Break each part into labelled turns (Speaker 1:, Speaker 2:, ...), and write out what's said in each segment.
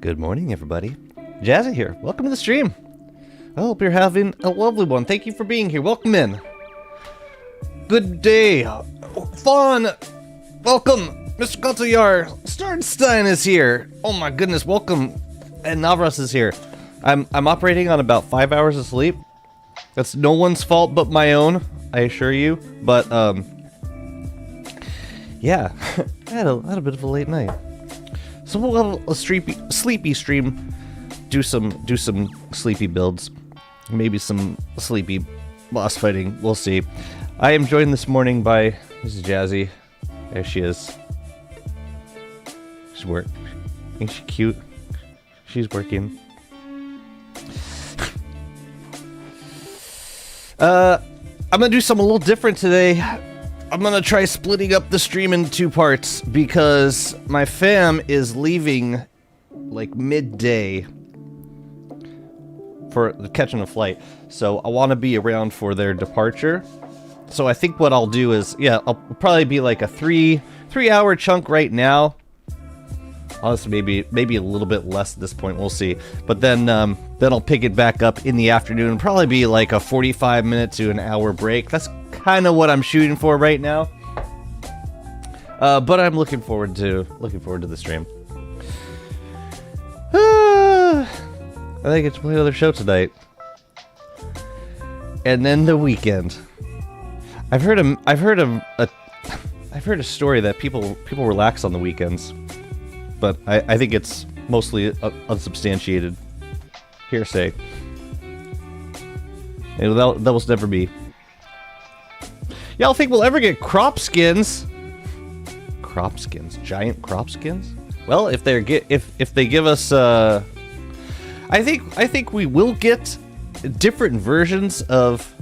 Speaker 1: Good morning, everybody. Jazzy here. Welcome to the stream. I hope you're having a lovely one. Thank you for being here. Welcome in. Good day. Fun. Welcome. Mr. Gotoyar. Starnstein is here. Oh my goodness. Welcome. And Navras is here. I'm operating on about 5 hours of sleep. That's no one's fault but my own, I assure you. But yeah, I had a bit of a late night. So we'll have a sleepy stream, do some sleepy builds, maybe some sleepy boss fighting, we'll see. I am joined this morning by Mrs. Jazzy. There she is. She's working. Ain't she cute? She's working. I'm gonna do something a little different today. I'm gonna try splitting up the stream in two parts because my fam is leaving like midday for catching a flight. So I want to be around for their departure. So I think what I'll do is, yeah, I'll probably be like a three-hour chunk right now. Honestly, maybe a little bit less at this point. We'll see. But then Then I'll pick it back up in the afternoon. Probably be like a 45-minute to an hour break. That's kind of what I'm shooting for right now. But I'm looking forward to the stream. I think I get to play another show tonight, and then the weekend. I've heard a story that people relax on the weekends, but I think it's mostly unsubstantiated hearsay. And that will never be. Y'all think we'll ever get crop skins? Crop skins, giant crop skins? Well, if they give us, I think we will get different versions of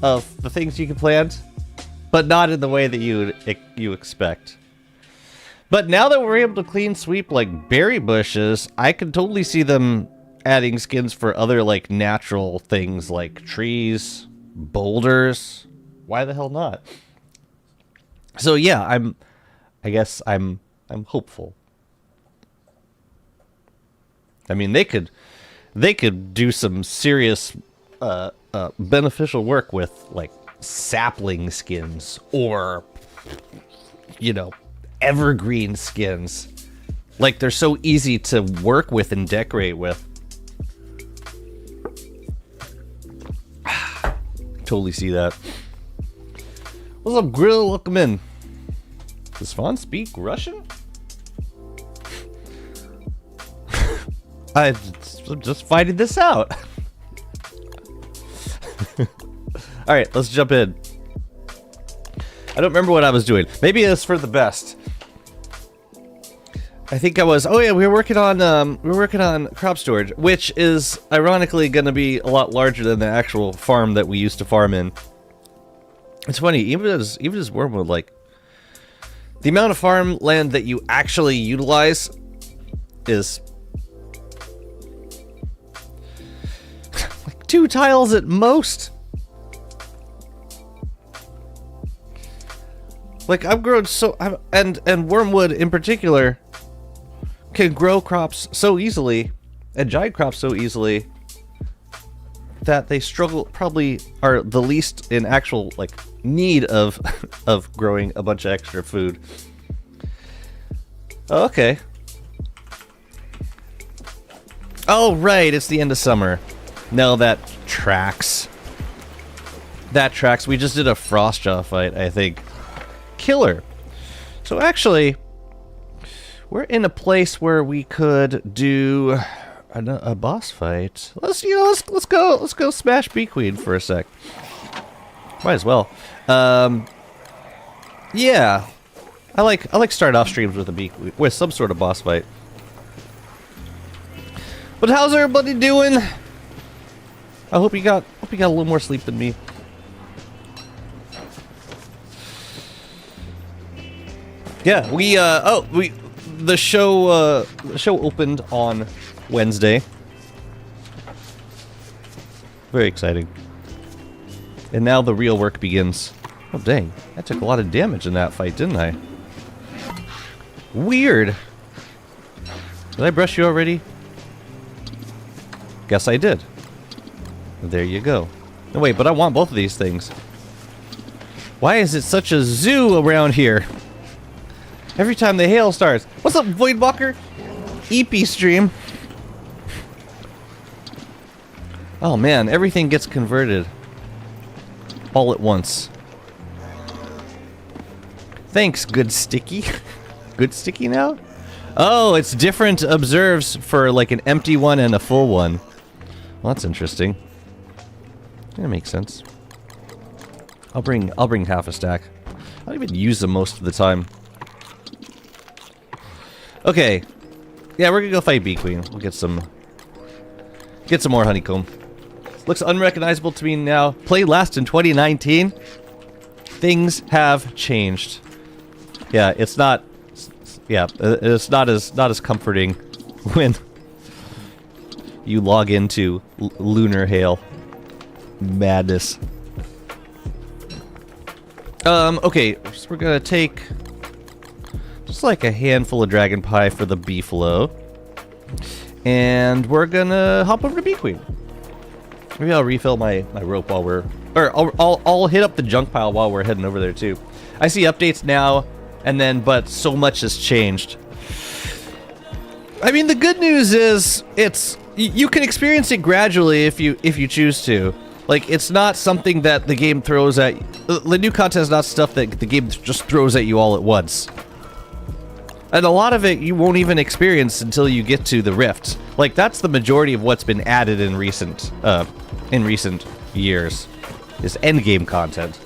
Speaker 1: the things you can plant, but not in the way that you expect. But now that we're able to clean sweep like berry bushes, I can totally see them adding skins for other like natural things like trees, boulders. Why the hell not? So yeah, I guess I'm hopeful. I mean, they could do some serious beneficial work with like sapling skins, or evergreen skins. Like, they're so easy to work with and decorate with. Totally see that. What's up, Grill? Welcome in. Does Fawn speak Russian? I'm just finding this out. Alright, let's jump in. I don't remember what I was doing. Maybe it's for the best. I think I was. Oh yeah, we were working on crop storage, which is ironically going to be a lot larger than the actual farm that we used to farm in. It's funny, even as Wormwood, like, the amount of farmland that you actually utilize is like 2 tiles at most. Like, I've grown and Wormwood in particular can grow crops so easily, and giant crops so easily, that they probably are the least in actual like need of growing a bunch of extra food. Oh, okay. Oh right, it's the end of summer. No, that tracks. That tracks. We just did a Frostjaw fight, I think. Killer. So actually, we're in a place where we could do a boss fight. Let's go smash Bee Queen for a sec. Might as well. Yeah, I like start off streams with a Bee Queen, with some sort of boss fight. But how's everybody doing? I hope you got a little more sleep than me. Yeah, the show opened on Wednesday. Very exciting. And now the real work begins. Oh dang, I took a lot of damage in that fight, didn't I? Weird. Did I brush you already? Guess I did. There you go. No wait, but I want both of these things. Why is it such a zoo around here? Every time the hail starts. What's up, Voidwalker? EP stream. Oh man, everything gets converted. All at once. Thanks, good sticky. Good sticky now? Oh, it's different observes for like an empty one and a full one. Well, that's interesting. That makes sense. I'll bring half a stack. I don't even use them most of the time. Okay. Yeah, we're gonna go fight Bee Queen. We'll get some more honeycomb. Looks unrecognizable to me now. Played last in 2019. Things have changed. Yeah, it's not. Yeah, it's not as comforting when you log into lunar hail madness. Okay, so we're gonna take just like a handful of dragon pie for the beefalo. And we're gonna hop over to Bee Queen. Maybe I'll refill my rope while we're... Or I'll hit up the junk pile while we're heading over there too. I see updates now, and then, but so much has changed. I mean, the good news is you can experience it gradually if you choose to. Like, it's not something that the game throws at... The new content is not stuff that the game just throws at you all at once. And a lot of it you won't even experience until you get to the Rift. Like, that's the majority of what's been added in recent years, is endgame content.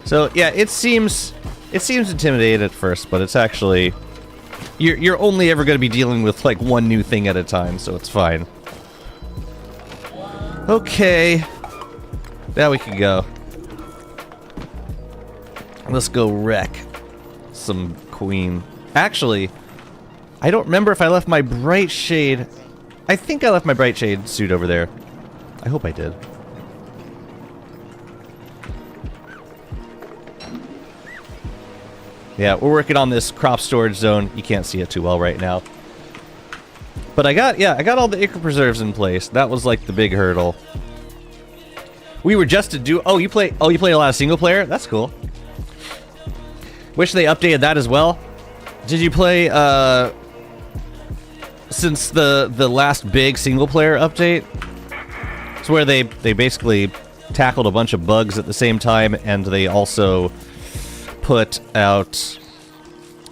Speaker 1: So yeah, it seems intimidating at first, but it's actually you're only ever going to be dealing with like one new thing at a time, so it's fine. Okay, now we can go. Let's go wreck some queen. Actually, I don't remember if I left my bright shade. I think I left my bright shade suit over there. I hope I did. Yeah, we're working on this crop storage zone. You can't see it too well right now. But I got all the Ichor preserves in place. That was like the big hurdle. We were just to do... Oh, you play a lot of single player? That's cool. Wish they updated that as well. Did you play, since the last big single player update? It's where they basically tackled a bunch of bugs at the same time, and they also put out,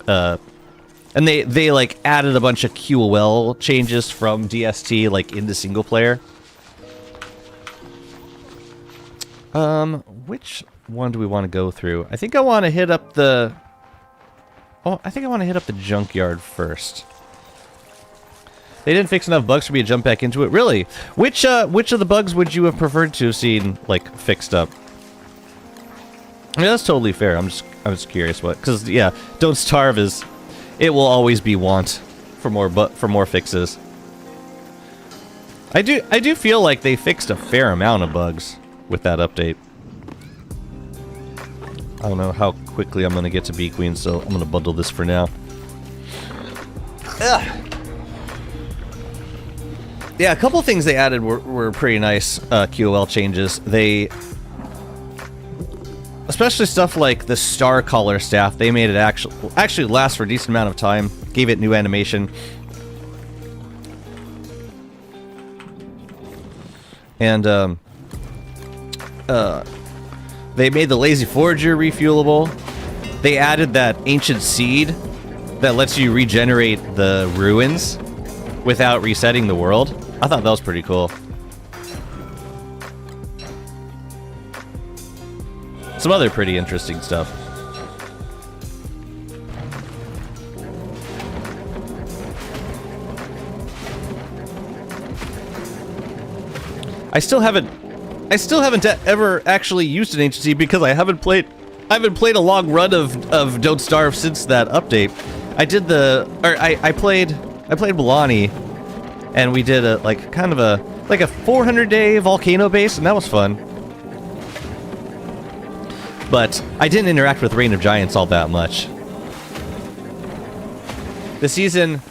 Speaker 1: and they like added a bunch of QOL changes from DST like into single player. Which one do we want to go through? I think I want to hit up the... Oh, I think I want to hit up the junkyard first. They didn't fix enough bugs for me to jump back into it. Really? Which of the bugs would you have preferred to have seen, like, fixed up? I mean, that's totally fair. I'm just curious what... Because, yeah, Don't Starve is... It will always be want for more fixes. I do feel like they fixed a fair amount of bugs with that update. I don't know how quickly I'm going to get to Bee Queen, so I'm going to bundle this for now. Ugh. Yeah, a couple of things they added were pretty nice QOL changes. They... Especially stuff like the star color staff, they made it actually last for a decent amount of time. Gave it new animation. And, they made the Lazy Forager refuelable. They added that ancient seed that lets you regenerate the ruins without resetting the world. I thought that was pretty cool. Some other pretty interesting stuff. I still haven't ever actually used an ancient seed because I haven't played a long run of Don't Starve since that update. I played Milani, and we did a kind of a 400-day volcano base, and that was fun. But I didn't interact with Reign of Giants all that much. The season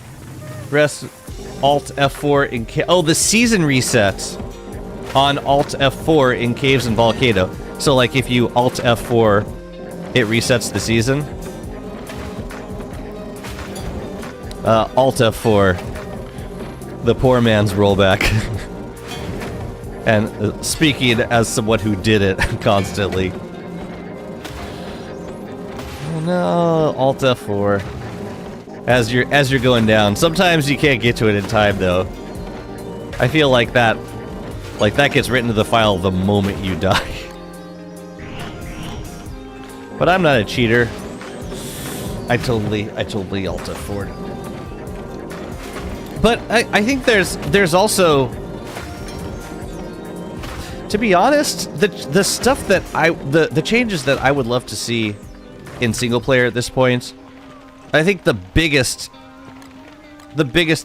Speaker 1: rest Alt F4 in the season resets on Alt F4 in Caves and Volcano. So like if you Alt F4, it resets the season. Alt F4, the poor man's rollback. And speaking as someone who did it constantly. Oh no, Alt F4. As you're going down. Sometimes you can't get to it in time though. I feel like that gets written to the file the moment you die. But I'm not a cheater. I totally Alt F4'd. But I think there's also, to be honest, the stuff that the changes that I would love to see in single player at this point, I think the biggest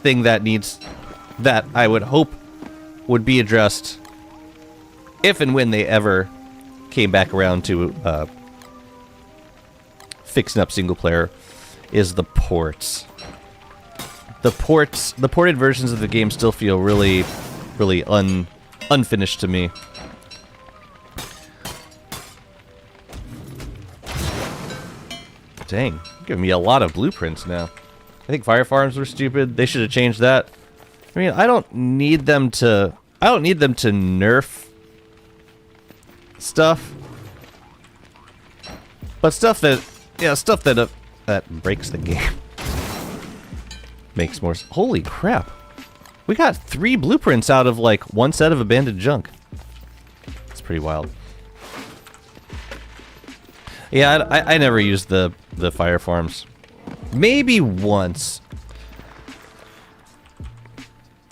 Speaker 1: thing that I would hope would be addressed if and when they ever came back around to fixing up single player is the ports. the ported versions of the game still feel really, really unfinished to me. Dang, you're giving me a lot of blueprints now. I think fire farms were stupid. They should have changed that. I mean, I don't need them to nerf stuff. But stuff that that breaks the game. Makes more holy crap. We got 3 blueprints out of like 1 set of abandoned junk. It's pretty wild. Yeah, I never used the fire farms. Maybe once.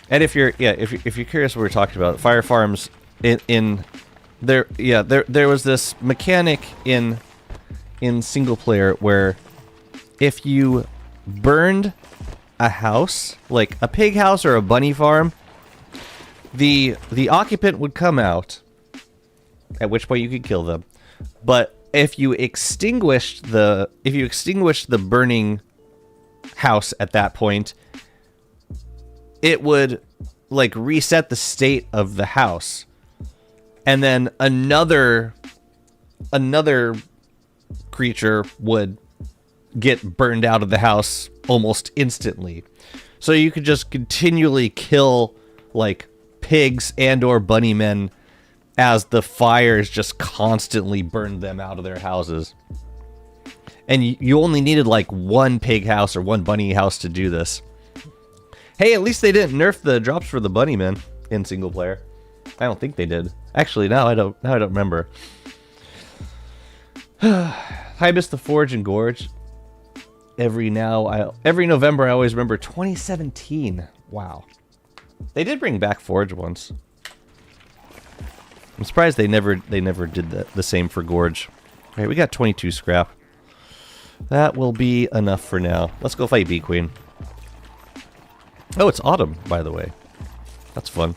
Speaker 1: And if you're curious what we're talking about, fire farms there was this mechanic in single player where if you burned a house, like a pig house or a bunny farm, the occupant would come out, at which point you could kill them. But if you extinguished the burning house at that point, it would like reset the state of the house, and then another creature would get burned out of the house almost instantly. So you could just continually kill like pigs and or bunny men as the fires just constantly burned them out of their houses. And you only needed like 1 pig house or 1 bunny house to do this. Hey, at least they didn't nerf the drops for the bunny men in single player. I don't think they did. Actually, now I don't remember. I miss the Forge and Gorge. Every November I always remember 2017. Wow. They did bring back Forge once. I'm surprised they never did the same for Gorge. Alright, we got 22 scrap. That will be enough for now. Let's go fight Bee Queen. Oh, it's autumn, by the way. That's fun.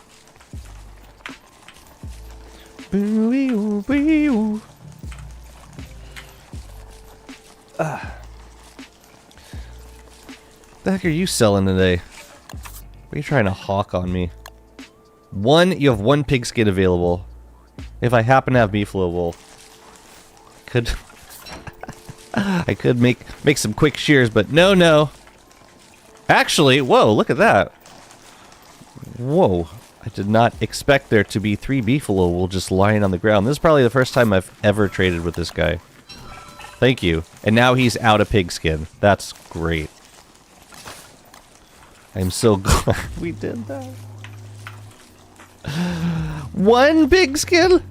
Speaker 1: The heck are you selling today? What are you trying to hawk on me? You have 1 pigskin available. If I happen to have beefalo wool, I could make some quick shears, but no. Actually, whoa, look at that. Whoa, I did not expect there to be 3 beefalo wool just lying on the ground. This is probably the first time I've ever traded with this guy. Thank you. And now he's out of pigskin. That's great. I'm so glad we did that. 1 pigskin?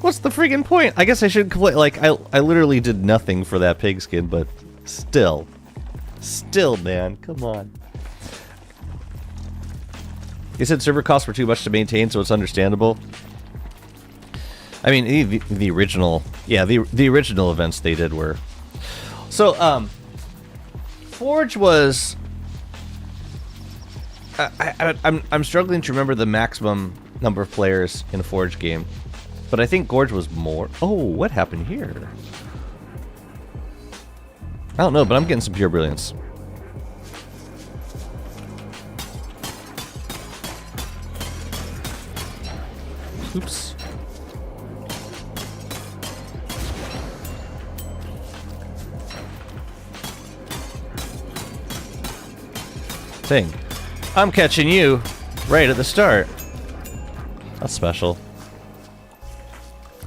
Speaker 1: What's the friggin' point? I guess I should complain. Like, I literally did nothing for that pigskin, but still. Still, man. Come on. You said server costs were too much to maintain, so it's understandable. I mean, the original... Yeah, the original events they did were... So, Forge was... I'm struggling to remember the maximum number of players in a Forge game. But I think Gorge was more... Oh, what happened here? I don't know, but I'm getting some pure brilliance. Oops. Dang. I'm catching you right at the start. That's special.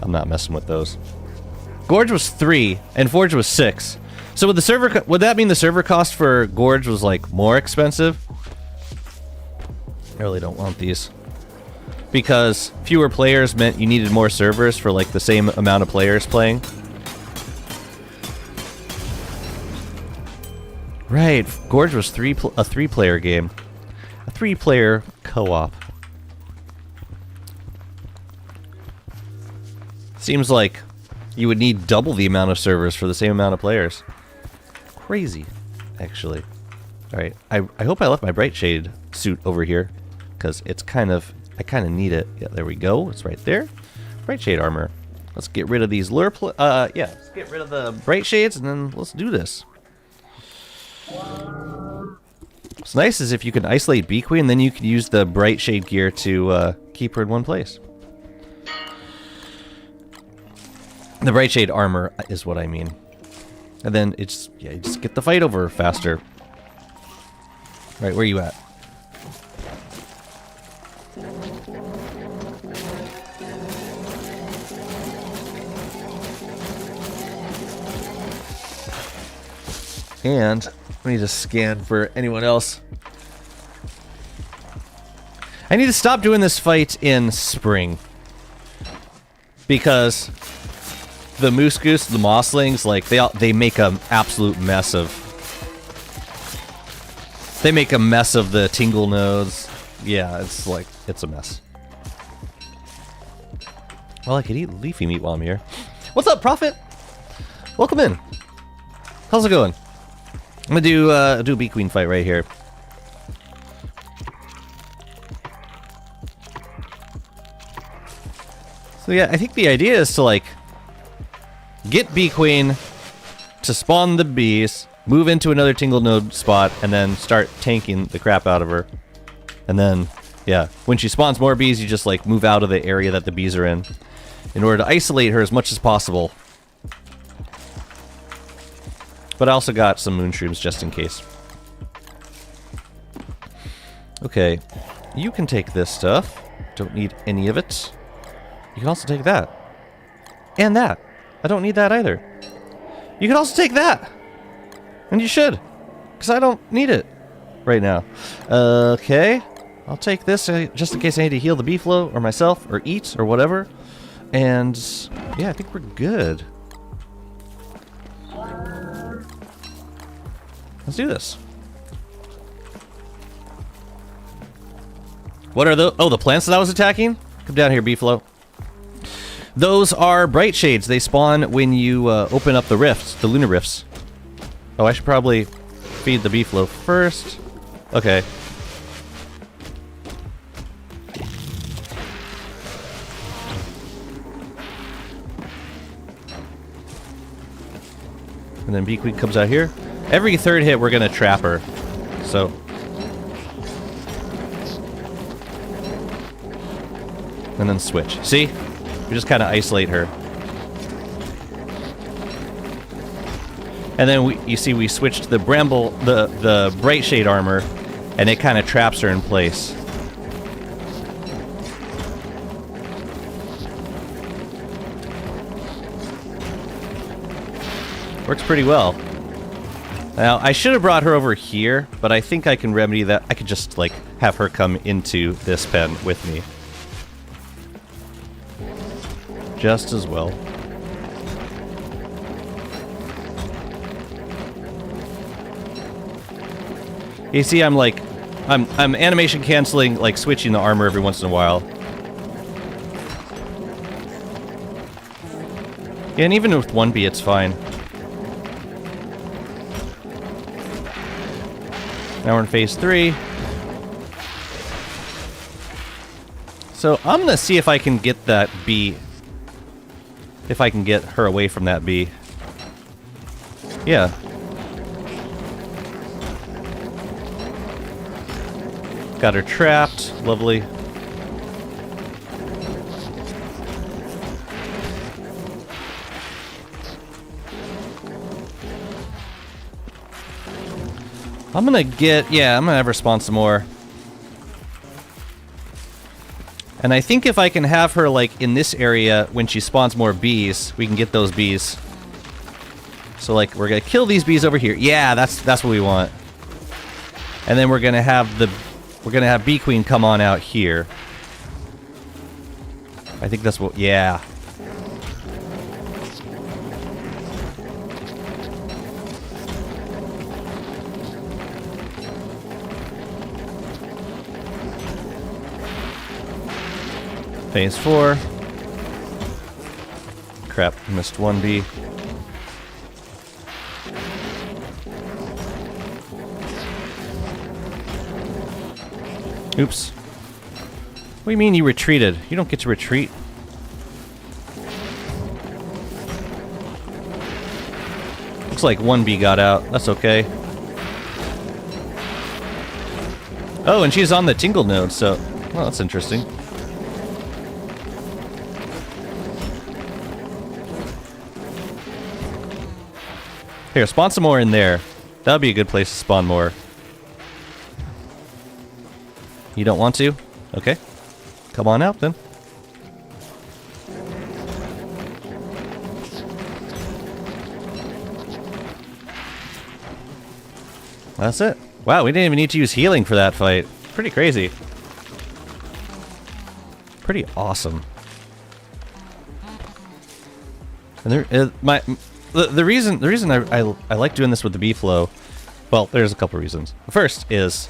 Speaker 1: I'm not messing with those. Gorge was 3 and Forge was 6. So would that mean the server cost for Gorge was like more expensive? I really don't want these. Because fewer players meant you needed more servers for like the same amount of players playing. Right, Gorge was a 3-player game. A 3-player co-op. Seems like you would need double the amount of servers for the same amount of players. Crazy, actually. Alright, I hope I left my Bright Shade suit over here. Because it's I kind of need it. Yeah, there we go. It's right there. Bright Shade armor. Let's get rid of these let's get rid of the Bright Shades and then let's do this. What's nice is if you can isolate Bee Queen, then you can use the Bright Shade gear to keep her in one place. The Bright Shade armor is what I mean. And then it's, yeah, you just get the fight over faster. Right, where are you at? And I need to scan for anyone else. I need to stop doing this fight in spring. Because the moose goose, the mosslings, like they make an absolute mess of. They make a mess of the tingle nodes. Yeah, it's like it's a mess. Well, I could eat leafy meat while I'm here. What's up, Prophet? Welcome in. How's it going? I'm gonna do a Bee Queen fight right here. So yeah, I think the idea is to like get Bee Queen to spawn the bees, move into another tingle node spot, and then start tanking the crap out of her. And then, yeah, when she spawns more bees, you just like move out of the area that the bees are in order to isolate her as much as possible. But I also got some moonshrooms just in case. Okay, you can take this stuff. Don't need any of it. You can also take that. And that. I don't need that either. You can also take that. And you should. Because I don't need it right now. Okay. I'll take this just in case I need to heal the bee flow or myself or eat or whatever. And yeah, I think we're good. Let's do this. What are the... Oh, the plants that I was attacking? Come down here, Beeflo. Those are bright shades. They spawn when you open up the rifts, the lunar rifts. Oh, I should probably feed the Beeflo first. Okay. And then Bee Queen comes out here. Every third hit, we're gonna trap her. So. And then switch. See? We just kind of isolate her. And then you see we switched the bramble, the bright shade armor, and it kind of traps her in place. Works pretty well. Now, I should have brought her over here, but I think I can remedy that. I could just, like, have her come into this pen with me. Just as well. You see, I'm like, I'm animation canceling, like, switching the armor every once in a while. Yeah, and even with 1B, it's fine. Now we're in phase 3. So I'm gonna see if I can get that bee. If I can get her away from that bee. Yeah. Got her trapped. Lovely. I'm gonna get, yeah, I'm gonna have her spawn some more. And I think if I can have her, like, in this area, when she spawns more bees, we can get those bees. So, like, we're gonna kill these bees over here. Yeah, that's what we want. And then we're gonna have Bee Queen come on out here. I think that's what, yeah. Phase 4. Crap, missed 1B. Oops. What do you mean you retreated? You don't get to retreat. Looks like 1B got out. That's okay. Oh, and she's on the tingle node, so... Well, that's interesting. Here, spawn some more in there. That would be a good place to spawn more. You don't want to? Okay. Come on out, then. That's it. Wow, we didn't even need to use healing for that fight. Pretty crazy. Pretty awesome. And there, the reason I like doing this with the B-Flow, well, there's a couple reasons. The first is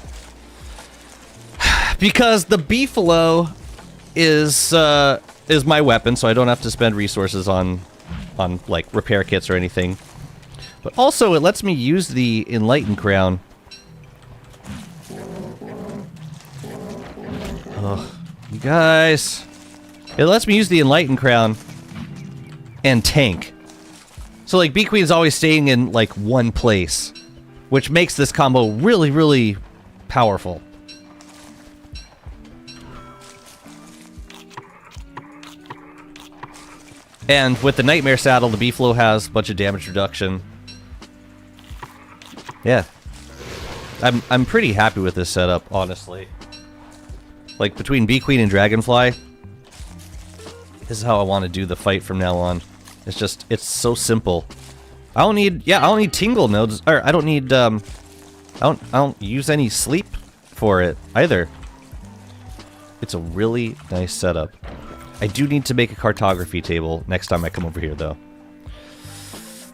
Speaker 1: because the B-Flow is my weapon, so I don't have to spend resources on like repair kits or anything. But also, it lets me use the Enlightened Crown. Ugh, you guys. It lets me use the Enlightened Crown and tank. So, like, B-Queen's always staying in, like, one place, which makes this combo really, really powerful. And with the Nightmare Saddle, the B-Flow has a bunch of damage reduction. Yeah. I'm pretty happy with this setup, honestly. Like, between B-Queen and Dragonfly, this is how I want to do the fight from now on. It's just, it's so simple. I don't need tingle nodes, or I don't need, I don't use any sleep for it, either. It's a really nice setup. I do need to make a cartography table next time I come over here, though.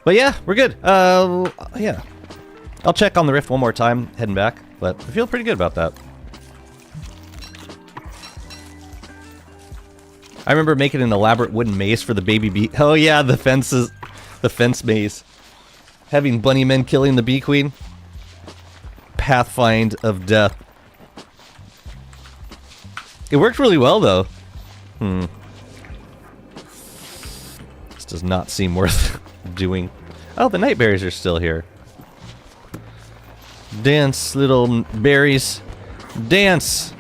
Speaker 1: But yeah, we're good. Yeah. I'll check on the Rift one more time, heading back, but I feel pretty good about that. I remember making an elaborate wooden maze for the baby bee. Oh yeah, the fence maze. Having bunny men killing the bee queen. Pathfind of death. It worked really well, though. This does not seem worth doing. Oh, the night berries are still here. Dance, little berries. Dance!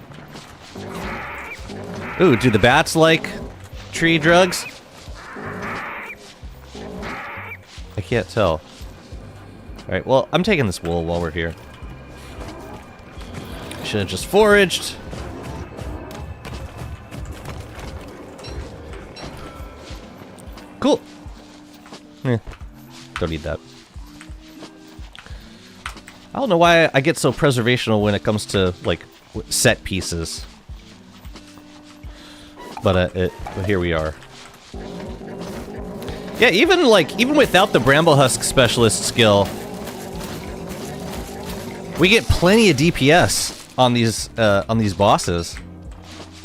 Speaker 1: Ooh, do the bats like tree drugs? I can't tell. Alright, well, I'm taking this wool while we're here. Should have just foraged. Cool. Don't need that. I don't know why I get so preservational when it comes to, like, set pieces. But here we are. Yeah, even without the Bramble Husk Specialist skill, we get plenty of DPS on these bosses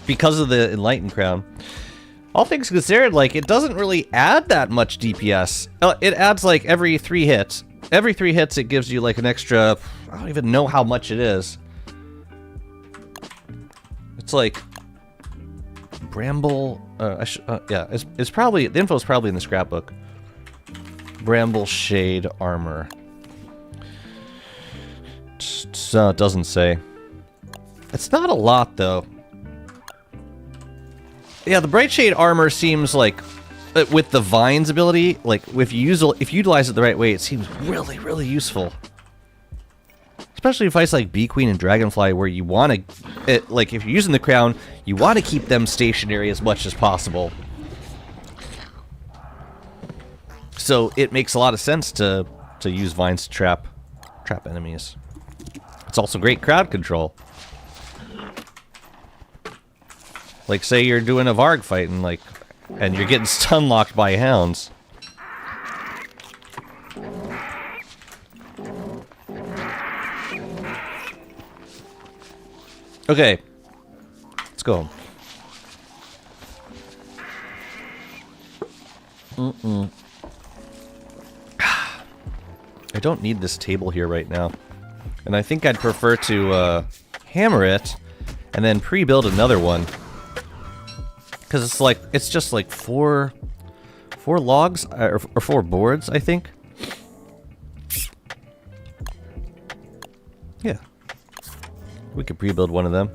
Speaker 1: because of the Enlightened Crown. All things considered, like, it doesn't really add that much DPS. It adds, like, every 3 hits. Every 3 hits, it gives you, like, an extra... I don't even know how much it is. It's, like... Bramble... yeah, it's probably... The info's probably in the scrapbook. Bramble Shade Armor. So, it doesn't say. It's not a lot, though. Yeah, the Bright Shade Armor seems like... with the Vines ability, like, if you utilize it the right way, it seems really, really useful. Especially in fights like Bee Queen and Dragonfly, where you want to... like, if you're using the crown, you want to keep them stationary as much as possible. So, it makes a lot of sense to use Vines to trap enemies. It's also great crowd control. Like, say you're doing a Varg fight and you're getting stun locked by hounds. Okay. Let's go home. I don't need this table here right now. And I think I'd prefer to hammer it and then pre-build another one. Because it's just like four logs, or 4 boards, I think. We could pre-build one of them.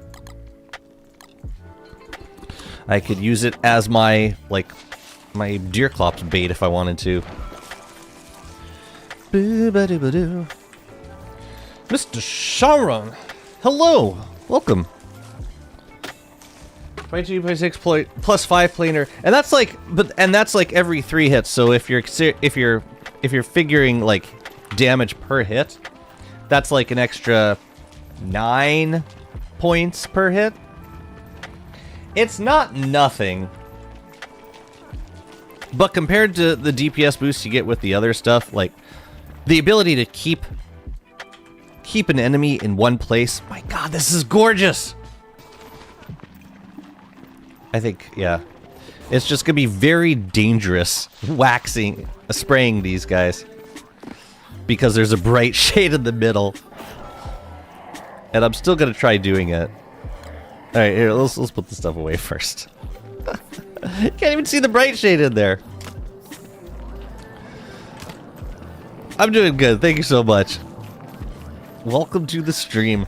Speaker 1: I could use it as my, like, my deer clops bait if I wanted to. Boo-ba-doo-ba-doo. Mr. Sharon! Hello! Welcome. 22.6 plus 5 planar, and that's like, that's like every 3 hits. So if you're figuring like damage per hit, that's like an extra 9 points per hit. It's not nothing, but compared to the DPS boost you get with the other stuff, like the ability to keep an enemy in one place. My God, this is gorgeous. I think, yeah, it's just gonna be very dangerous spraying these guys because there's a bright shade in the middle, and I'm still gonna try doing it. All right, here, let's put the stuff away first. Can't even see the bright shade in there. I'm doing good. Thank you so much. Welcome to the stream.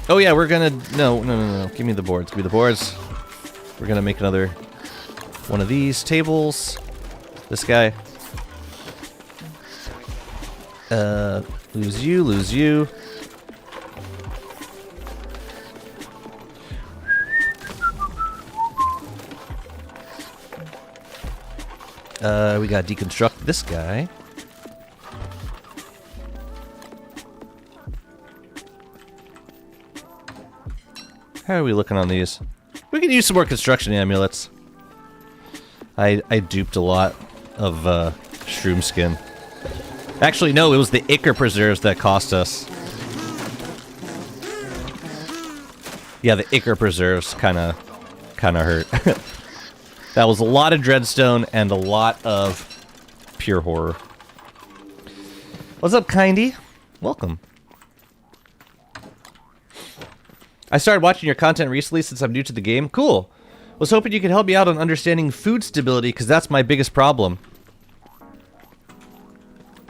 Speaker 1: Oh yeah, we're gonna no. Give me the boards. Give me the boards. We're gonna make another one of these tables. This guy. Lose you, lose you. We gotta deconstruct this guy. How are we looking on these? We could use some more construction amulets. I duped a lot of shroom skin. Actually, no, it was the Ichor Preserves that cost us. Yeah, the Ichor Preserves kind of hurt. That was a lot of Dreadstone and a lot of pure horror. What's up, Kindy? Welcome. I started watching your content recently since I'm new to the game. Cool. Was hoping you could help me out on understanding food stability, because that's my biggest problem.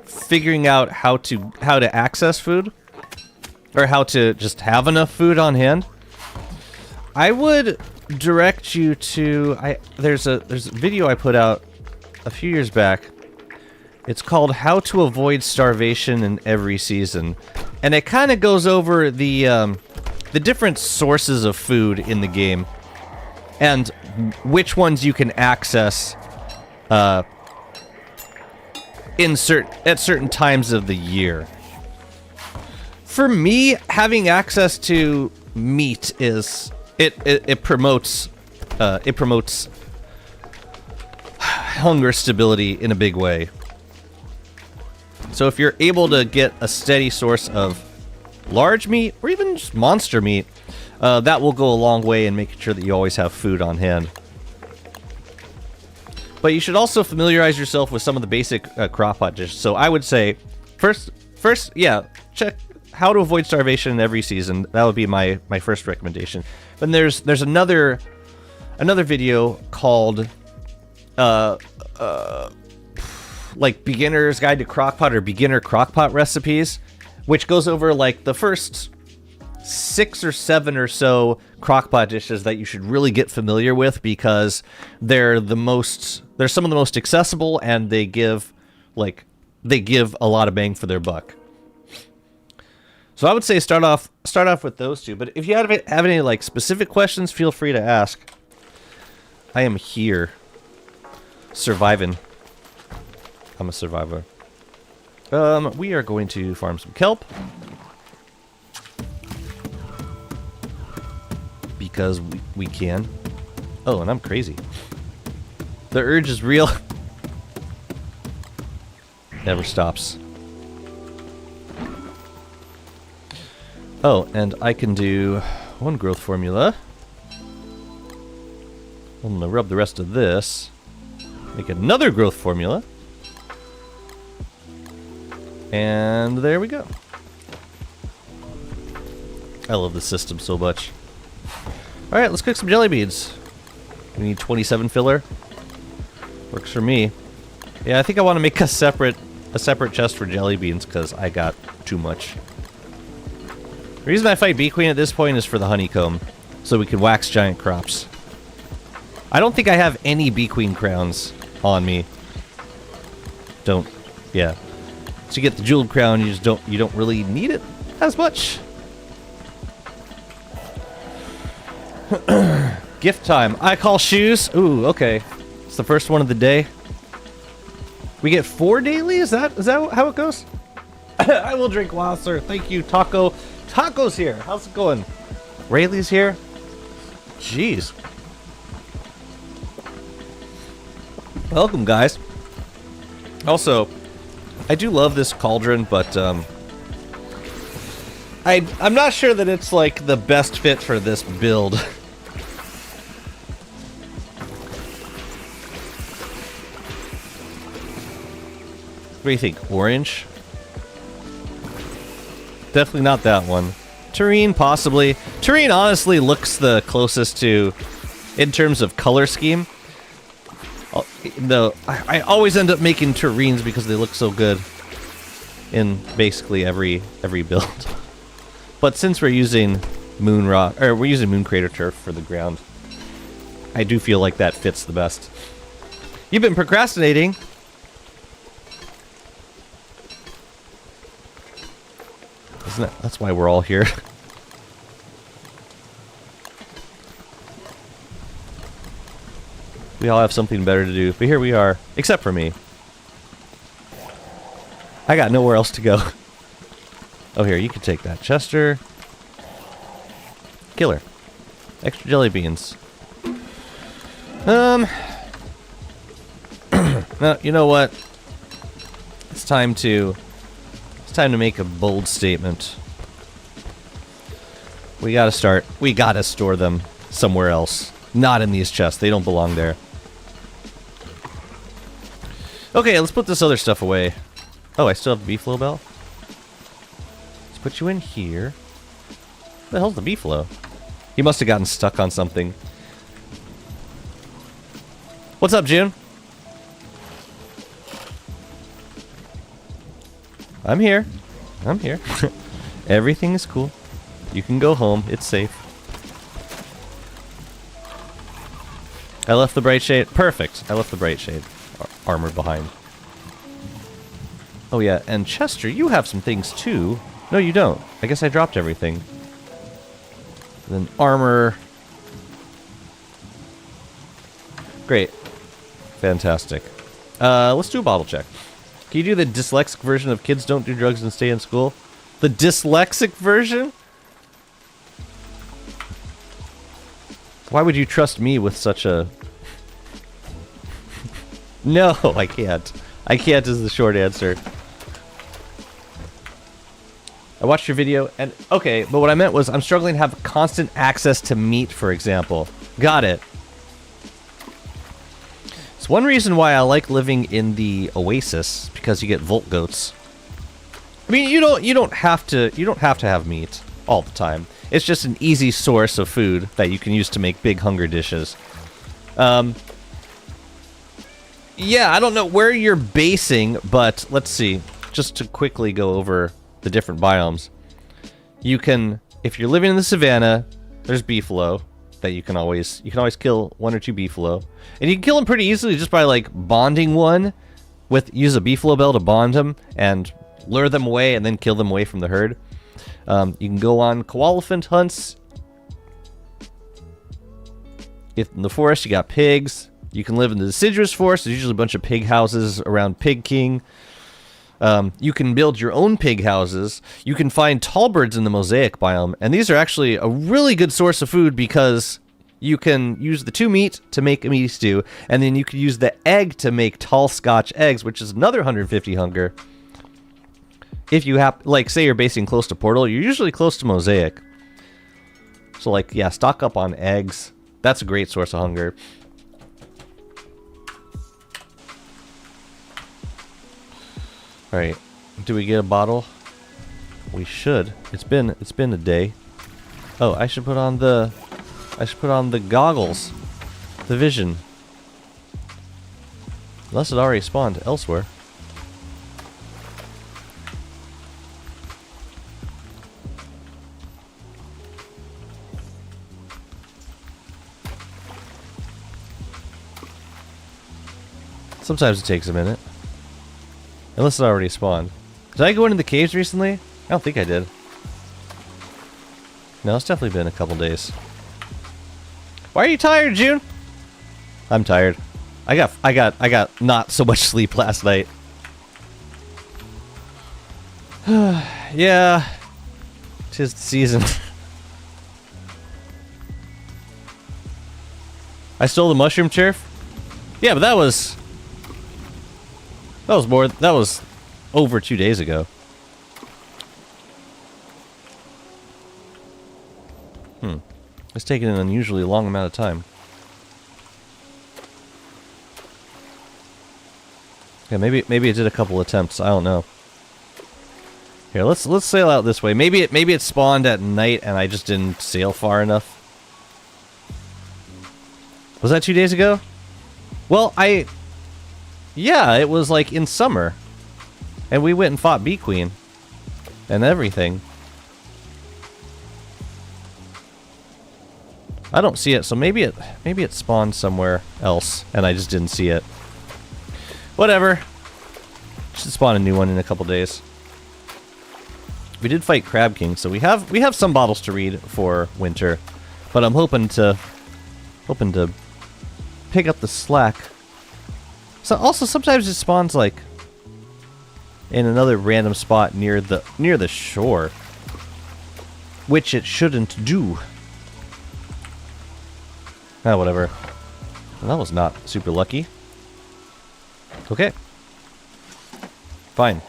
Speaker 1: Figuring out how to access food, or how to just have enough food on hand. I would direct you to there's a video I put out a few years back. It's called How to Avoid Starvation in Every Season, and it kind of goes over the different sources of food in the game and which ones you can access at certain times of the year. For me, having access to meat is it promotes hunger stability in a big way. So if you're able to get a steady source of large meat or even just monster meat, that will go a long way in making sure that you always have food on hand. But you should also familiarize yourself with some of the basic crockpot dishes. So I would say, first, yeah, check How to Avoid Starvation in Every Season. That would be my first recommendation. Then there's another video called like Beginner's Guide to Crockpot or Beginner Crockpot Recipes, which goes over like the first 6 or 7 or so crockpot dishes that you should really get familiar with, because they're some of the most accessible, and they give a lot of bang for their buck. So I would say start off with those two. But if you have any like specific questions, feel free to ask. I am here, surviving. I'm a survivor. We are going to farm some kelp because we can. Oh, and I'm crazy. The urge is real. Never stops. Oh, and I can do one growth formula. I'm gonna rub the rest of this. Make another growth formula. And there we go. I love this system so much. Alright, let's cook some jelly beans. We need 27 filler. Works for me. Yeah, I think I want to make a separate chest for jelly beans because I got too much. The reason I fight Bee Queen at this point is for the honeycomb, so we can wax giant crops. I don't think I have any Bee Queen crowns on me. Yeah. To get the jeweled crown, you don't really need it as much. Gift time. I call shoes. Ooh, okay. It's the first one of the day. We get 4 daily? Is that how it goes? I will drink while, sir. Thank you, Taco. Taco's here. How's it going? Rayleigh's here. Jeez. Welcome, guys. Also, I do love this cauldron, but I'm not sure that it's like the best fit for this build. What do you think? Orange? Definitely not that one. Terrine, possibly. Terrine honestly looks the closest to, in terms of color scheme. Though I always end up making Terrines because they look so good in basically every build. But since we're using Moon Rock, or we're using Moon Crater Turf for the ground, I do feel like that fits the best. You've been procrastinating. Isn't it? That's why we're all here. We all have something better to do, but here we are. Except for me. I got nowhere else to go. Oh, here, you can take that. Chester. Killer. Extra jelly beans. No, you know what? It's time to make a bold statement. We gotta store them somewhere else. Not in these chests. They don't belong there. Okay, let's put this other stuff away. Oh, I still have the Beefalo bell? Let's put you in here. What the hell's the Beefalo? He must have gotten stuck on something. What's up, June? I'm here. I'm here. Everything is cool. You can go home. It's safe. I left the bright shade. Perfect. I left the bright shade armor behind. Oh yeah, and Chester, you have some things too. No, you don't. I guess I dropped everything. Then armor. Great. Fantastic. Let's do a bottle check. Can you do the dyslexic version of kids don't do drugs and stay in school? The dyslexic version? Why would you trust me with such a... No, I can't. I can't is the short answer. I watched your video and... Okay, but what I meant was I'm struggling to have constant access to meat, for example. Got it. It's one reason why I like living in the Oasis, because you get Volt Goats. I mean, you don't have to have meat all the time. It's just an easy source of food that you can use to make big hunger dishes. Yeah, I don't know where you're basing, but let's see. Just to quickly go over the different biomes. You can, if you're living in the savannah, there's beefalo that you can always kill 1 or 2 beefalo. And you can kill them pretty easily just by like bonding one use a beefalo bell to bond them and lure them away and then kill them away from the herd. You can go on koalefant hunts. If in the forest you got pigs, you can live in the deciduous forest. There's usually a bunch of pig houses around Pig King. You can build your own pig houses. You can find tall birds in the mosaic biome, and these are actually a really good source of food because you can use the 2 meat to make a meaty stew, and then you can use the egg to make tall Scotch eggs, which is another 150 hunger. If you have, like, say you're basing close to Portal, you're usually close to Mosaic. So, like, yeah, stock up on eggs. That's a great source of hunger. Alright, do we get a bottle? We should. It's been a day. Oh, I should put on the goggles. The vision. Unless it already spawned elsewhere. Sometimes it takes a minute. Unless it already spawned. Did I go into the caves recently? I don't think I did. No, it's definitely been a couple days. Why are you tired, June? I'm tired. I got not so much sleep last night. Yeah. 'Tis the season. I stole the mushroom turf? Yeah, but that was over 2 days ago. It's taken an unusually long amount of time. Yeah, maybe it did a couple attempts. I don't know. Here, let's sail out this way. Maybe it spawned at night and I just didn't sail far enough. Was that 2 days ago? Well, yeah, it was like in summer. And we went and fought Bee Queen. And everything. I don't see it, so maybe it spawned somewhere else and I just didn't see it. Whatever. Should spawn a new one in a couple days. We did fight Crab King, so we have some bottles to read for winter, but I'm hoping to pick up the slack. So also sometimes it spawns like in another random spot near the shore, which it shouldn't do. Ah, whatever. Well, that was not super lucky. Okay. Fine.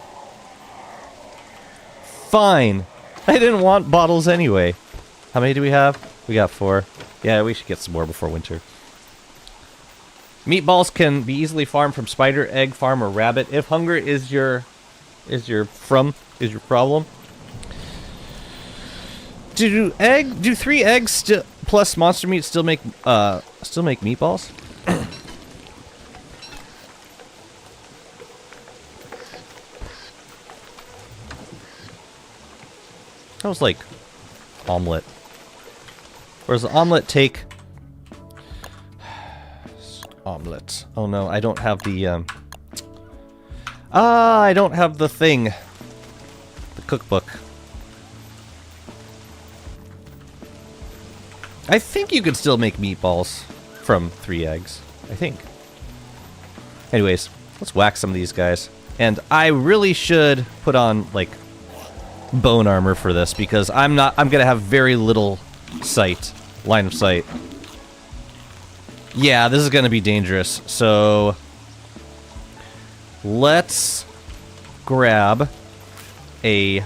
Speaker 1: Fine. I didn't want bottles anyway. How many do we have? We got 4. Yeah, we should get some more before winter. Meatballs can be easily farmed from spider, egg, farm, or rabbit. If hunger is your problem. Do 3 eggs plus monster meat still make meatballs? That was like omelet. Or does the omelet take omelet? Oh no, I don't have the I don't have the thing. The cookbook. I think you could still make meatballs from 3 eggs. I think. Anyways, let's whack some of these guys. And I really should put on, like, bone armor for this, because I'm gonna have very little line of sight. Yeah, this is gonna be dangerous. So, let's grab a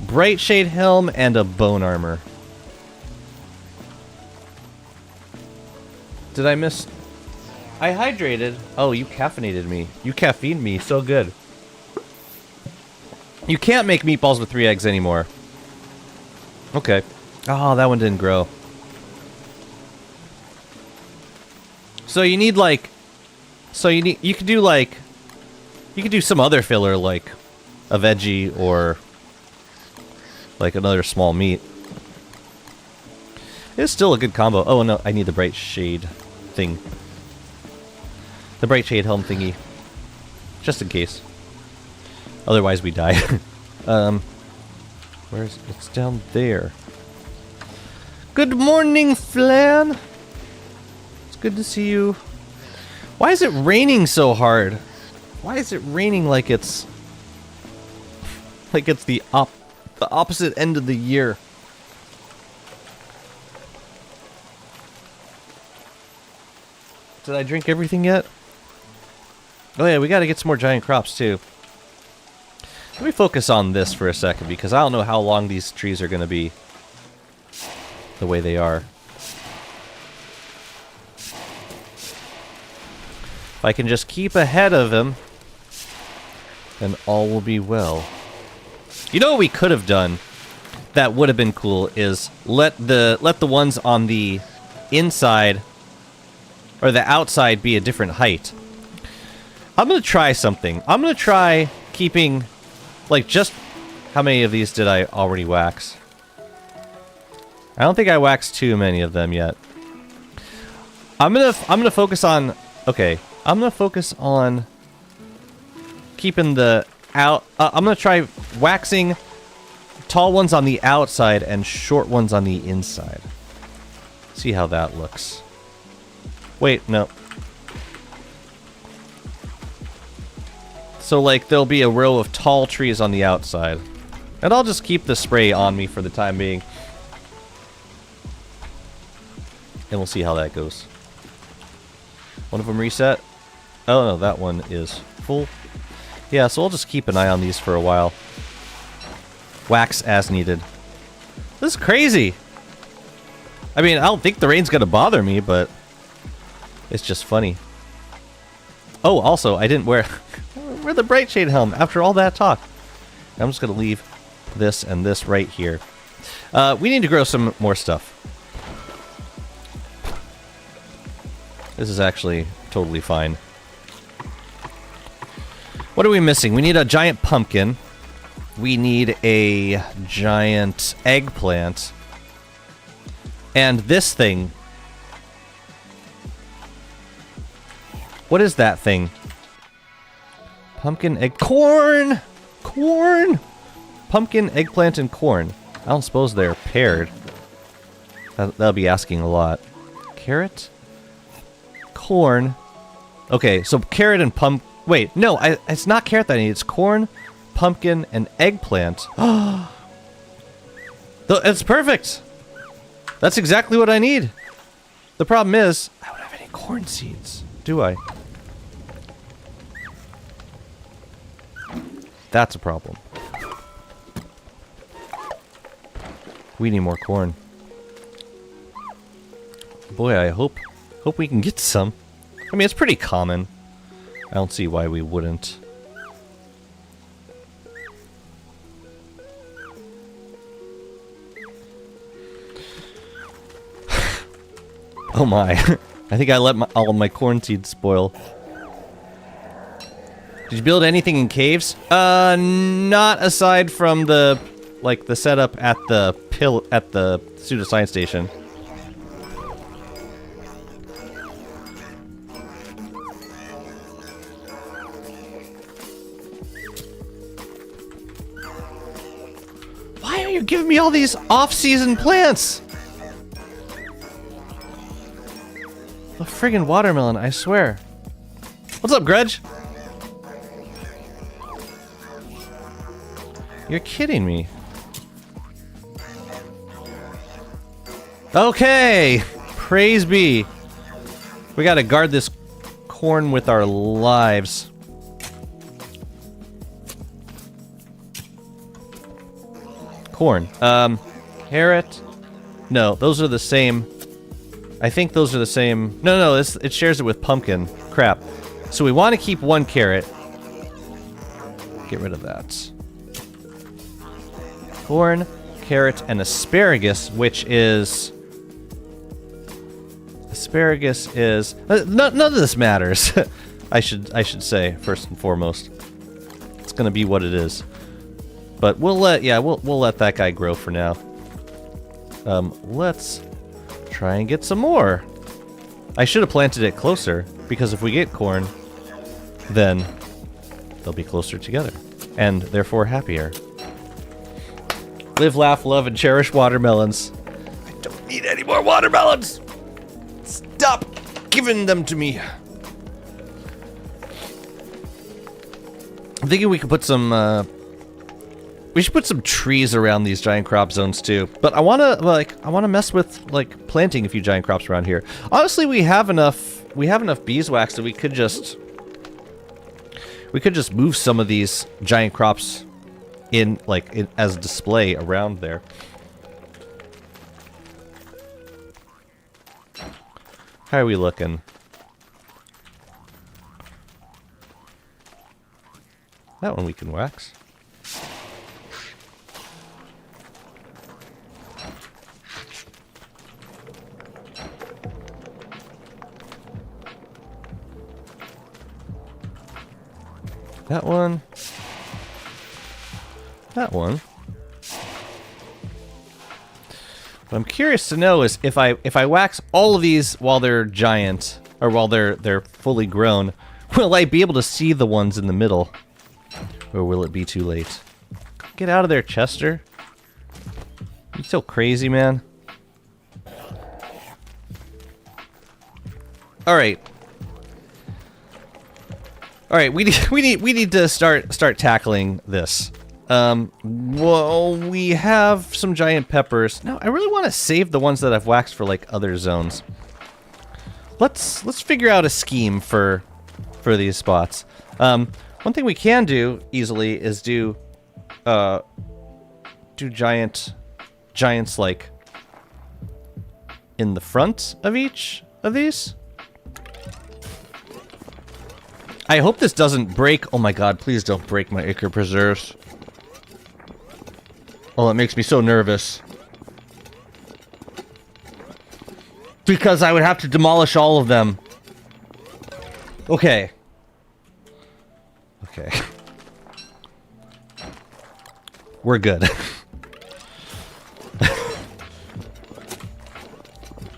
Speaker 1: bright shade helm and a bone armor. Did I miss? I hydrated. Oh, you caffeinated me. You caffeined me so good. You can't make meatballs with 3 eggs anymore. Okay. Oh, that one didn't grow. So you need like... you could do some other filler like a veggie or like another small meat. It's still a good combo. Oh no, I need the bright shade thing. The bright shade helm thingy. Just in case. Otherwise we die. Where's it's down there. Good morning, Flan. It's good to see you. Why is it raining so hard? Why is it raining like it's the opposite end of the year? Did I drink everything yet? Oh yeah, we gotta get some more giant crops too. Let me focus on this for a second, because I don't know how long these trees are gonna be the way they are. If I can just keep ahead of him, then all will be well. You know what we could have done that would have been cool is let the ones on the inside or the outside be a different height. I'm gonna try something. I'm gonna try keeping, like, just how many of these did I already wax? I don't think I waxed too many of them yet. I'm gonna focus on, okay, I'm gonna focus on keeping the I'm gonna try waxing tall ones on the outside and short ones on the inside. See how that looks. Wait, no. So, like, there'll be a row of tall trees on the outside. And I'll just keep the spray on me for the time being. And we'll see how that goes. One of them reset. Oh, no, that one is full. Yeah, so I'll just keep an eye on these for a while. Wax as needed. This is crazy! I mean, I don't think the rain's gonna bother me, but it's just funny. Oh, also, I didn't wear the bright shade helm after all that talk. I'm just gonna leave this and this right here. We need to grow some more stuff. This is actually totally fine. What are we missing? We need a giant pumpkin. We need a giant eggplant. And this thing. What is that thing? Pumpkin, egg, corn! Corn! Pumpkin, eggplant, and corn. I don't suppose they're paired. That'll be asking a lot. Carrot? Corn. Okay, so carrot and wait, no, it's not carrot that I need. It's corn, pumpkin, and eggplant. It's perfect! That's exactly what I need. The problem is, I don't have any corn seeds. Do I? That's a problem. We need more corn. Boy, I hope we can get some. I mean, it's pretty common. I don't see why we wouldn't. Oh my. I think I let all of my corn seeds spoil. Did you build anything in caves? Not aside from the setup at the pseudoscience station. Why are you giving me all these off-season plants? A friggin' watermelon, I swear. What's up, Grudge? You're kidding me. Okay! Praise be. We gotta guard this corn with our lives. Corn. Carrot. No, those are the same. I think those are the same. No, it shares it with pumpkin. Crap. So we want to keep one carrot. Get rid of that. Corn, carrot, and asparagus, which is... Asparagus is... none of this matters. I should say, first and foremost. It's gonna be what it is. But we'll let that guy grow for now. Let's try and get some more. I should have planted it closer, because if we get corn, then they'll be closer together, and therefore happier. Live, laugh, love, and cherish watermelons. I don't need any more watermelons! Stop giving them to me! I'm thinking we could put some, we should put some trees around these giant crop zones too. But I wanna mess with, like, planting a few giant crops around here. Honestly, we have enough beeswax that we could just move some of these giant crops as a display around there. How are we looking? That one we can wax. That one. That one. What I'm curious to know is if I wax all of these while they're giant, or while they're fully grown, will I be able to see the ones in the middle? Or will it be too late? Get out of there, Chester. You so crazy, man. All right. All right, we need to start tackling this. Well, we have some giant peppers. Now, I really want to save the ones that I've waxed for like other zones. Let's figure out a scheme for these spots. One thing we can do easily is do giants like in the front of each of these. I hope this doesn't break. Oh my god, please don't break my acre preserves. Oh, it makes me so nervous. Because I would have to demolish all of them. Okay. Okay. We're good.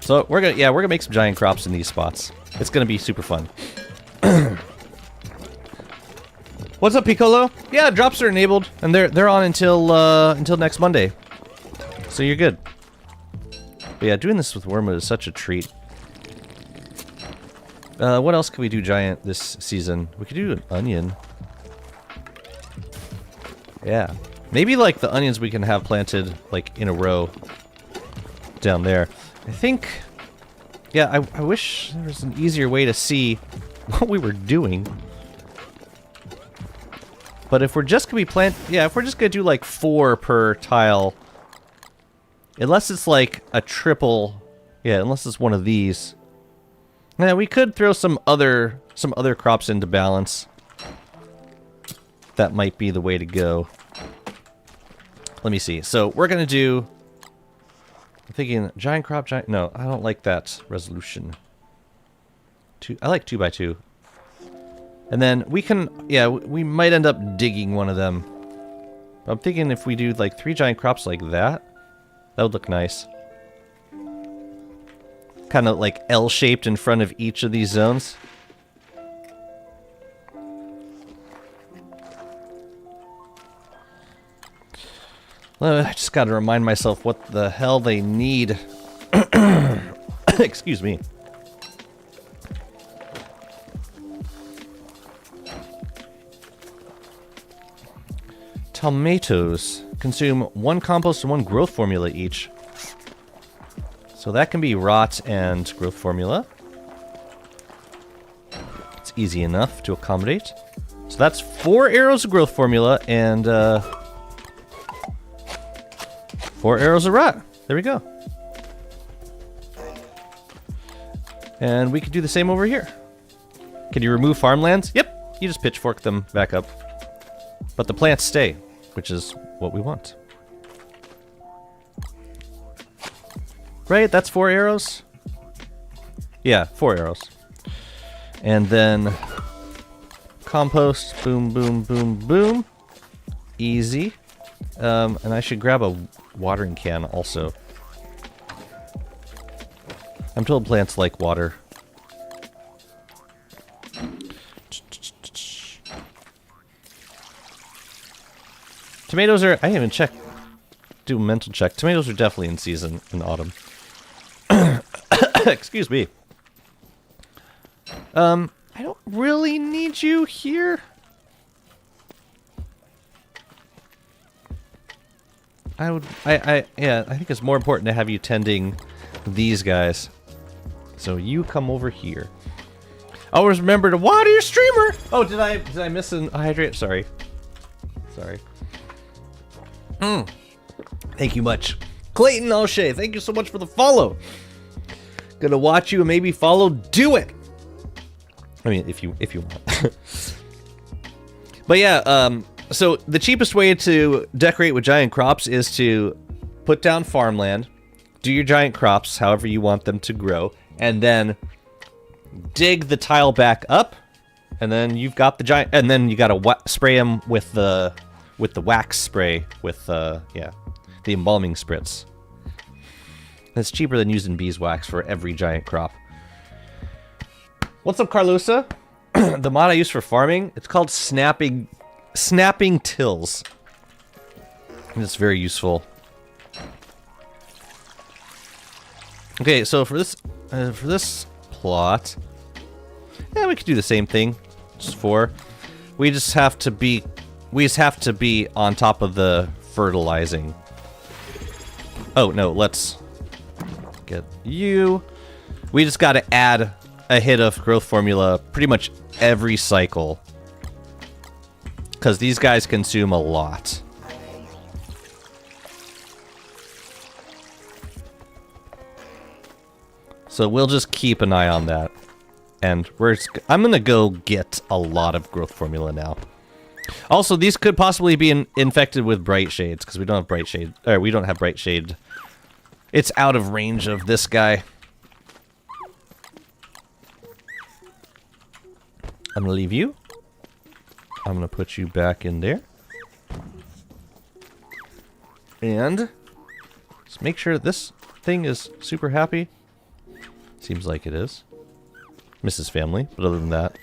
Speaker 1: So we're gonna make some giant crops in these spots. It's gonna be super fun. What's up, Piccolo? Yeah, drops are enabled, and they're on until next Monday. So you're good. But yeah, doing this with Wormwood is such a treat. What else can we do giant this season? We could do an onion. Yeah. Maybe like the onions we can have planted like in a row down there. I think... Yeah, I wish there was an easier way to see what we were doing. But if we're just gonna be if we're just gonna do like 4 per tile, unless it's like a triple, unless it's one of these, yeah, we could throw some other crops into balance. That might be the way to go. Let me see. So we're gonna do. I'm thinking giant crop, giant. No, I don't like that resolution. I like 2x2. And then we can, we might end up digging one of them. I'm thinking if we do like 3 giant crops like that, that would look nice. Kind of like L-shaped in front of each of these zones. I just gotta remind myself what the hell they need. Excuse me. Tomatoes consume 1 compost and 1 growth formula each. So that can be rot and growth formula. It's easy enough to accommodate. So that's 4 arrows of growth formula and 4 arrows of rot. There we go. And we could do the same over here. Can you remove farmlands? Yep. You just pitchfork them back up. But the plants stay, which is what we want. Right? That's 4 arrows? Yeah, 4 arrows. And then compost. Boom, boom, boom, boom. Easy. And I should grab a watering can also. I'm told plants like water. Tomatoes are... I didn't even check. Do a mental check. Tomatoes are definitely in season in autumn. Excuse me. I don't really need you here. I think it's more important to have you tending these guys. So you come over here. Always remember to water your streamer. Oh, did I miss an hydrate? Sorry. Thank you much. Clayton O'Shea, thank you so much for the follow. Gonna watch you and maybe follow. Do it. I mean, if you want. But yeah, so the cheapest way to decorate with giant crops is to put down farmland, do your giant crops however you want them to grow, and then dig the tile back up, and then you've got the giant, and then you gotta spray them with the wax spray with the embalming spritz. It's cheaper than using beeswax for every giant crop. What's up, Carlosa? The mod I use for farming, it's called snapping snapping tills. And it's very useful. Okay, so for this plot, yeah, we could do the same thing. Just 4. We just have to be on top of the fertilizing. Oh no, let's get you. We just got to add a hit of growth formula pretty much every cycle, because these guys consume a lot. So we'll just keep an eye on that. And I'm going to go get a lot of growth formula now. Also, these could possibly be infected with bright shades, because we don't have bright shade. Or we don't have bright shade. It's out of range of this guy. I'm going to leave you. I'm going to put you back in there. And just make sure this thing is super happy. Seems like it is. Misses family, but other than that,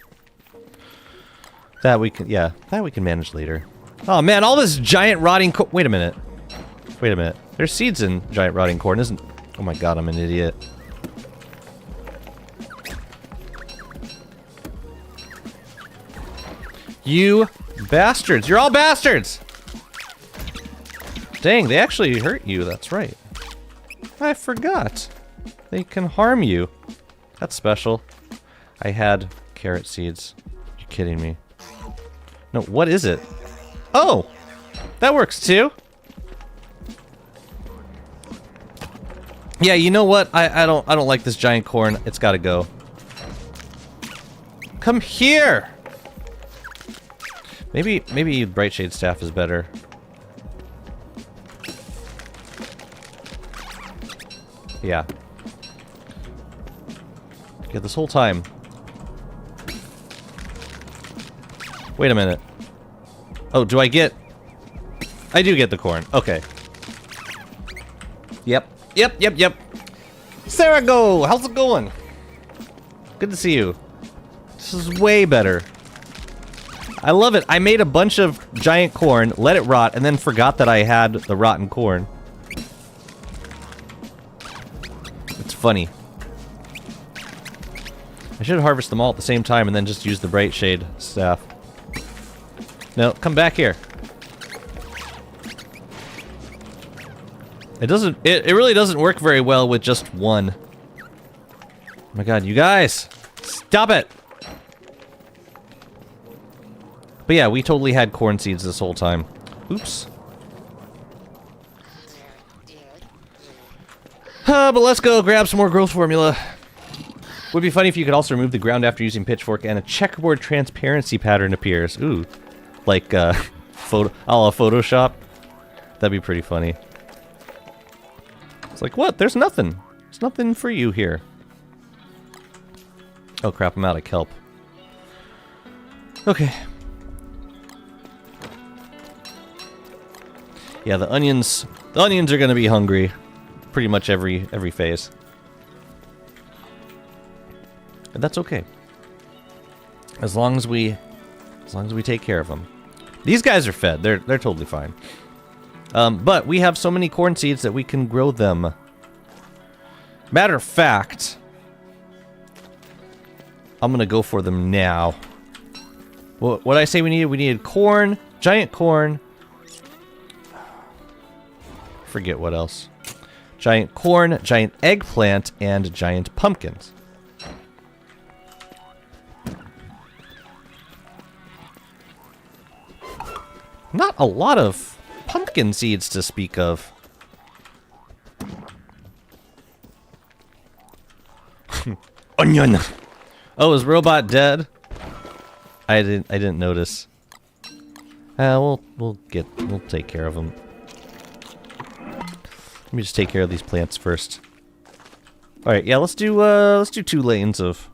Speaker 1: that we can manage later. Oh man, all this giant rotting corn. Wait a minute. Wait a minute. There's seeds in giant rotting corn, isn't? Oh my god, I'm an idiot. You bastards! You're all bastards! Dang, they actually hurt you. That's right. I forgot. They can harm you. That's special. I had carrot seeds. You're kidding me. No, what is it? Oh! That works too! Yeah, you know what? I don't like this giant corn. It's gotta go. Come here! Maybe Bright Shade Staff is better. Yeah. Yeah, this whole time. Wait a minute. Oh, do I get... I do get the corn. Okay. Yep. Sarago! How's it going? Good to see you. This is way better. I love it. I made a bunch of giant corn, let it rot, and then forgot that I had the rotten corn. It's funny. I should harvest them all at the same time and then just use the Bright Shade Staff. No, come back here. It really doesn't work very well with just one. Oh my god, you guys! Stop it! But yeah, we totally had corn seeds this whole time. Oops. But let's go grab some more growth formula. Would be funny if you could also remove the ground after using pitchfork and a checkerboard transparency pattern appears. Ooh. Like, a la Photoshop. That'd be pretty funny. It's like, what? There's nothing. There's nothing for you here. Oh crap, I'm out of kelp. Okay. Yeah, the onions are gonna be hungry pretty much every phase. And that's okay. As long as we take care of them. These guys are fed. They're totally fine. But we have so many corn seeds that we can grow them. Matter of fact, I'm gonna go for them now. What did I say we needed? We needed corn, giant corn. Forget what else. Giant corn, giant eggplant, and giant pumpkins. Not a lot of pumpkin seeds to speak of. Onion. Oh, is Robot dead? I didn't notice. We'll take care of him. Let me just take care of these plants first. All right, yeah, let's do 2 lanes of,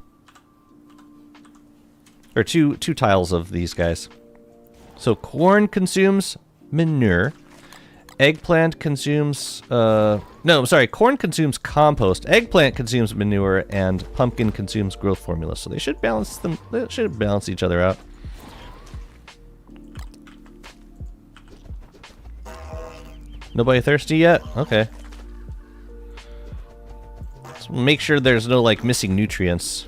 Speaker 1: or two tiles of these guys. So corn consumes manure. Eggplant consumes, no, I'm sorry, corn consumes compost. Eggplant consumes manure, and pumpkin consumes growth formula. So they should balance each other out. Nobody thirsty yet? Okay. Let's make sure there's no, like, missing nutrients.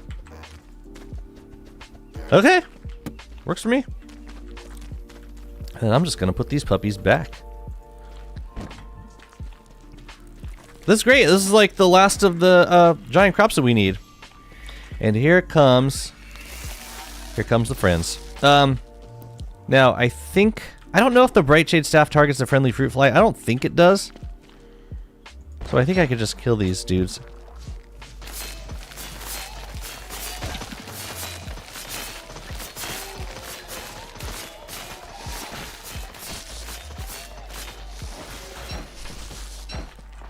Speaker 1: Okay. Works for me. And I'm just gonna put these puppies back. This is great. This is like the last of the giant crops that we need. And here comes the friends. Now I think, I don't know if the bright shade staff targets the friendly fruit fly. I don't think it does. So I think I could just kill these dudes.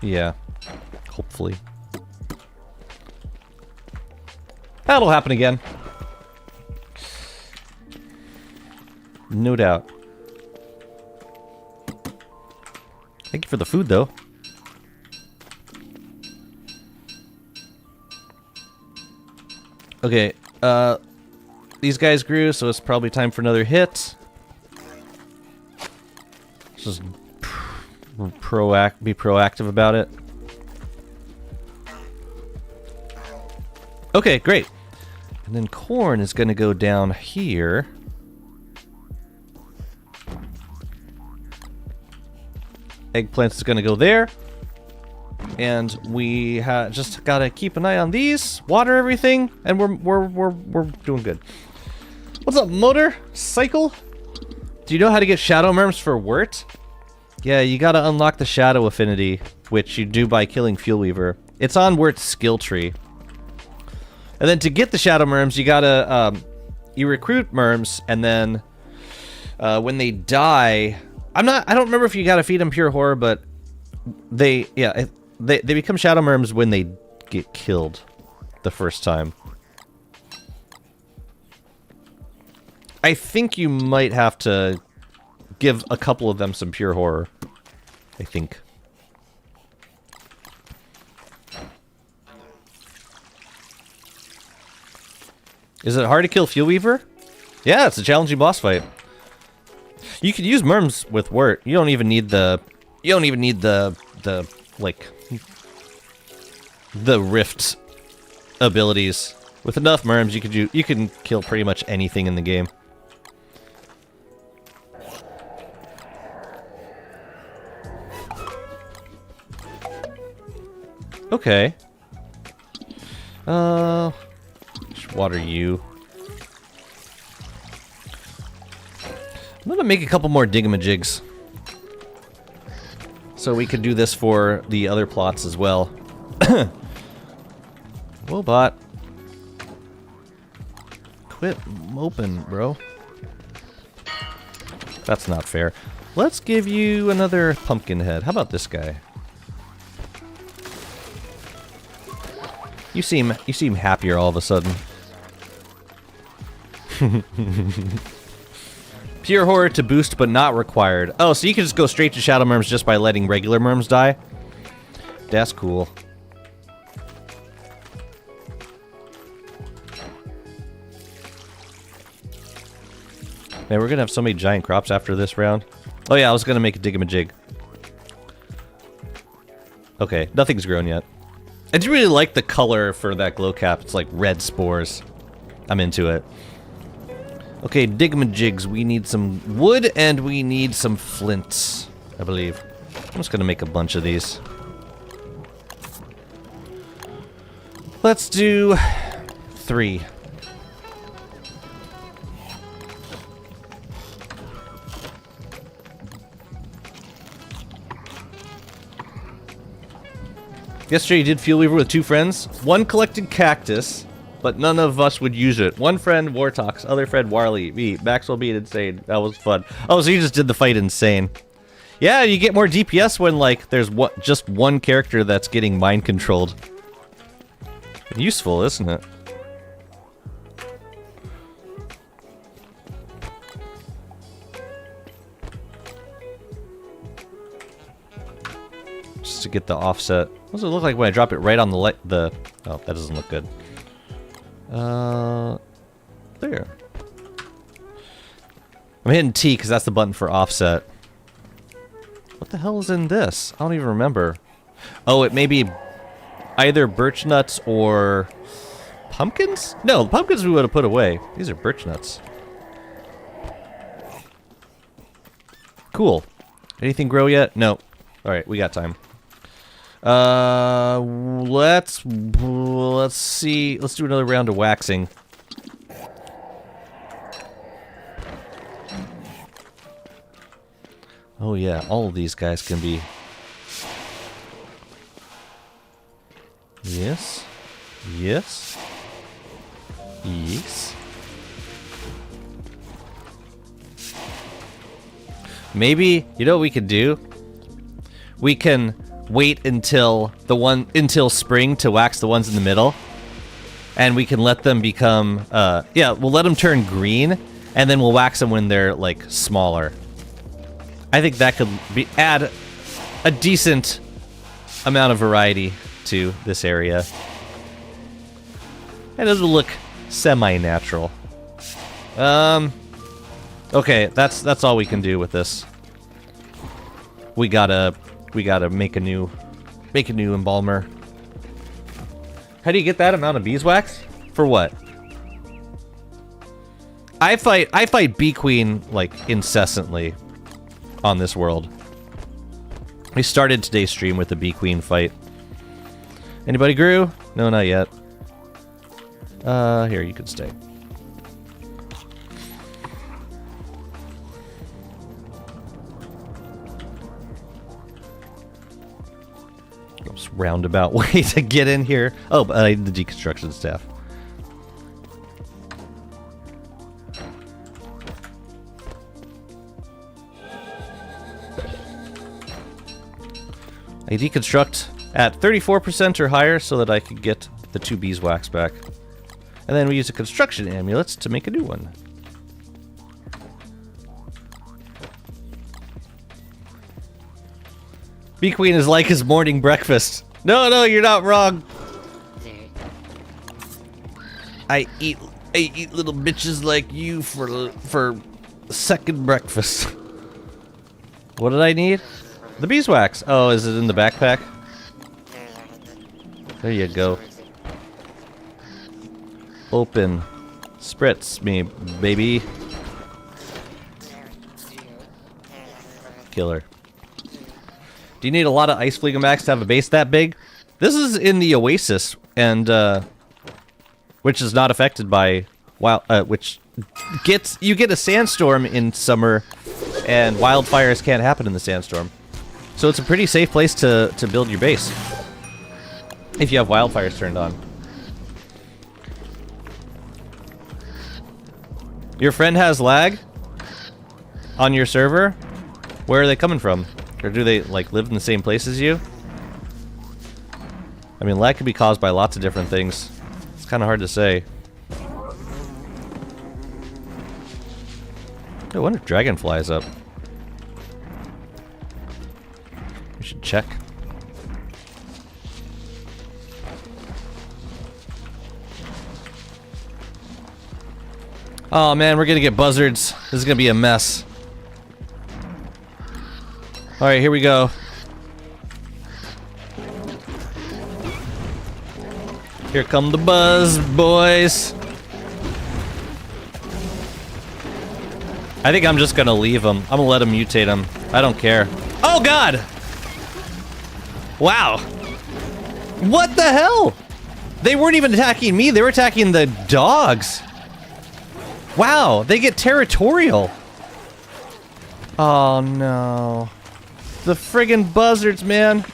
Speaker 1: Yeah, hopefully. That'll happen again. No doubt. Thank you for the food, though. Okay, these guys grew, so it's probably time for another hit. Just be proactive about it. Okay, great. And then corn is going to go down here. Eggplants is going to go there. And we just got to keep an eye on these, water everything, and we're doing good. What's up, motor? Cycle? Do you know how to get shadow merms for Wirt? Yeah, you gotta unlock the shadow affinity, which you do by killing Fuel Weaver. It's on Wirt's skill tree. And then to get the shadow merms, you gotta, you recruit merms, and then, when they die, I don't remember if you gotta feed them pure horror, but they become shadow merms when they get killed the first time. I think you might have to give a couple of them some pure horror, I think. Is it hard to kill Fuel Weaver? Yeah, it's a challenging boss fight. You could use merms with Wirt. You don't even need the like the rift abilities. With enough merms, you can kill pretty much anything in the game. Okay. Just water you. I'm gonna make a couple more digamajigs. So we could do this for the other plots as well. Whoa, bot. Quit moping, bro. That's not fair. Let's give you another pumpkin head. How about this guy? You seem happier all of a sudden. Pure horror to boost, but not required. Oh, so you can just go straight to shadow merms just by letting regular merms die? That's cool. Man, we're gonna have so many giant crops after this round. Oh yeah, I was gonna make a digamajig. Okay, nothing's grown yet. I do really like the color for that glow cap. It's like red spores. I'm into it. Okay, digamajigs. We need some wood and we need some flints, I believe. I'm just gonna make a bunch of these. Let's do 3. Yesterday you did Fuel Weaver with 2 friends. One collected cactus, but none of us would use it. One friend, Wartox. Other friend, Warley. Me, Maxwell being insane. That was fun. Oh, so you just did the fight insane. Yeah, you get more DPS when, like, there's just one character that's getting mind controlled. Useful, isn't it? Just to get the offset. What does it look like when I drop it right on the oh, that doesn't look good. There. I'm hitting T because that's the button for offset. What the hell is in this? I don't even remember. Oh, it may be either birch nuts or pumpkins? No, the pumpkins we would have put away. These are birch nuts. Cool. Anything grow yet? No. Alright, we got time. Let's see. Let's do another round of waxing. Oh yeah, all of these guys can be... Yes. Yes. Yes. Maybe, you know what we could do? We can wait until spring to wax the ones in the middle. And we can let them become, yeah, we'll let them turn green, and then we'll wax them when they're, like, smaller. I think that could add a decent amount of variety to this area. And it'll look semi-natural. Okay, that's all we can do with this. We gotta make a new embalmer. How do you get that amount of beeswax? For what? I fight Bee Queen like incessantly on this world. We started today's stream with the Bee Queen fight. Anybody grew? No, not yet. Here, you can stay. Oops, roundabout way to get in here. Oh, but I need the deconstruction staff. I deconstruct at 34% or higher so that I could get the 2 beeswax back. And then we use the construction amulets to make a new one. Bee Queen is like his morning breakfast. No, you're not wrong. I eat little bitches like you for second breakfast. What did I need? The beeswax. Oh, is it in the backpack? There you go. Open. Spritz me, baby. Killer. Do you need a lot of ice Fleegamax to have a base that big? This is in the Oasis, and which is not affected by you get a sandstorm in summer, and wildfires can't happen in the sandstorm. So it's a pretty safe place to build your base if you have wildfires turned on. Your friend has lag on your server? Where are they coming from? Or do they, like, live in the same place as you? I mean, lag can be caused by lots of different things. It's kind of hard to say. I wonder if Dragonfly's up. We should check. Oh man, we're gonna get buzzards. This is gonna be a mess. Alright, here we go. Here come the buzz, boys. I think I'm just gonna leave them. I'm gonna let them mutate them. I don't care. Oh god! Wow. What the hell? They weren't even attacking me, they were attacking the dogs. Wow, they get territorial. Oh no. The friggin' buzzards, man.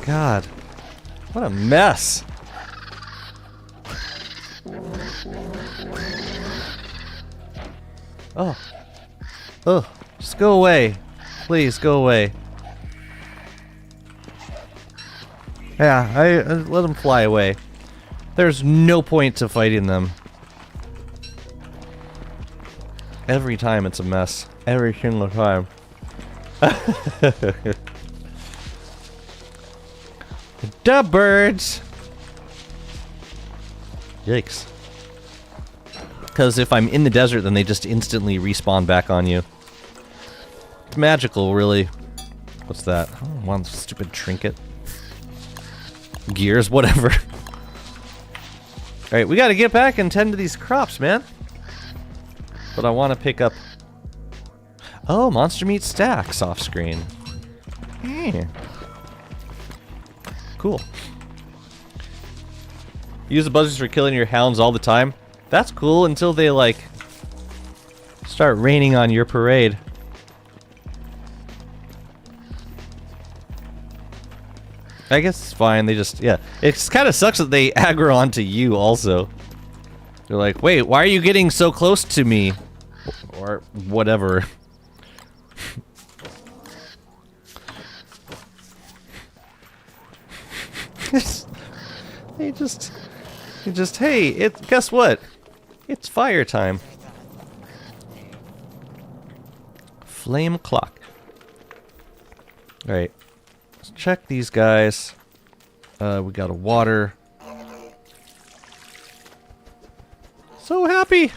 Speaker 1: God. What a mess. Oh. Oh. Just go away. Please, go away. Yeah, I let them fly away. There's no point to fighting them. Every time it's a mess. Every single time. The birds! Yikes. Because if I'm in the desert, then they just instantly respawn back on you. It's magical, really. What's that? Oh, one stupid trinket. Gears, whatever. Alright, we gotta get back and tend to these crops, man. But I want to pick up... Oh, monster meat stacks off screen. Cool. Use the buzzers for killing your hounds all the time. That's cool until they, like, start raining on your parade. I guess it's fine. They just, yeah. It kind of sucks that they aggro onto you also. They're like, wait, why are you getting so close to me? Or whatever. They just, hey, guess what? It's fire time. Flame clock. Alright. Let's check these guys. We got a water. So happy!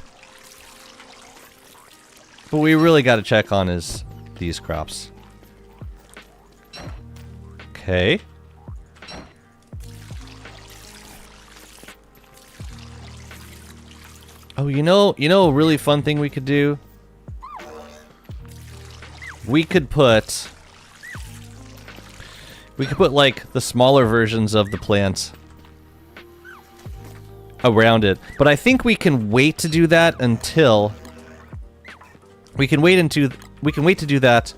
Speaker 1: But we really got to check on these crops. Okay. Oh, you know a really fun thing we could do? We could put like the smaller versions of the plants around it. But I think we can wait to do that until we can wait to do that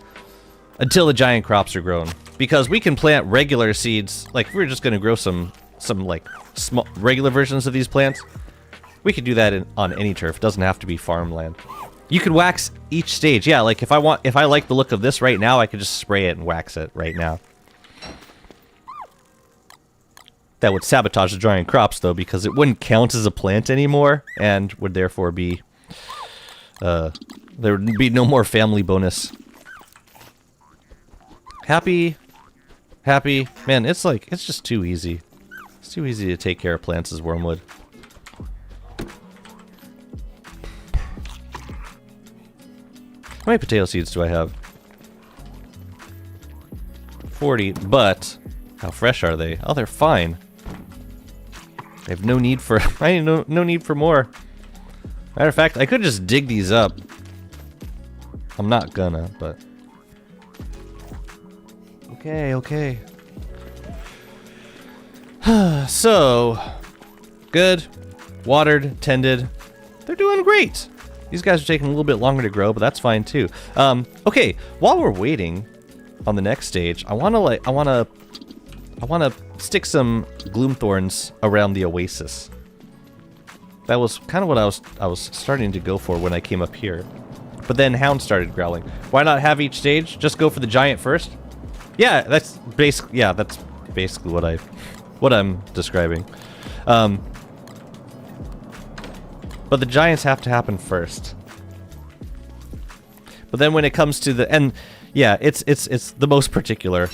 Speaker 1: until the giant crops are grown. Because we can plant regular seeds, like if we're just gonna grow some like small regular versions of these plants. We could do that on any turf. It doesn't have to be farmland. You could wax each stage. Yeah, like if I like the look of this right now, I could just spray it and wax it right now. That would sabotage the giant crops though, because it wouldn't count as a plant anymore and would therefore be there would be no more family bonus. Happy. Man, it's just too easy. It's too easy to take care of plants as Wormwood. How many potato seeds do I have? 40, but how fresh are they? Oh, they're fine. I have no need for no need for more. Matter of fact, I could just dig these up. I'm not gonna, but okay. So good, watered, tended. They're doing great. These guys are taking a little bit longer to grow, but that's fine too. Okay, while we're waiting on the next stage, I wanna stick some gloom thorns around the oasis. That was kind of what I was starting to go for when I came up here. But then hounds started growling. Why not have each stage just go for the giant first? Yeah, that's basically what I'm describing. But the giants have to happen first. But then when it comes to the it's the most particular.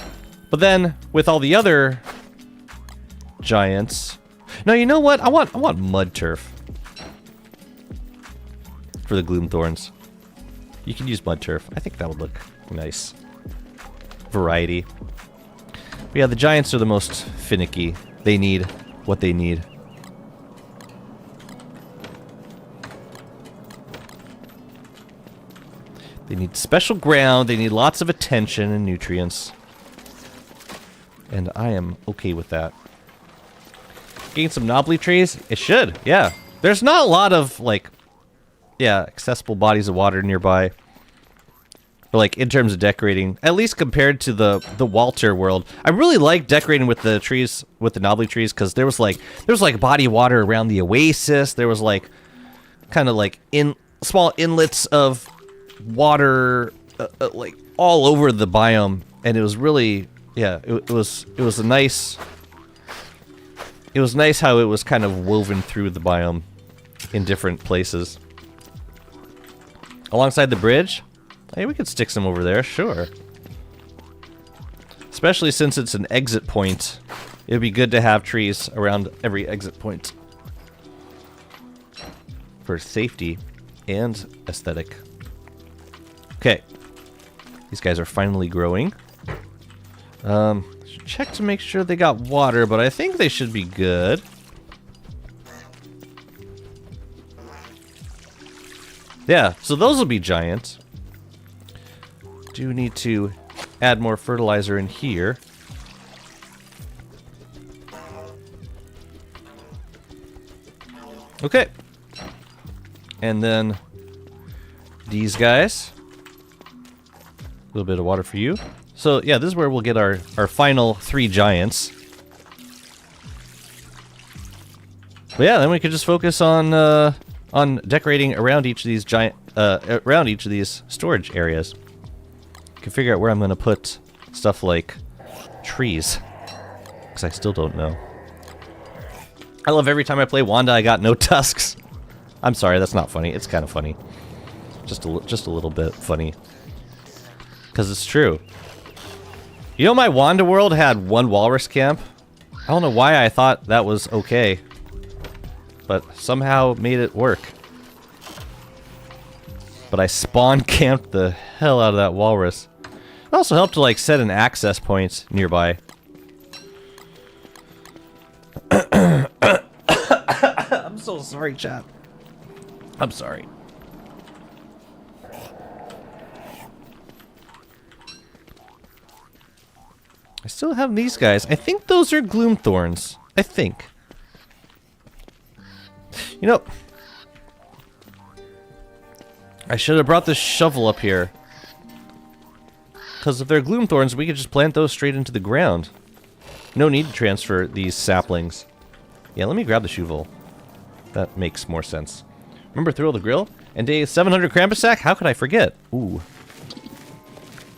Speaker 1: But then with all the other giants, no, you know what? I want mud turf for the gloom thorns. You can use mud turf. I think that would look nice. Variety. But yeah, the giants are the most finicky. They need what they need. They need special ground, they need lots of attention and nutrients. And I am okay with that. Gain some knobbly trees? It should, yeah. There's not a lot of, like, accessible bodies of water nearby. But, like, in terms of decorating, at least compared to the Walter world. I really like decorating with the trees, with the knobbly trees, because there was body of water around the oasis. There was, like, kind of, like, small inlets of water like all over the biome, and it was really it was nice how it was kind of woven through the biome in different places. Alongside the bridge, hey, we could stick some over there, sure. Especially since it's an exit point It'd be good to have trees around every exit point. For safety and aesthetic. Okay. These guys are finally growing. Should check to make sure they got water, but I think they should be good. Yeah, so those will be giant. Do need to add more fertilizer in here. Okay. And then these guys. A little bit of water for you. So yeah, this is where we'll get our final 3 giants. But yeah, then we could just focus on decorating around each of these around each of these storage areas. Can figure out where I'm gonna put stuff like trees, because I still don't know. I love every time I play Wanda, I got no tusks. I'm sorry, that's not funny. It's kind of funny, just a little bit funny, because it's true. You know, my Wanda world had 1 walrus camp. I don't know why I thought that was okay, but somehow made it work. But I spawn camped the hell out of that walrus. It also helped to like set an access point nearby. I'm so sorry, chat. I'm sorry. I still have these guys. I think those are gloom thorns. I think. You know, I should have brought this shovel up here. Because if they're gloom thorns, we could just plant those straight into the ground. No need to transfer these saplings. Yeah, let me grab the shovel. That makes more sense. Remember Thrill the Grill? And day 700 Krampus sack? How could I forget? Ooh.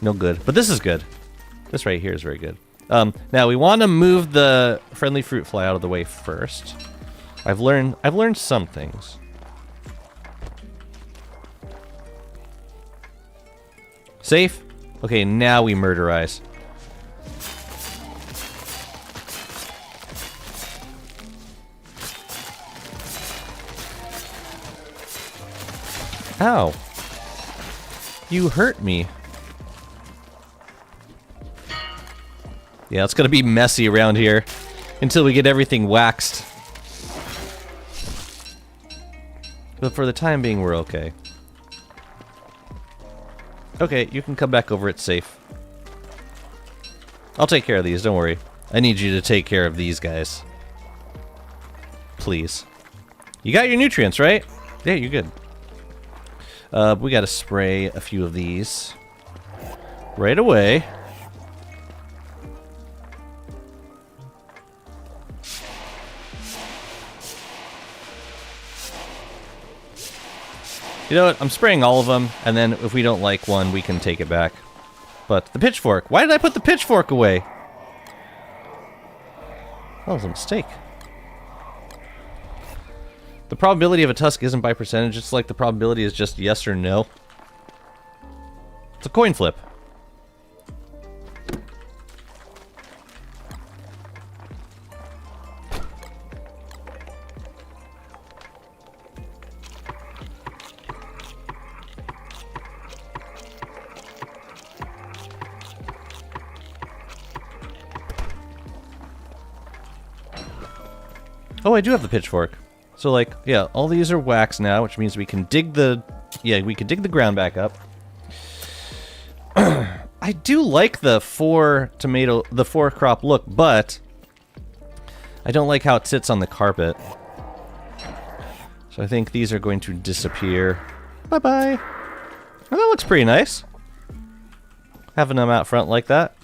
Speaker 1: No good. But this is good. This right here is very good. Now we want to move the friendly fruit fly out of the way first. I've learned some things. Safe? Okay, now we murderize. Ow. You hurt me. Yeah, it's gonna be messy around here until we get everything waxed. But for the time being, we're okay. Okay, you can come back over. It's safe. I'll take care of these, don't worry. I need you to take care of these guys. Please. You got your nutrients, right? Yeah, you're good. We gotta spray a few of these right away. You know what? I'm spraying all of them, and then if we don't like one, we can take it back. But the pitchfork. Why did I put the pitchfork away? That was a mistake. The probability of a tusk isn't by percentage. It's like the probability is just yes or no. It's a coin flip. Oh, I do have the pitchfork. So, like, yeah, all these are wax now, which means we can dig the... Yeah, we can dig the ground back up. I do like the 4 crop look, but I don't like how it sits on the carpet. So I think these are going to disappear. Bye-bye. Oh, that looks pretty nice. Having them out front like that.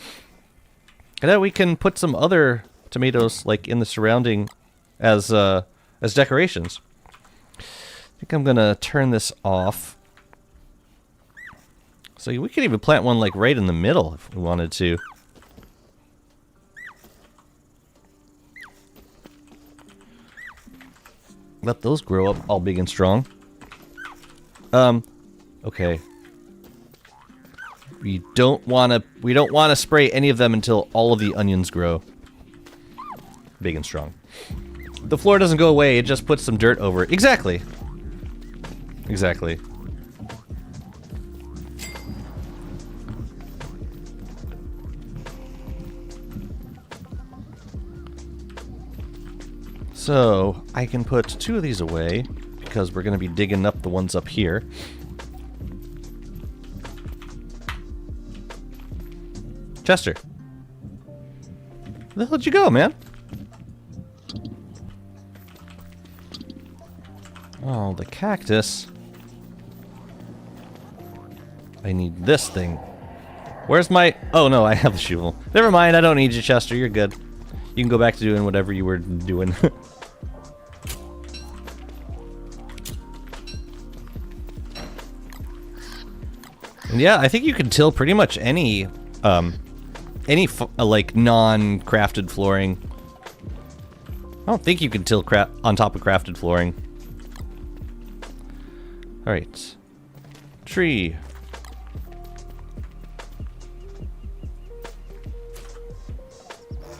Speaker 1: And then we can put some other tomatoes, like, in the surrounding as decorations. I think I'm gonna turn this off. So we could even plant one like right in the middle if we wanted to. Let those grow up all big and strong. Okay. We don't wanna spray any of them until all of the onions grow. big and strong. The floor doesn't go away, it just puts some dirt over it. Exactly. Exactly. So, I can put 2 of these away, because we're going to be digging up the ones up here. Chester. Where the hell did you go, man? Oh, the cactus. I need this thing. Where's my... Oh, no, I have the shovel. Never mind, I don't need you, Chester. You're good. You can go back to doing whatever you were doing. And yeah, I think you can till pretty much any like non-crafted flooring. I don't think you can till on top of crafted flooring. All right, tree.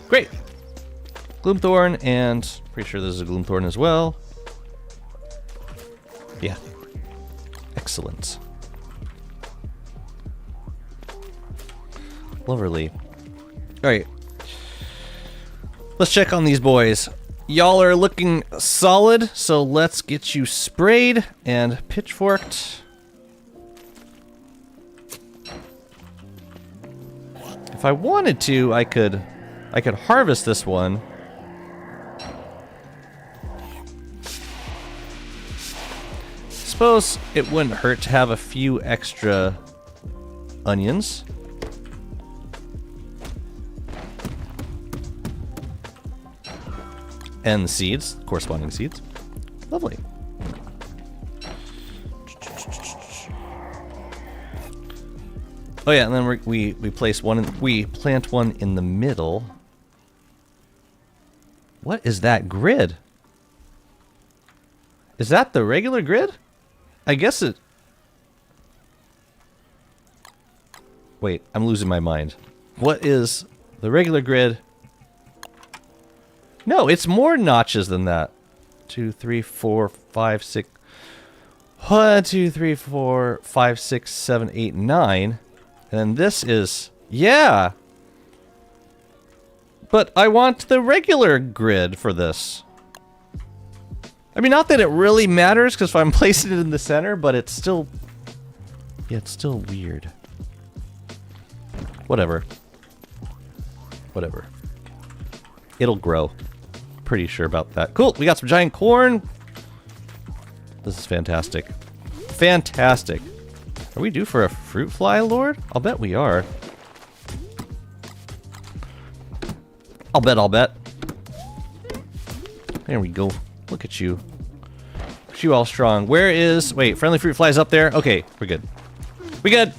Speaker 1: Great. Gloomthorn, and pretty sure this is a Gloomthorn as well. Yeah. Excellent. Lovely. Alright. Let's check on these boys. Y'all are looking solid, so let's get you sprayed and pitchforked. If I wanted to, I could harvest this one. Suppose it wouldn't hurt to have a few extra onions. And the seeds, corresponding seeds. Lovely. Oh yeah, and then we place one. We plant one in the middle. What is that grid? Is that the regular grid? I guess it... Wait, I'm losing my mind. What is the regular grid? No, it's more notches than that. 2, 3, 4, 5, 6... 1, 2, 3, 4, 5, 6, 7, 8, 9. And then this is... Yeah! But I want the regular grid for this. I mean, not that it really matters, because if I'm placing it in the center, but it's still... Yeah, it's still weird. Whatever. Whatever. It'll grow. Pretty sure about that. Cool, we got some giant corn. This is fantastic. Fantastic. Are we due for a fruit fly, Lord? I'll bet we are. I'll bet. There we go. Look at you. You all strong. Where is... Wait, friendly fruit flies up there? Okay, we're good. We good!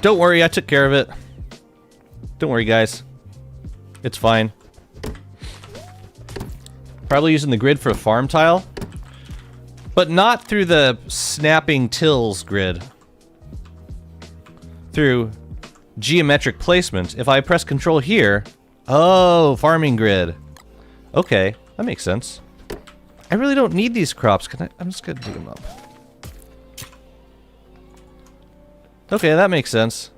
Speaker 1: Don't worry, I took care of it. Don't worry, guys. It's fine. Probably using the grid for a farm tile. But not through the snapping tills grid. Through geometric placement. If I press control here... Oh, farming grid. Okay, that makes sense. I really don't need these crops. I'm just gonna dig them up. Okay, that makes sense.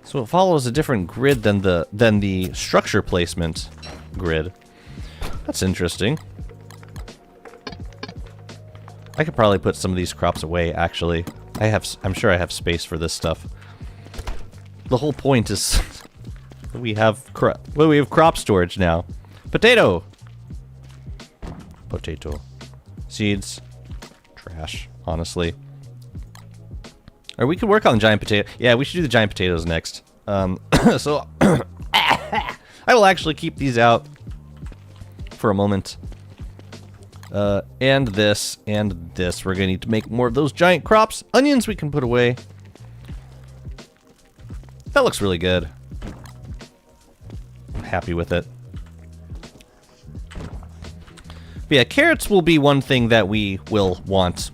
Speaker 1: So it follows a different grid than the structure placement grid. That's interesting. I could probably put some of these crops away, actually. I'm sure I have space for this stuff. The whole point is that we have crop storage now. Potato! Potato. Seeds. Trash, honestly. Or we could work on the giant potato. Yeah, we should do the giant potatoes next. So I will actually keep these out for a moment. And this, and this. We're gonna need to make more of those giant crops. Onions we can put away. That looks really good. I'm happy with it. But yeah, carrots will be one thing that we will want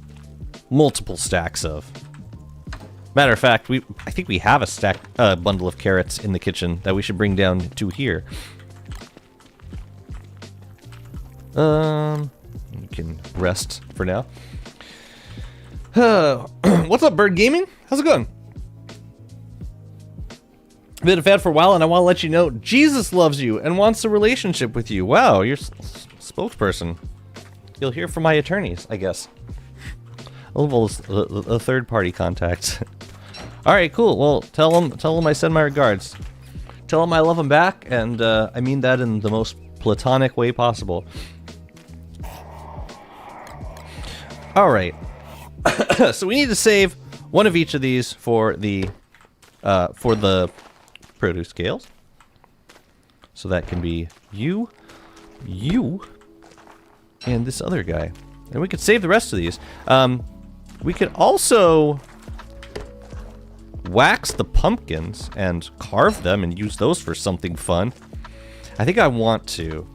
Speaker 1: multiple stacks of. Matter of fact, I think we have a bundle of carrots in the kitchen that we should bring down to here. You can rest for now. What's up, Bird Gaming? How's it going? Been a fan for a while, and I want to let you know Jesus loves you and wants a relationship with you. Wow, you're spokesperson. You'll hear from my attorneys, I guess. A third-party contact. All right, cool. Well, tell them I send my regards. Tell them I love them back, and I mean that in the most platonic way possible. All right. So we need to save one of each of these for the produce scales. So that can be you, and this other guy. And we could save the rest of these. We could also wax the pumpkins and carve them and use those for something fun. I think I want to.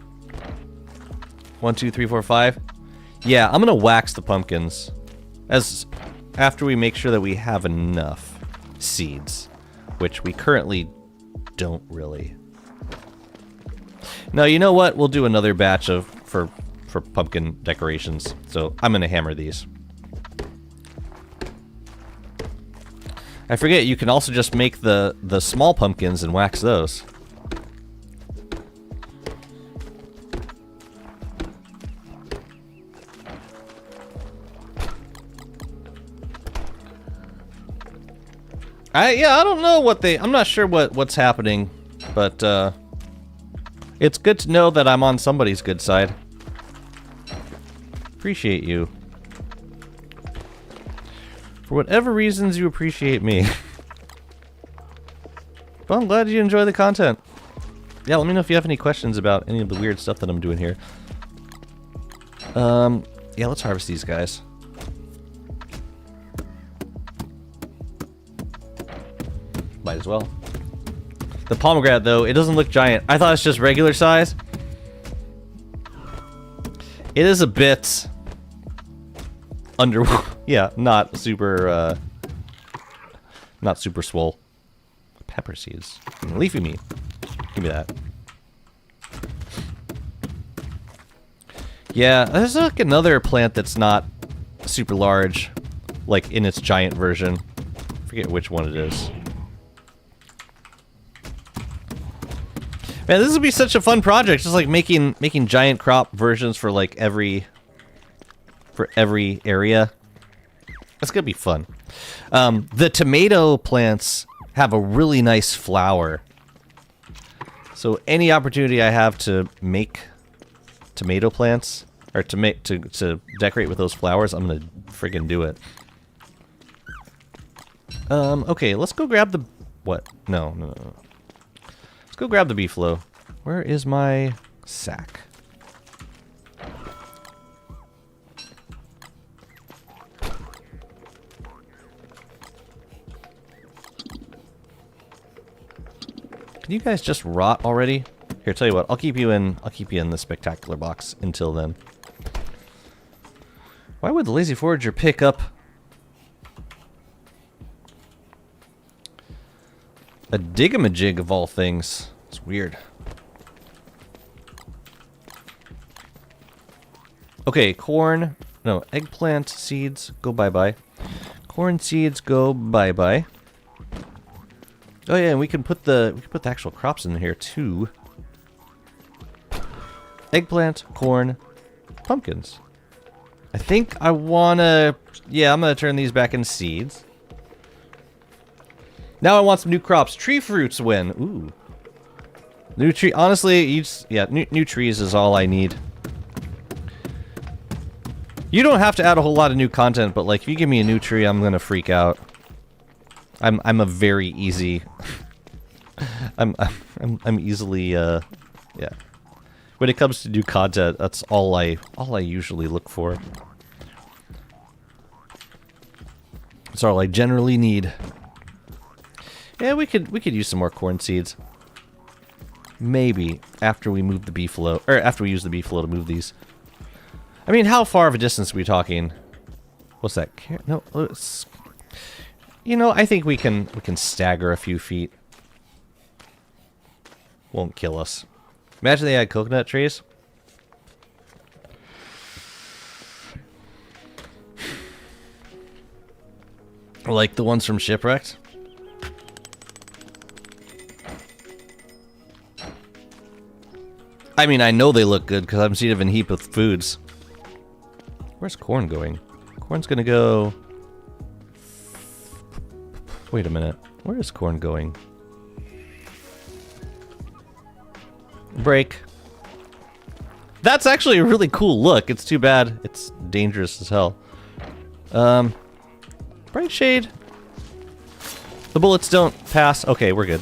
Speaker 1: 1, 2, 3, 4, 5. Yeah, I'm gonna wax the pumpkins after we make sure that we have enough seeds, which we currently don't really. No, you know what? We'll do another batch for pumpkin decorations. So I'm gonna hammer these. I forget, you can also just make the small pumpkins and wax those. Yeah, I don't know what I'm not sure what's happening, but it's good to know that I'm on somebody's good side. Appreciate you. For whatever reasons you appreciate me. Well, I'm glad you enjoy the content. Yeah, let me know if you have any questions about any of the weird stuff that I'm doing here. Yeah, let's harvest these guys. Might as well. The pomegranate, though, it doesn't look giant. I thought it's just regular size. It is a bit under, yeah, not super swole. Pepper seeds, leafy meat. Give me that. Yeah, there's like another plant that's not super large, like in its giant version. I forget which one it is. Man, this would be such a fun project, just like making giant crop versions for like every area. That's gonna be fun. The tomato plants have a really nice flower. So any opportunity I have to make tomato plants, or to decorate with those flowers, I'm gonna friggin' do it. Okay, let's go grab the what? No. Let's go grab the beefalo. Where is my sack? Can you guys just rot already? Here, tell you what, I'll keep you in the spectacular box until then. Why would the lazy forager pick up a digamajig of all things? It's weird. Okay, corn. No, eggplant seeds go bye-bye. Corn seeds go bye-bye. Oh yeah, and we can put the actual crops in here too. Eggplant, corn, pumpkins. I think I wanna, yeah, I'm gonna turn these back into seeds. Now I want some new crops. Tree fruits win. Ooh. New tree, honestly, new trees is all I need. You don't have to add a whole lot of new content, but like if you give me a new tree, I'm gonna freak out. I'm a very easy I'm easily yeah. When it comes to new content, that's all I usually look for. That's all I generally need. Yeah, we could use some more corn seeds. Maybe after we move the beefalo, or after we use the beefalo to move these. I mean, how far of a distance are we talking? What's that? No, it's... You know, I think we can stagger a few feet. Won't kill us. Imagine they had coconut trees. Like the ones from Shipwrecked. I mean, I know they look good because I'm seeing it in a heap of foods. Where's corn going? Corn's gonna go... Wait a minute. Where is corn going? Break. That's actually a really cool look. It's too bad it's dangerous as hell. Bright shade. The bullets don't pass. Okay, we're good.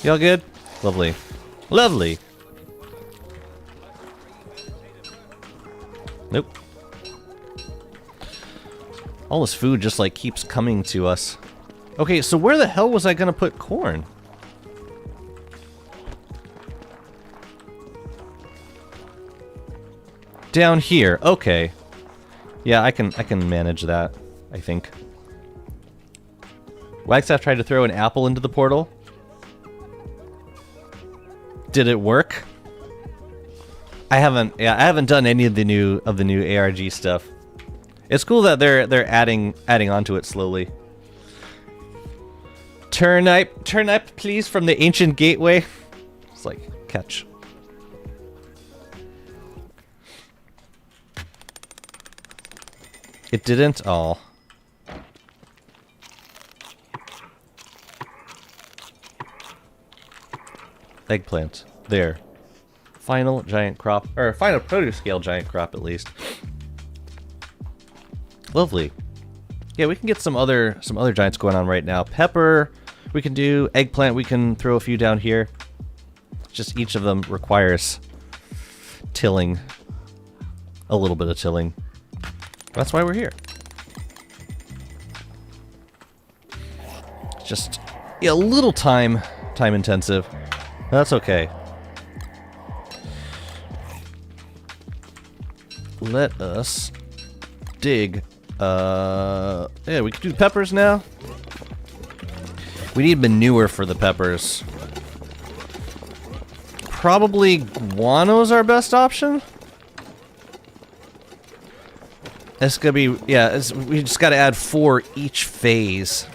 Speaker 1: Y'all good? Lovely. Lovely. Nope. All this food just like keeps coming to us. Okay, so where the hell was I gonna put corn? Down here. Okay. Yeah, I can manage that, I think. Wagstaff tried to throw an apple into the portal. Did it work? I haven't done any of the new ARG stuff. It's cool that they're adding onto it slowly. Turnip, please, from the ancient gateway. It's like catch. It didn't? Oh. Eggplant. There. Final giant crop, or final produce scale giant crop at least. Lovely. Yeah, we can get some other giants going on right now. Pepper, we can do. Eggplant, we can throw a few down here. Just each of them requires tilling. A little bit of tilling. That's why we're here. Just yeah, a little time intensive. That's okay. Let us dig. Yeah, we can do peppers now. We need manure for the peppers. Probably guano's our best option. It's gonna be, yeah, we just gotta add 4 each phase.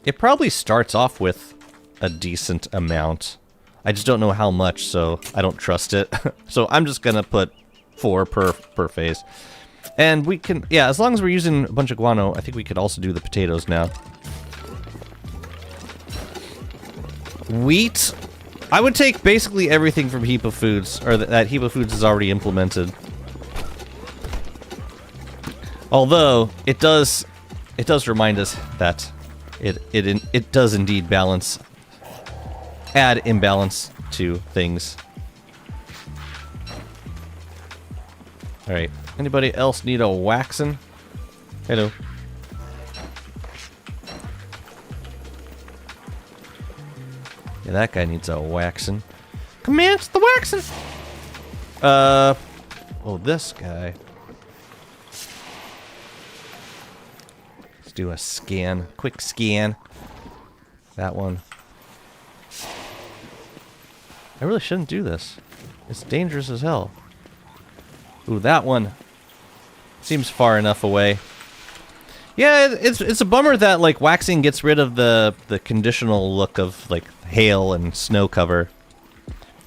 Speaker 1: It probably starts off with a decent amount. I just don't know how much, so I don't trust it. So I'm just gonna put 4 per phase. And we can, yeah, as long as we're using a bunch of guano, I think we could also do the potatoes now. Wheat. I would take basically everything from Heap of Foods, or that Heap of Foods is already implemented. Although it does remind us that it does indeed add imbalance to things. All right. Anybody else need a waxing? Hello. Yeah, that guy needs a waxing. Commence the waxing! Oh, this guy. Let's do a scan. Quick scan. That one. I really shouldn't do this. It's dangerous as hell. Ooh, that one. Seems far enough away. Yeah, it's a bummer that like waxing gets rid of the conditional look of like hail and snow cover.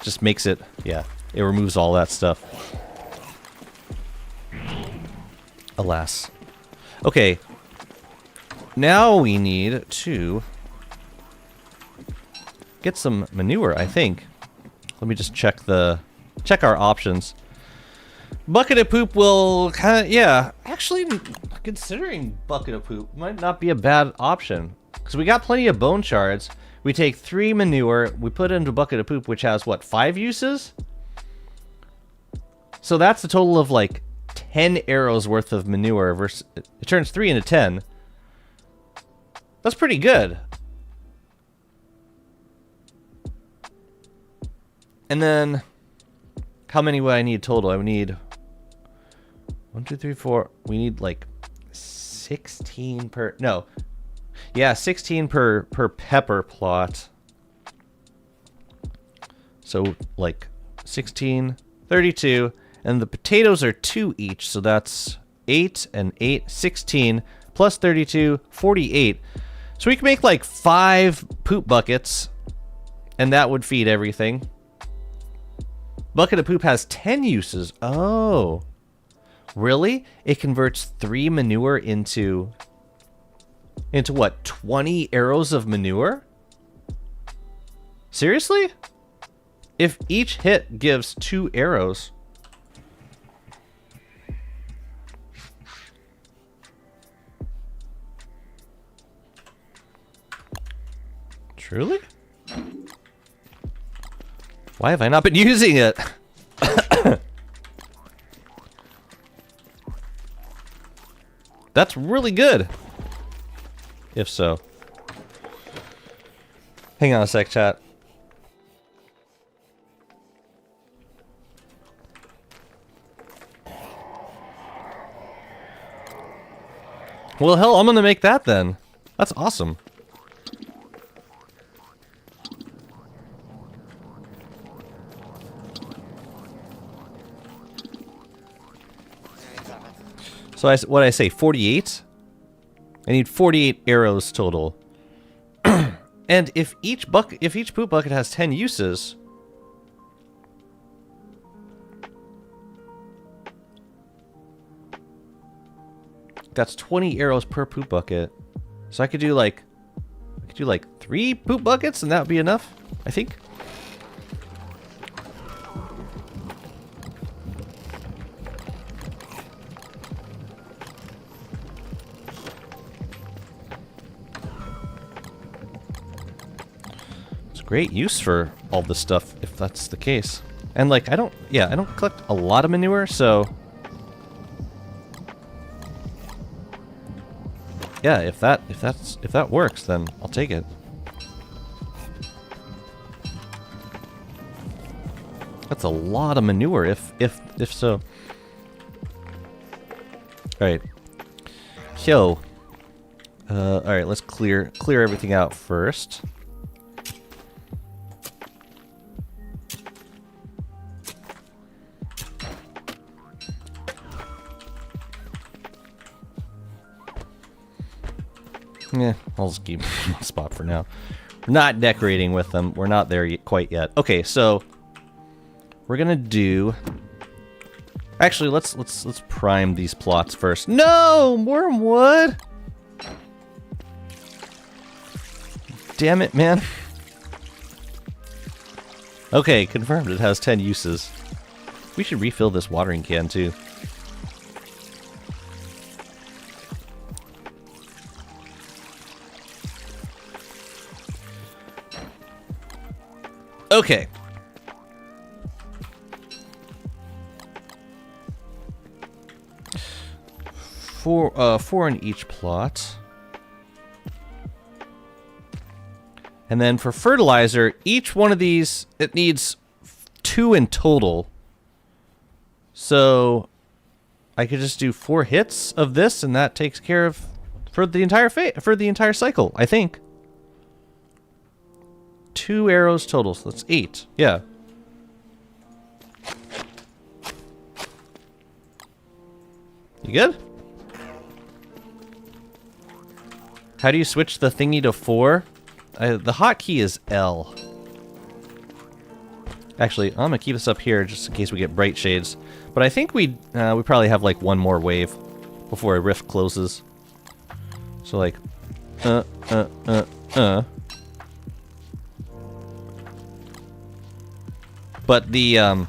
Speaker 1: Just makes it, yeah, it removes all that stuff. Alas. Okay. Now we need to get some manure, I think. Let me just check our options. Bucket of poop will kind of, yeah, actually considering bucket of poop might not be a bad option. Because we got plenty of bone shards. We take 3 manure, we put it into a bucket of poop, which has, what, 5 uses? So that's a total of like 10 arrows worth of manure versus, it turns 3 into 10. That's pretty good. And then, how many would I need total? I would need 1, 2, 3, 4. We need like 16 per. No, yeah, 16 per pepper plot. So like 16, 32, and the potatoes are 2 each, so that's 8 and 8, 16 plus 32, 48. So we can make like 5 poop buckets, and that would feed everything. Bucket of poop has 10 uses. Oh, really? It converts 3 manure into what? 20 arrows of manure? Seriously? If each hit gives 2 arrows. Truly? Why have I not been using it? That's really good. If so. Hang on a sec, chat. Well, hell, I'm gonna make that then. That's awesome. So what I say, 48? I need 48 arrows total. And if each poop bucket has 10 uses, that's 20 arrows per poop bucket. So I could do like 3 poop buckets and that would be enough, I think. Great use for all this stuff if that's the case. And like I don't collect a lot of manure, so yeah, if that works, then I'll take it. That's a lot of manure if so. All right. Yo. All right, let's clear everything out first. Yeah, I'll just keep a spot for now. We're not decorating with them. We're not there quite yet. Okay, so we're gonna do. Actually, let's prime these plots first. No, Wormwood. Damn it, man. Okay, confirmed. It has 10 uses. We should refill this watering can too. Okay. Four in each plot. And then for fertilizer, each one of these, it needs 2 in total. So I could just do 4 hits of this, and that takes care of for the entire cycle, I think. 2 arrows total, so that's 8. Yeah. You good? How do you switch the thingy to 4? The hotkey is L. Actually, I'm gonna keep this up here just in case we get bright shades. But I think we probably have like one more wave before a rift closes. So like, But the,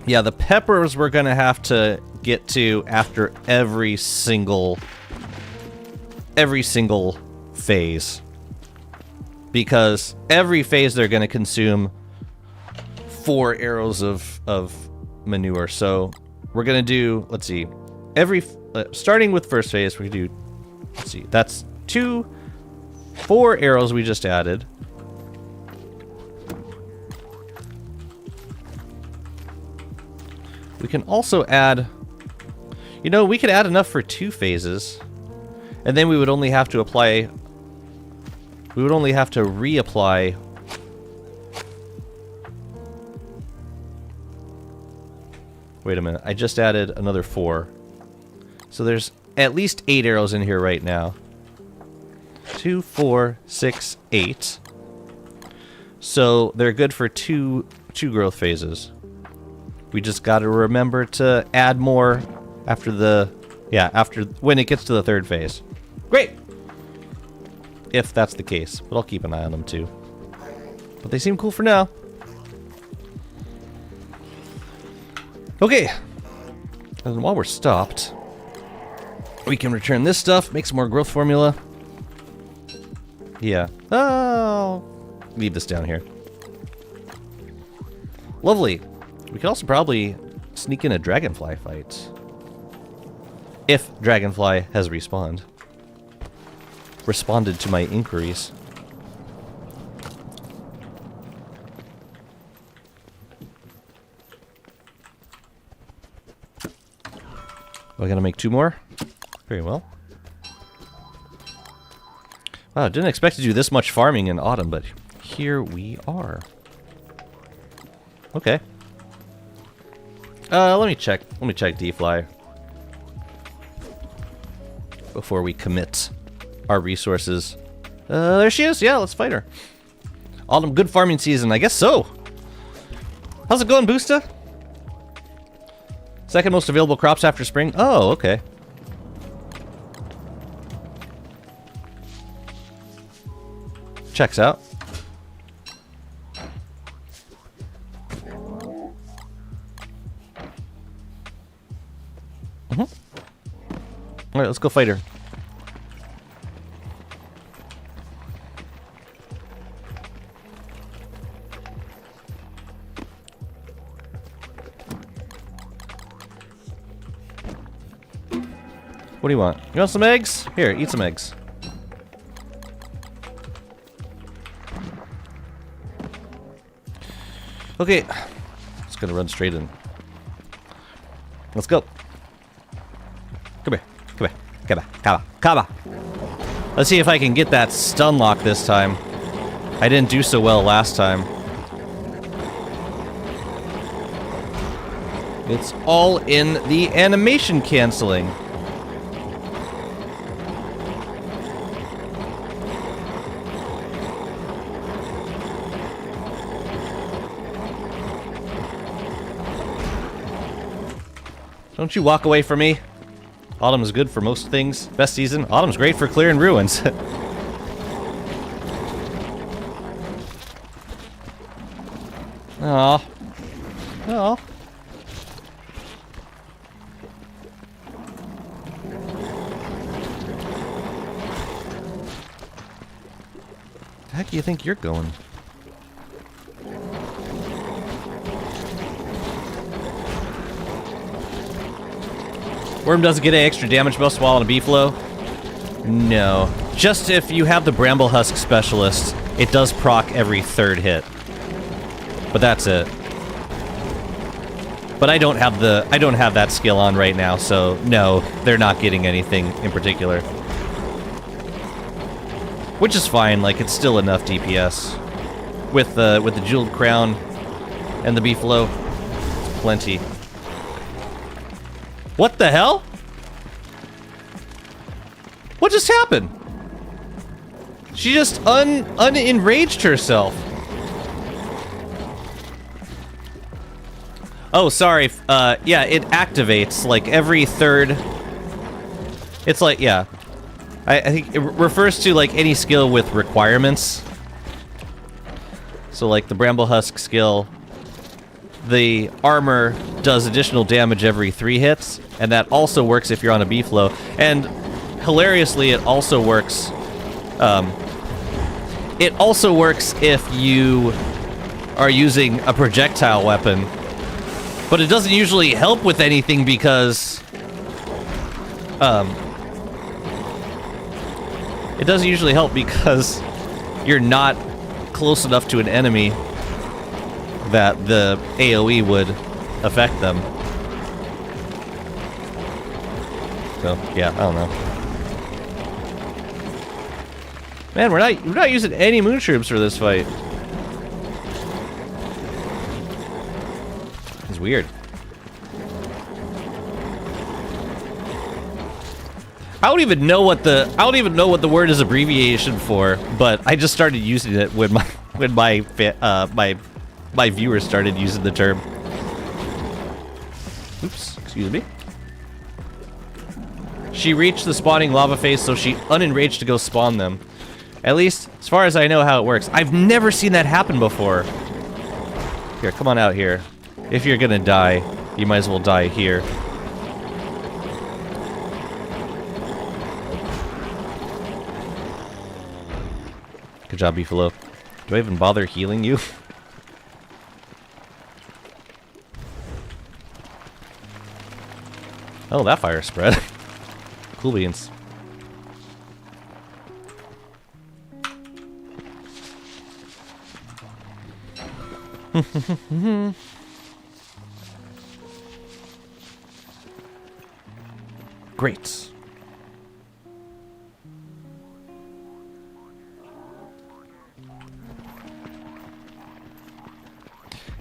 Speaker 1: yeah, the peppers we're gonna have to get to after every single phase. Because every phase they're gonna consume 4 arrows of manure. So we're gonna do, let's see, starting with first phase, we do, let's see, that's 4 arrows we just added. We can also add... You know, we could add enough for 2 phases. And then we would only have to apply... We would only have to reapply... Wait a minute, I just added another 4. So there's at least 8 arrows in here right now. 2, 4, 6, 8. So they're good for two growth phases. We just gotta remember to add more after the... Yeah, after... when it gets to the 3rd phase. Great! If that's the case. But I'll keep an eye on them too. But they seem cool for now. Okay. And while we're stopped, we can return this stuff, make some more growth formula. Yeah. Oh, leave this down here. Lovely. We could also probably sneak in a dragonfly fight. If dragonfly has responded to my inquiries. I gotta make 2 more? Very well. Wow, didn't expect to do this much farming in autumn, but here we are. Okay. Let me check D-Fly. Before we commit our resources. There she is! Yeah, let's fight her. Autumn, good farming season, I guess so. How's it going, Boosta? Second most available crops after spring? Oh, okay. Checks out. Alright, let's go fight her. What do you want? You want some eggs? Here, eat some eggs. Okay. Just gonna run straight in. Let's go. Come here. Come here. Come here. Come on. Come on. Let's see if I can get that stun lock this time. I didn't do so well last time. It's all in the animation canceling. Don't you walk away from me. Autumn is good for most things. Best season. Autumn's great for clearing ruins. Aw. Aw. The heck do you think you're going? Worm doesn't get any extra damage bonus while on a B-flow? No. Just if you have the Bramble Husk Specialist, it does proc every 3rd hit. But that's it. But I don't have that skill on right now, so no, they're not getting anything in particular. Which is fine, like it's still enough DPS. With the Jeweled Crown and the B-flow, it's plenty. What the hell? What just happened? She just unenraged herself. Oh, sorry. Yeah, it activates like every 3rd. It's like, yeah. I think it refers to like any skill with requirements. So like the Bramble Husk skill, the armor does additional damage every 3 hits, and that also works if you're on a B-flow. And hilariously, it also works. It also works if you are using a projectile weapon, but it doesn't usually help with anything because it doesn't usually help because you're not close enough to an enemy that the AoE would affect them. So, yeah, I don't know. Man, we're not using any mushrooms for this fight. It's weird. I don't even know what the word is abbreviation for, but I just started using it when my viewers started using the term. Oops, excuse me. She reached the spawning lava face, so she unenraged to go spawn them. At least, as far as I know how it works. I've never seen that happen before. Here, come on out here. If you're gonna die, you might as well die here. Good job, Beefalo. Do I even bother healing you? Oh, that fire spread. Cool beans. Great.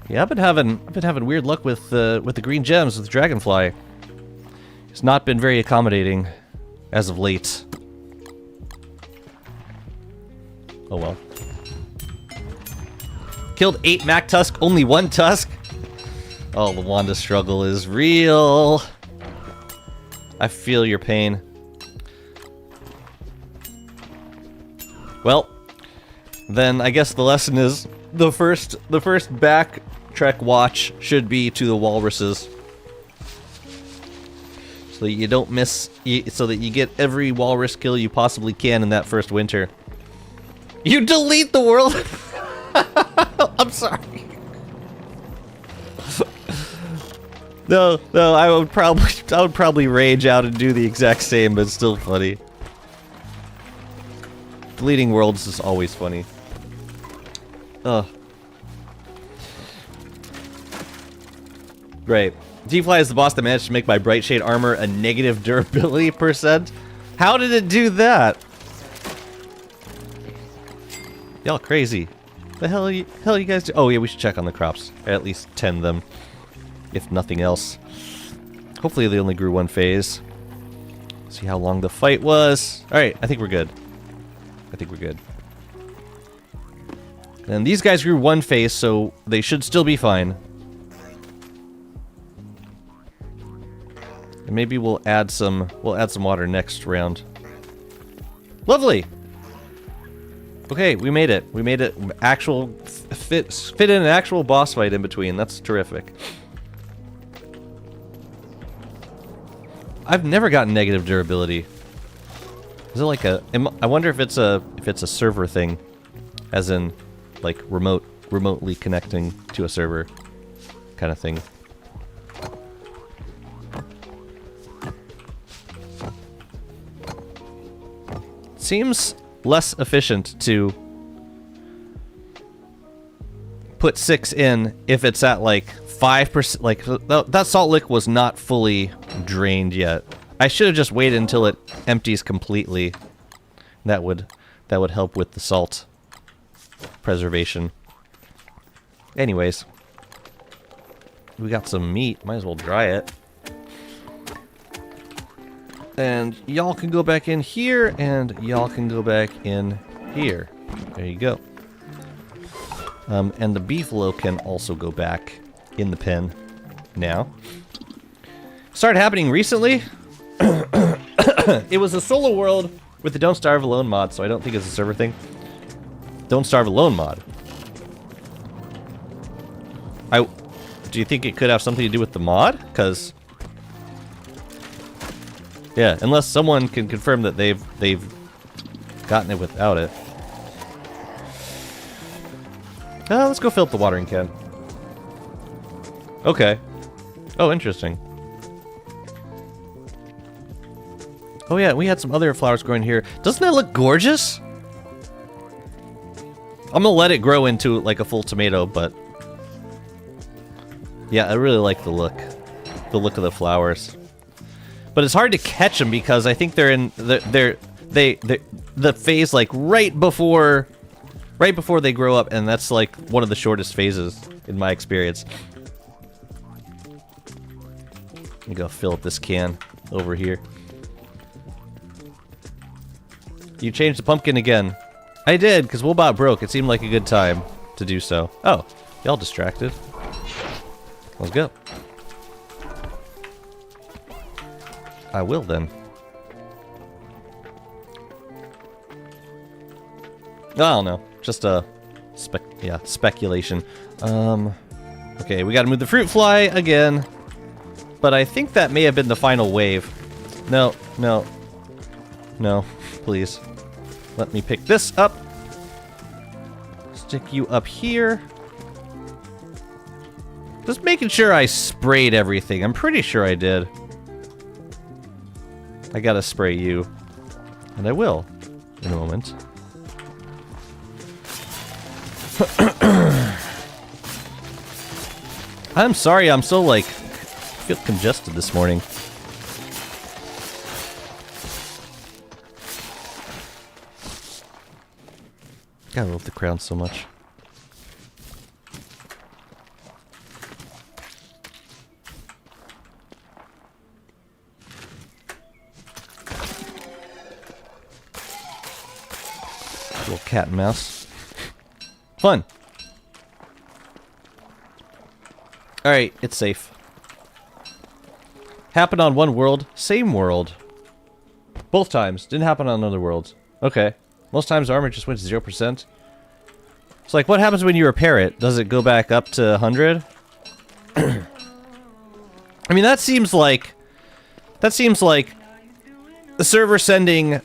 Speaker 1: Yeah, I've been having weird luck with the green gems with Dragonfly. It's not been very accommodating as of late. Oh well. Killed 8 Mac Tusk, only 1 Tusk? Oh, the Wanda struggle is real. I feel your pain. Well, then I guess the lesson is the first back trek watch should be to the walruses. So that you don't miss, so that you get every walrus kill you possibly can in that first winter. You delete the world? I'm sorry. No, I would probably rage out and do the exact same, but it's still funny. Deleting worlds is always funny. Ugh. Great. G-Fly is the boss that managed to make my Bright Shade armor a negative durability %. How did it do that? Y'all crazy. The hell you guys do? Oh yeah, we should check on the crops. Or at least tend them. If nothing else. Hopefully they only grew 1 phase. See how long the fight was. Alright, I think we're good. And these guys grew 1 phase, so they should still be fine. And maybe we'll add some water next round. Lovely. Okay, we made it. We made it actual fit in an actual boss fight in between. That's terrific. I've never gotten negative durability. Is it like a? I wonder if it's a server thing, as in, like remotely connecting to a server, kind of thing. Seems less efficient to put 6 in if it's at like 5%. Like that salt lick was not fully drained yet. I should have just waited until it empties completely. That would help with the salt preservation. Anyways, we got some meat. Might as well dry it. And y'all can go back in here, and y'all can go back in here. There you go. And the beefalo can also go back in the pen now. Started happening recently. It was a solo world with the Don't Starve Alone mod, so I don't think it's a server thing. Don't Starve Alone mod. Do you think it could have something to do with the mod? Because... yeah, unless someone can confirm that they've gotten it without it. Let's go fill up the watering can. Okay. Oh, interesting. Oh yeah, we had some other flowers growing here. Doesn't that look gorgeous? I'm gonna let it grow into like a full tomato, but... yeah, I really like the look. The look of the flowers. But it's hard to catch them because I think they're in the phase like right before they grow up, and that's like one of the shortest phases in my experience. Let me go fill up this can over here. You changed the pumpkin again. I did, because Woolbot broke. It seemed like a good time to do so. Oh, y'all distracted. Let's go. I will then. I don't know. Just a speculation. Okay, we gotta move the fruit fly again. But I think that may have been the final wave. No, no. No, please. Let me pick this up. Stick you up here. Just making sure I sprayed everything. I'm pretty sure I did. I gotta spray you. And I will in a moment. I'm sorry, I'm so like, I feel congested this morning. God, I love the crown so much. Little cat and mouse. Fun. Alright, it's safe. Happened on one world, same world. Both times. Didn't happen on other worlds. Okay. Most times armor just went to 0%. It's like, what happens when you repair it? Does it go back up to 100? I mean, that seems like the server sending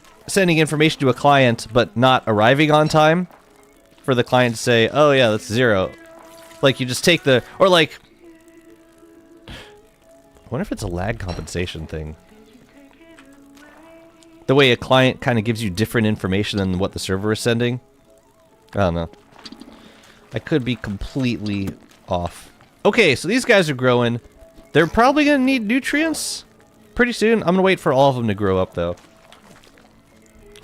Speaker 1: information to a client but not arriving on time for the client to say, oh yeah, that's 0. Like, you just take the, or like, I wonder if it's a lag compensation thing. The way a client kind of gives you different information than what the server is sending. I don't know. I could be completely off. Okay, so these guys are growing. They're probably going to need nutrients pretty soon. I'm going to wait for all of them to grow up, though.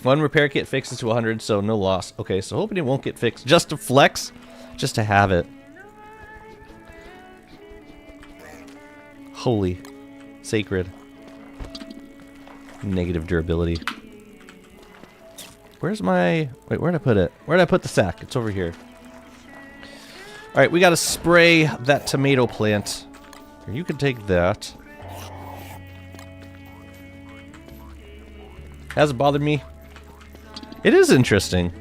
Speaker 1: One repair kit fixes to 100, so no loss. Okay, so hoping it won't get fixed. Just to flex? Just to have it. Holy. Sacred. Negative durability. Where's my... Wait, where'd I put it? Where'd I put the sack? It's over here. Alright, we gotta spray that tomato plant. You can take that. Hasn't bothered me. It is interesting.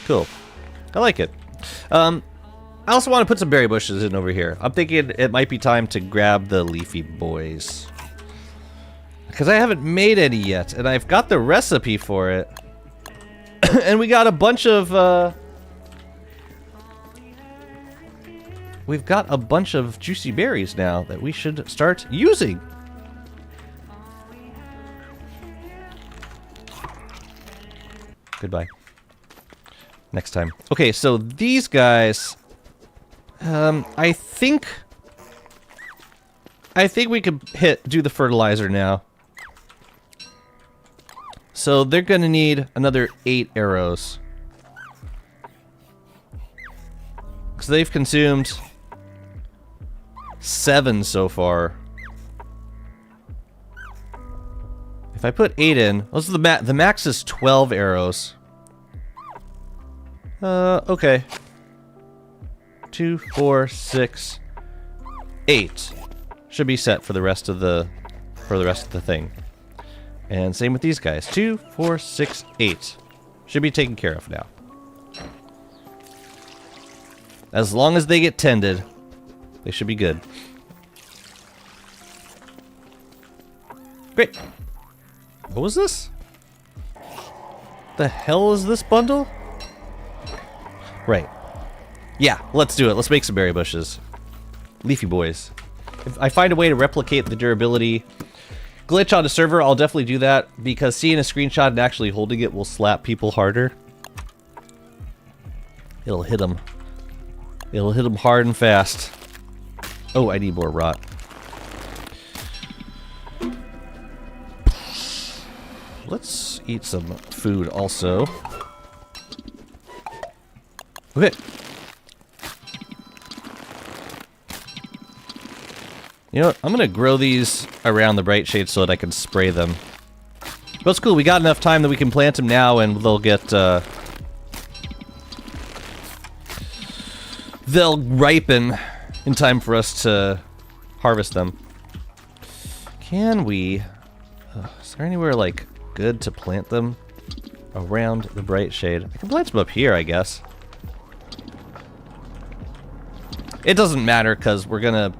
Speaker 1: Cool. I like it. I also want to put some berry bushes in over here. I'm thinking it might be time to grab the leafy boys. Because I haven't made any yet, and I've got the recipe for it. And we got a bunch of, we've got a bunch of juicy berries now that we should start using. Goodbye. Next time. Okay, so these guys... I think we could do the fertilizer now. So they're gonna need another 8 arrows. Because they've consumed 7 so far. If I put 8 in, those are the max is 12 arrows. Okay. 2, 4, 6, 8 should be set for the rest of the thing. And same with these guys. 2, 4, 6, 8 should be taken care of now. As long as they get tended, they should be good. Great. What was this? The hell is this bundle? Right. Yeah, let's do it. Let's make some berry bushes. Leafy boys. If I find a way to replicate the durability glitch on the server, I'll definitely do that, because seeing a screenshot and actually holding it will slap people harder. It'll hit them. It'll hit them hard and fast. Oh, I need more rot. let's eat some food also. Okay. You know what? I'm gonna grow these around the bright shade so that I can spray them. But it's cool, we got enough time that we can plant them now and they'll get, they'll ripen in time for us to harvest them. Can we... is there anywhere, like, good to plant them around the bright shade? I can plant them up here, I guess. It doesn't matter, because we're gonna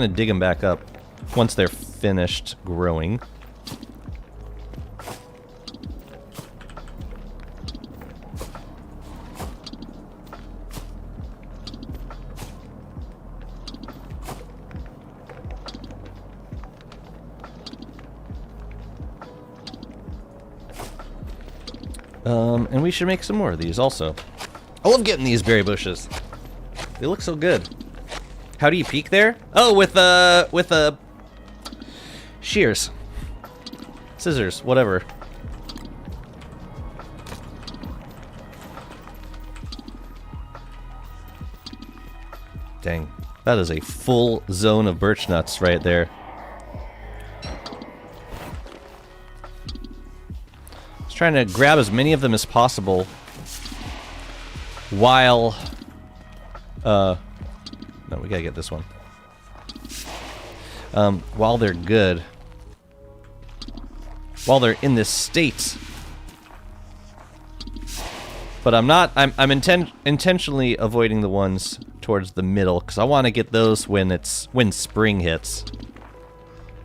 Speaker 1: dig them back up once they're finished growing. And we should make some more of these also. I love getting these berry bushes. They look so good. How do you peek there? Oh, with shears. Scissors, whatever. Dang. That is a full zone of birch nuts right there. Trying to grab as many of them as possible while no, we gotta get this one while they're good, while they're in this state. But I'm intentionally avoiding the ones towards the middle because I want to get those when spring hits.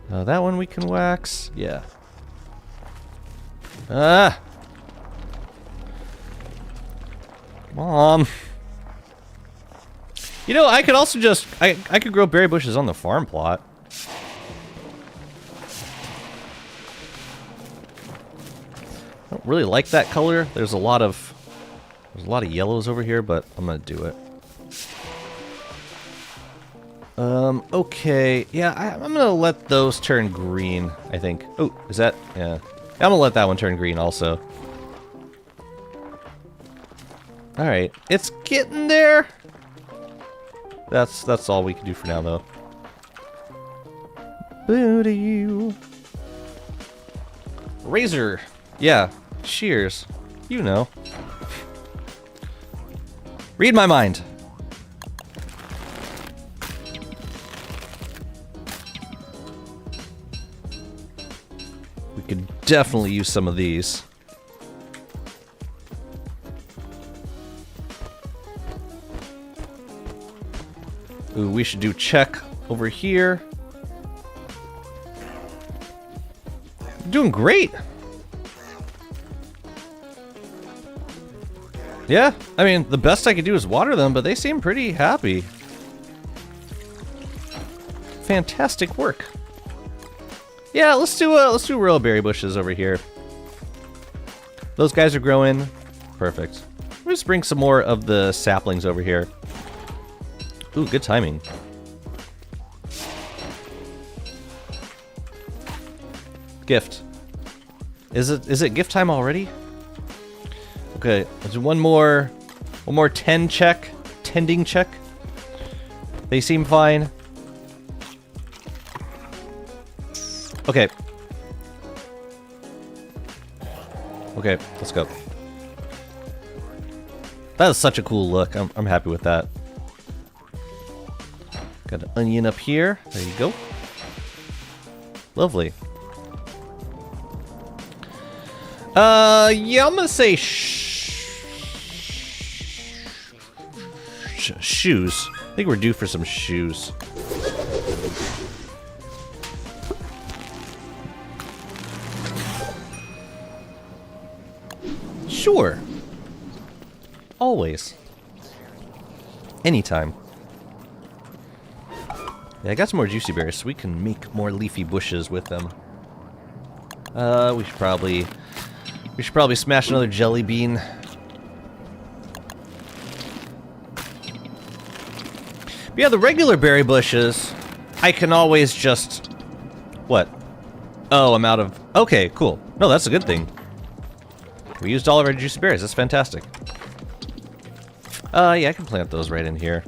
Speaker 1: That one we can wax, yeah. Mom. You know, I could also just... I could grow berry bushes on the farm plot. I don't really like that color. There's a lot of yellows over here, but I'm gonna do it. Okay. Yeah, I'm gonna let those turn green, I think. Oh, is that... yeah. I'm gonna let that one turn green also. Alright, it's getting there. That's all we can do for now though. Booty. Razor. Yeah, shears. You know. Read my mind. Could definitely use some of these. Ooh, we should do check over here. Doing great. Yeah, I mean, the best I could do is water them, but they seem pretty happy. Fantastic work. Yeah, let's do a row of berry bushes over here. Those guys are growing. Perfect. Let's just bring some more of the saplings over here. Ooh, good timing. Gift. Is it gift time already? Okay, let's do one more tending check. They seem fine. Okay. Okay, let's go. That is such a cool look. I'm happy with that. Got an onion up here. There you go. Lovely. Yeah, I'm gonna say shoes. I think we're due for some shoes. Sure. Always. Anytime. Yeah, I got some more juicy berries, so we can make more leafy bushes with them. We should probably smash another jelly bean. But yeah, the regular berry bushes, I can always just... What? Oh, I'm out of... Okay, cool. No, that's a good thing. We used all of our juicy berries. That's fantastic. Yeah, I can plant those right in here.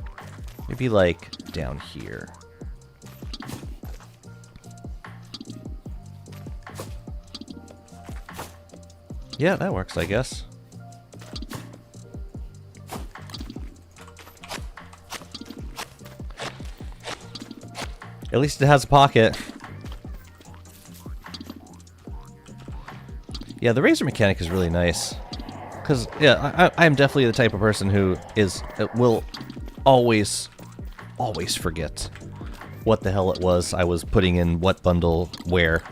Speaker 1: Maybe like down here. Yeah, that works, I guess. At least it has a pocket. Yeah, the razor mechanic is really nice. Because, yeah, I'm definitely the type of person who will always forget what the hell it was I was putting in what bundle where.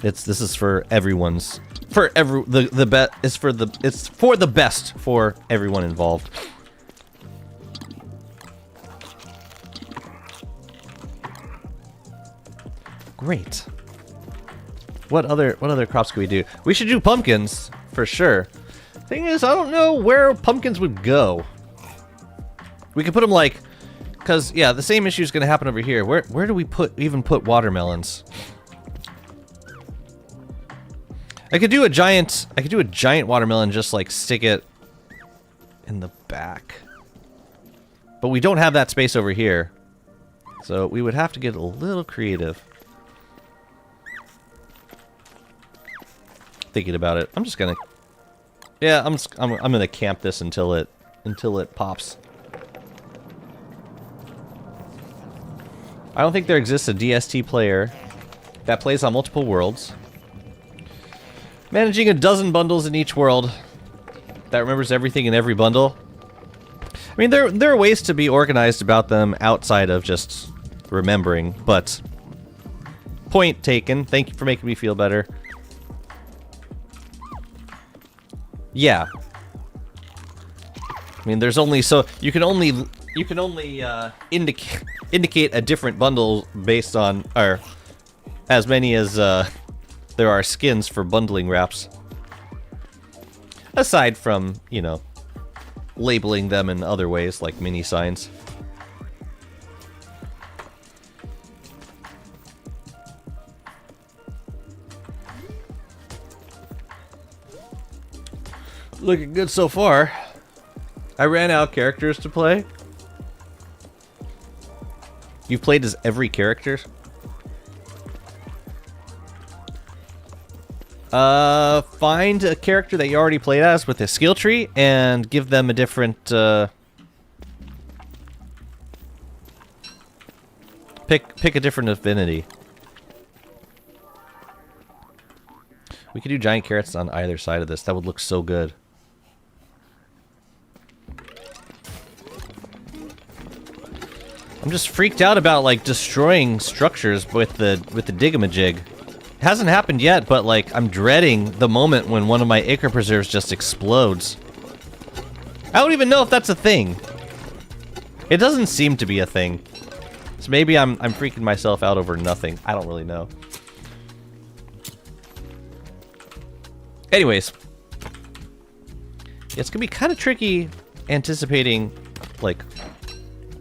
Speaker 1: This is for everyone's, it's for the best for everyone involved. Great. What other crops could we do? We should do pumpkins for sure. Thing is, I don't know where pumpkins would go. We could put them like, cause yeah, the same issue is gonna happen over here. Where do we even put watermelons? I could do a giant watermelon, just like stick it in the back. But we don't have that space over here, so we would have to get a little creative. Thinking about it, I'm just gonna, yeah, I'm gonna camp this until it pops. I don't think there exists a DST player that plays on multiple worlds, managing a dozen bundles in each world, that remembers everything in every bundle. I mean, there are ways to be organized about them outside of just remembering, but point taken. Thank you for making me feel better. Yeah. I mean, there's only so you can only indicate a different bundle based on, or as many as there are skins for bundling wraps. Aside from, you know, labeling them in other ways like mini signs. Looking good so far. I ran out of characters to play. You've played as every character? Find a character that you already played as with a skill tree and give them a different, pick a different affinity. We could do giant carrots on either side of this. That would look so good. I'm just freaked out about like destroying structures with the digamajig. It hasn't happened yet, but like I'm dreading the moment when one of my acre preserves just explodes. I don't even know if that's a thing. It doesn't seem to be a thing. So maybe I'm freaking myself out over nothing. I don't really know. Anyways, it's gonna be kind of tricky anticipating like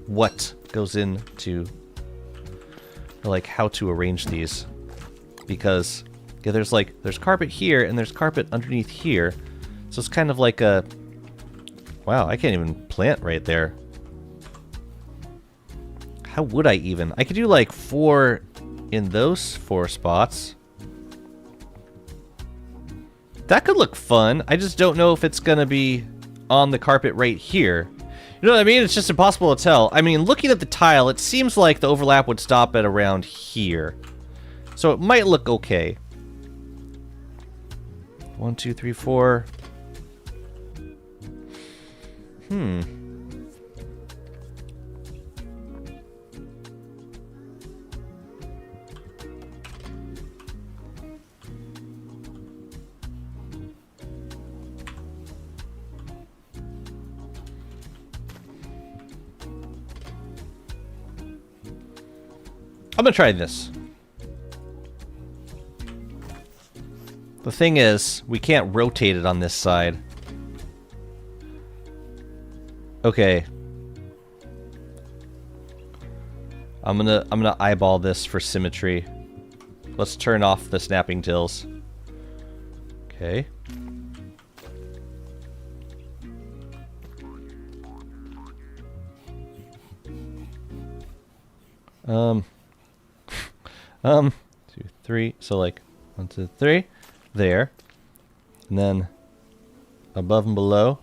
Speaker 1: what goes into, or like how to arrange these, because yeah, there's carpet here and there's carpet underneath here, so it's kind of like a, wow, I can't even plant right there. How would I even? I could do like 4 in those 4 spots. That could look fun. I just don't know if it's gonna be on the carpet right here. You know what I mean? It's just impossible to tell. I mean, looking at the tile, it seems like the overlap would stop at around here. So it might look okay. 1, 2, 3, 4. I'm gonna try this. The thing is, we can't rotate it on this side. Okay. I'm gonna eyeball this for symmetry. Let's turn off the snapping tills. Okay. Two, three. So like 1, 2, 3. There. And then above and below.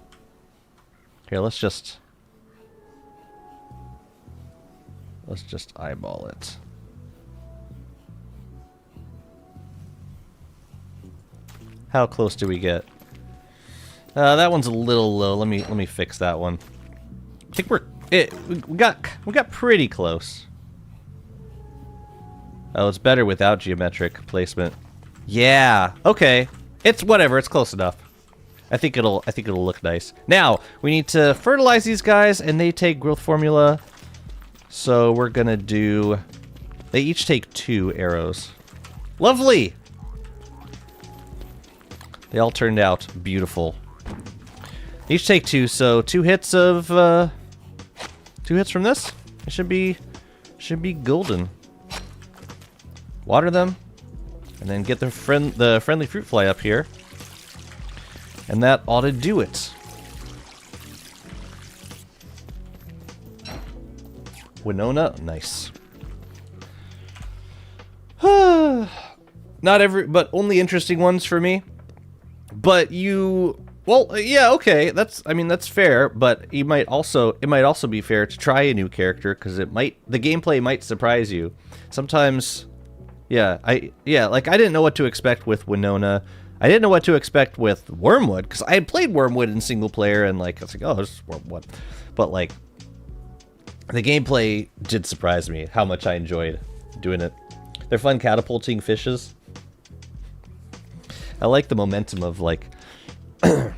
Speaker 1: Here, let's just eyeball it. How close do we get? That one's a little low. Let me fix that one. I think we got pretty close. Oh, it's better without geometric placement. Yeah. Okay. It's whatever. It's close enough. I think it'll look nice. Now, we need to fertilize these guys, and they take growth formula. So we're gonna do... They each take 2 arrows. Lovely! They all turned out beautiful. They each take 2, so 2 hits of... 2 hits from this. It should be golden. Water them, and then get the friendly fruit fly up here. And that ought to do it. Winona, nice. Not but only interesting ones for me. But well, yeah, okay. That's fair. But it might also be fair to try a new character because the gameplay might surprise you. Sometimes, yeah, like I didn't know what to expect with Winona. I didn't know what to expect with Wormwood, because I had played Wormwood in single player, and like I was like, oh, this is Wormwood. But like, the gameplay did surprise me how much I enjoyed doing it. They're fun catapulting fishes. I like the momentum of like, the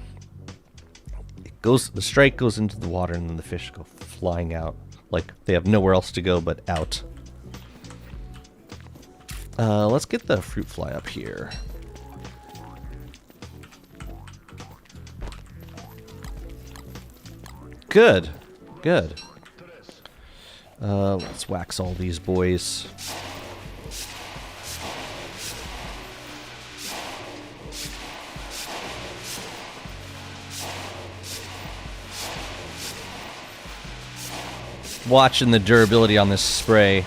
Speaker 1: strike goes into the water, and then the fish go flying out. Like they have nowhere else to go but out. Let's get the fruit fly up here. Good. Good. Let's wax all these boys. Watching the durability on this spray.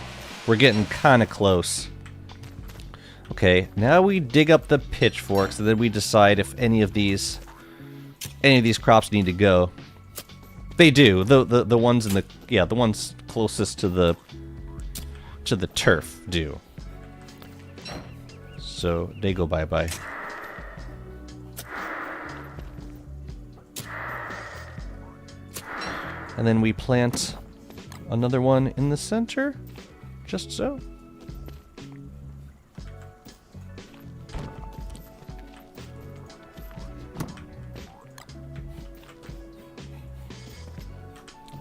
Speaker 1: We're getting kind of close. Okay, now we dig up the pitchforks, and then we decide if any of these crops need to go. They do. The ones in the ones closest to the turf do. So they go bye-bye. And then we plant another one in the center, just so.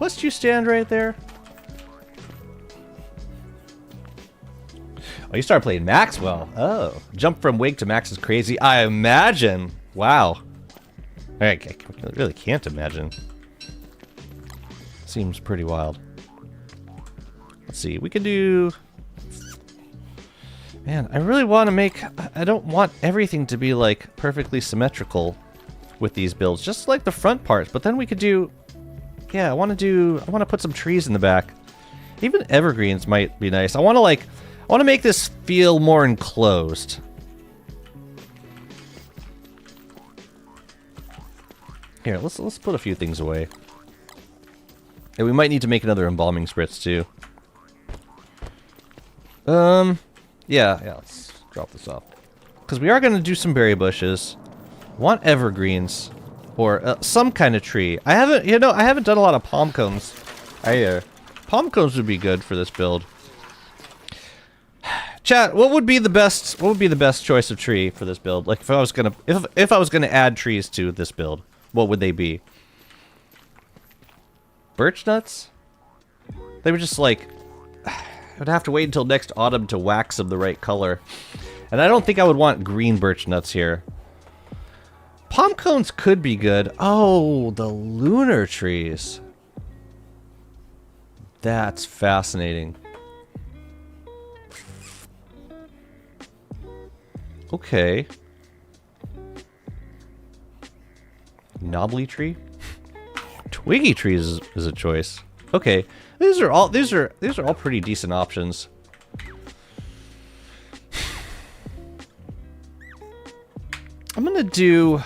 Speaker 1: Let's you stand right there. Oh, you started playing Maxwell. Oh, jump from Wig to Max is crazy. I imagine. Wow. I really can't imagine. Seems pretty wild. Let's see. We can do... Man, I really want to make... I don't want everything to be, like, perfectly symmetrical with these builds. Just, like, the front parts. But then we could do... Yeah, I want to put some trees in the back. Even evergreens might be nice. I want to make this feel more enclosed. Here, let's put a few things away. And we might need to make another embalming spritz too. Yeah, let's drop this off. Because we are going to do some berry bushes. Want evergreens. Or some kind of tree. I haven't done a lot of palm cones either. Palm cones would be good for this build. Chat, what would be the best choice of tree for this build? Like if I was gonna add trees to this build, what would they be? Birch nuts? They were just like, I would have to wait until next autumn to wax them the right color. And I don't think I would want green birch nuts here. Palm cones could be good. Oh, the lunar trees. That's fascinating. Okay. Knobbly tree? Twiggy trees is a choice. Okay. These are all pretty decent options. I'm gonna do...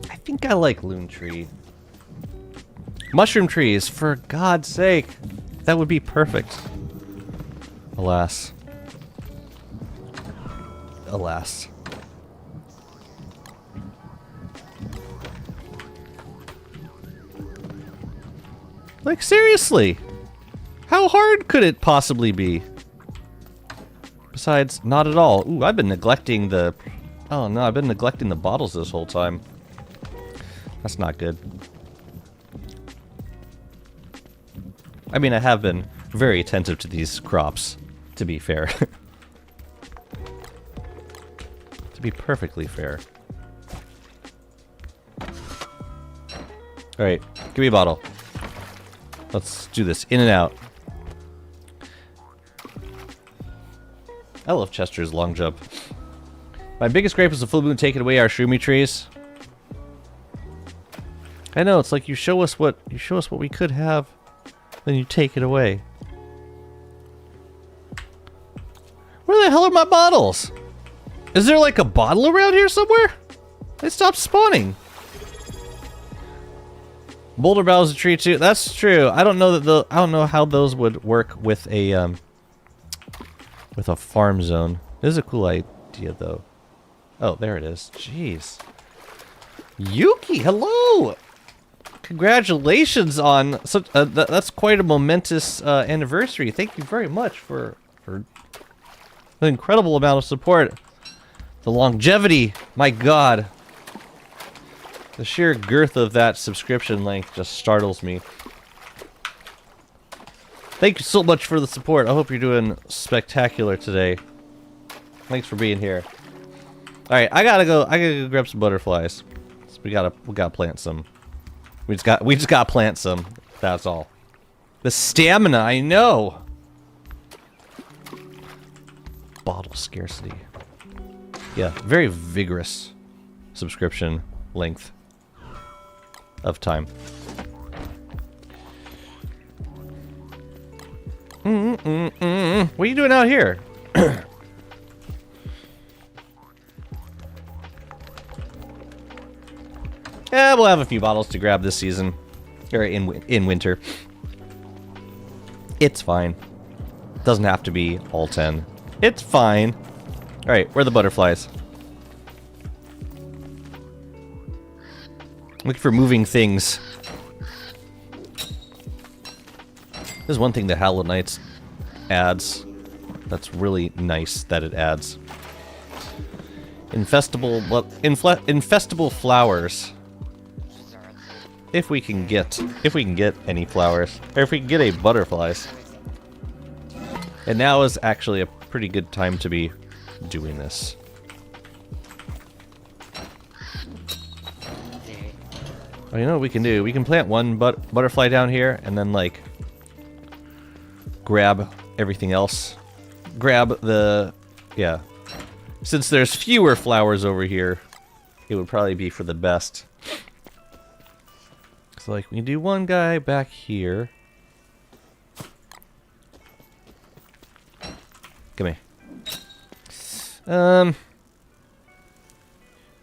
Speaker 1: I think I like loon tree. Mushroom trees, for God's sake. That would be perfect. Alas. Alas. Like, seriously? How hard could it possibly be? Besides, not at all. Ooh, I've been neglecting the... Oh no, I've been neglecting the bottles this whole time. That's not good. I mean, I have been very attentive to these crops, to be fair. To be perfectly fair. Alright, give me a bottle. Let's do this. In and out. I love Chester's long jump. My biggest gripe is the full moon taking away our shroomy trees. I know, it's like you show us what we could have, then you take it away. Where the hell are my bottles? Is there like a bottle around here somewhere? They stopped spawning. Boulder Bow is a tree too. That's true. I don't know that I don't know how those would work with a farm zone. This is a cool idea though. Oh, there it is. Jeez. Yuki, hello. Congratulations on such. That's quite a momentous anniversary. Thank you very much for an incredible amount of support. The longevity, my God. The sheer girth of that subscription length just startles me. Thank you so much for the support. I hope you're doing spectacular today. Thanks for being here. All right, I gotta go grab some butterflies. So we gotta plant some. We just gotta plant some. That's all. The stamina, I know. Bottle scarcity. Yeah, very vigorous subscription length of time. What are you doing out here? Yeah, we'll have a few bottles to grab this season. Or in winter. It's fine. Doesn't have to be all 10. It's fine. Alright, where are the butterflies? Looking for moving things. There's one thing that Hallowed Nights adds. That's really nice that it adds. Infestable flowers. If we can get any flowers, or if we can get any butterflies. And now is actually a pretty good time to be doing this. Well, you know what we can do? We can plant one butterfly down here, and then like grab everything else. Grab the Since there's fewer flowers over here, it would probably be for the best. So like we can do one guy back here. Come here.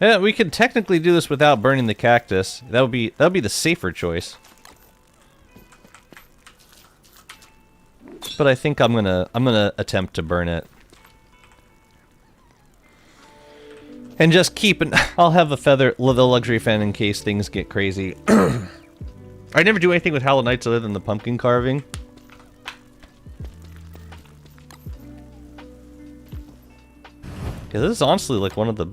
Speaker 1: Yeah, we could technically do this without burning the cactus. That would be the safer choice. But I think I'm gonna attempt to burn it. And just keep it. I'll have the luxury fan in case things get crazy. I never do anything with Hallowed Nights other than the pumpkin carving. Yeah, this is honestly like one of the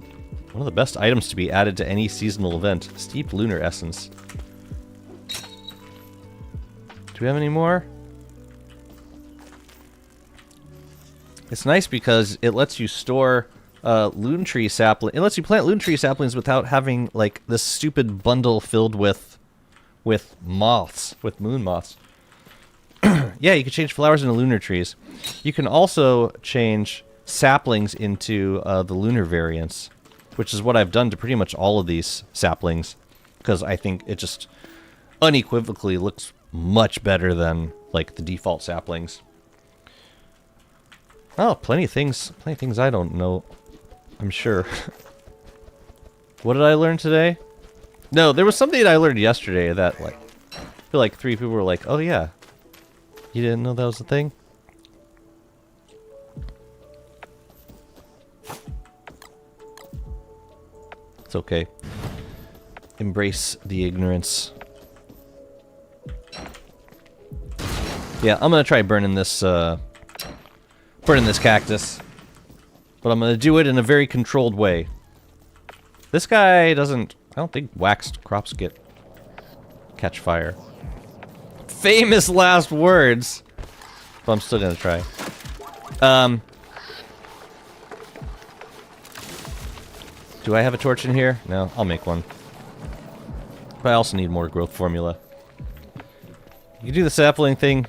Speaker 1: best items to be added to any seasonal event. Steep Lunar Essence. Do we have any more? It's nice because it lets you store loon tree sapling. It lets you plant loon tree saplings without having like this stupid bundle filled with moths, with moon moths. Yeah, you can change flowers into lunar trees. You can also change saplings into the lunar variants, which is what I've done to pretty much all of these saplings, because I think it just unequivocally looks much better than like the default saplings. Oh, plenty of things I don't know, I'm sure. What did I learn today? No, there was something that I learned yesterday that, like, I feel like 3 people were like, oh yeah, you didn't know that was a thing? It's okay. Embrace the ignorance. Yeah, I'm gonna try burning this cactus. But I'm gonna do it in a very controlled way. This guy doesn't... I don't think waxed crops catch fire. Famous last words! But I'm still gonna try. Do I have a torch in here? No, I'll make one. But I also need more growth formula. You do the sapling thing.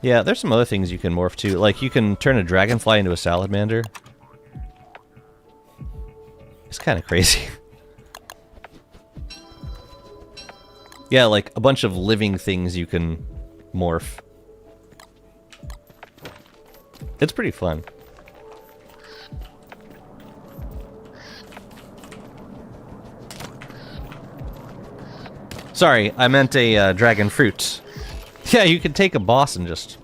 Speaker 1: Yeah, there's some other things you can morph to. Like, you can turn a dragonfly into a salamander. It's kind of crazy. Yeah, like a bunch of living things you can morph. It's pretty fun. Sorry, I meant a dragon fruit. Yeah, you can take a boss and just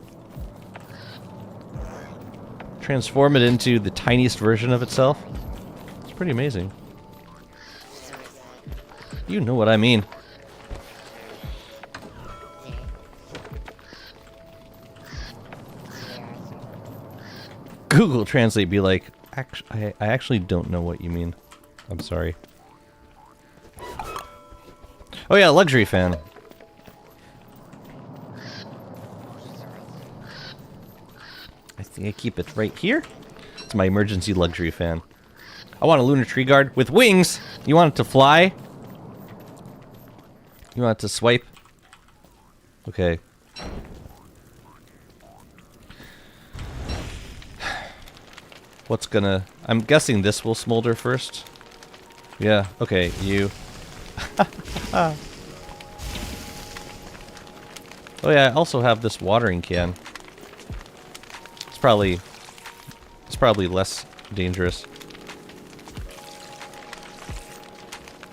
Speaker 1: transform it into the tiniest version of itself. It's pretty amazing. You know what I mean. Google Translate be like, I actually don't know what you mean. I'm sorry. Oh yeah, luxury fan. I think I keep it right here. It's my emergency luxury fan. I want a lunar tree guard with wings. You want it to fly? You want it to swipe? Okay. What's gonna... I'm guessing this will smolder first. Yeah, okay, you... Oh yeah, I also have this watering can. It's probably less dangerous.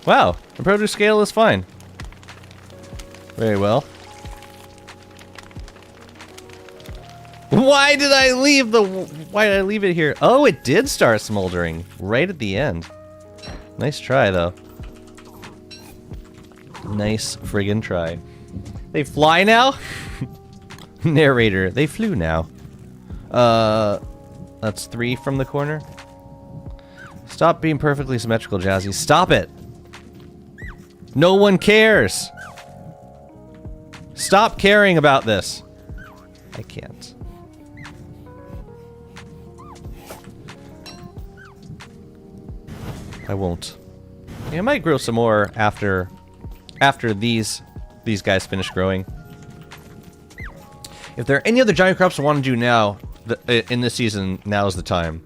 Speaker 1: Wow, the produce scale is fine. Very well. Why did I leave it here? Oh, it did start smoldering right at the end. Nice try though. Nice friggin' try. They fly now? Narrator, they flew now. That's 3 from the corner. Stop being perfectly symmetrical, Jazzy. Stop it! No one cares! Stop caring about this. I can't. I won't. Yeah, I might grow some more after these guys finish growing. If there are any other giant crops I want to do now, in this season, now's the time.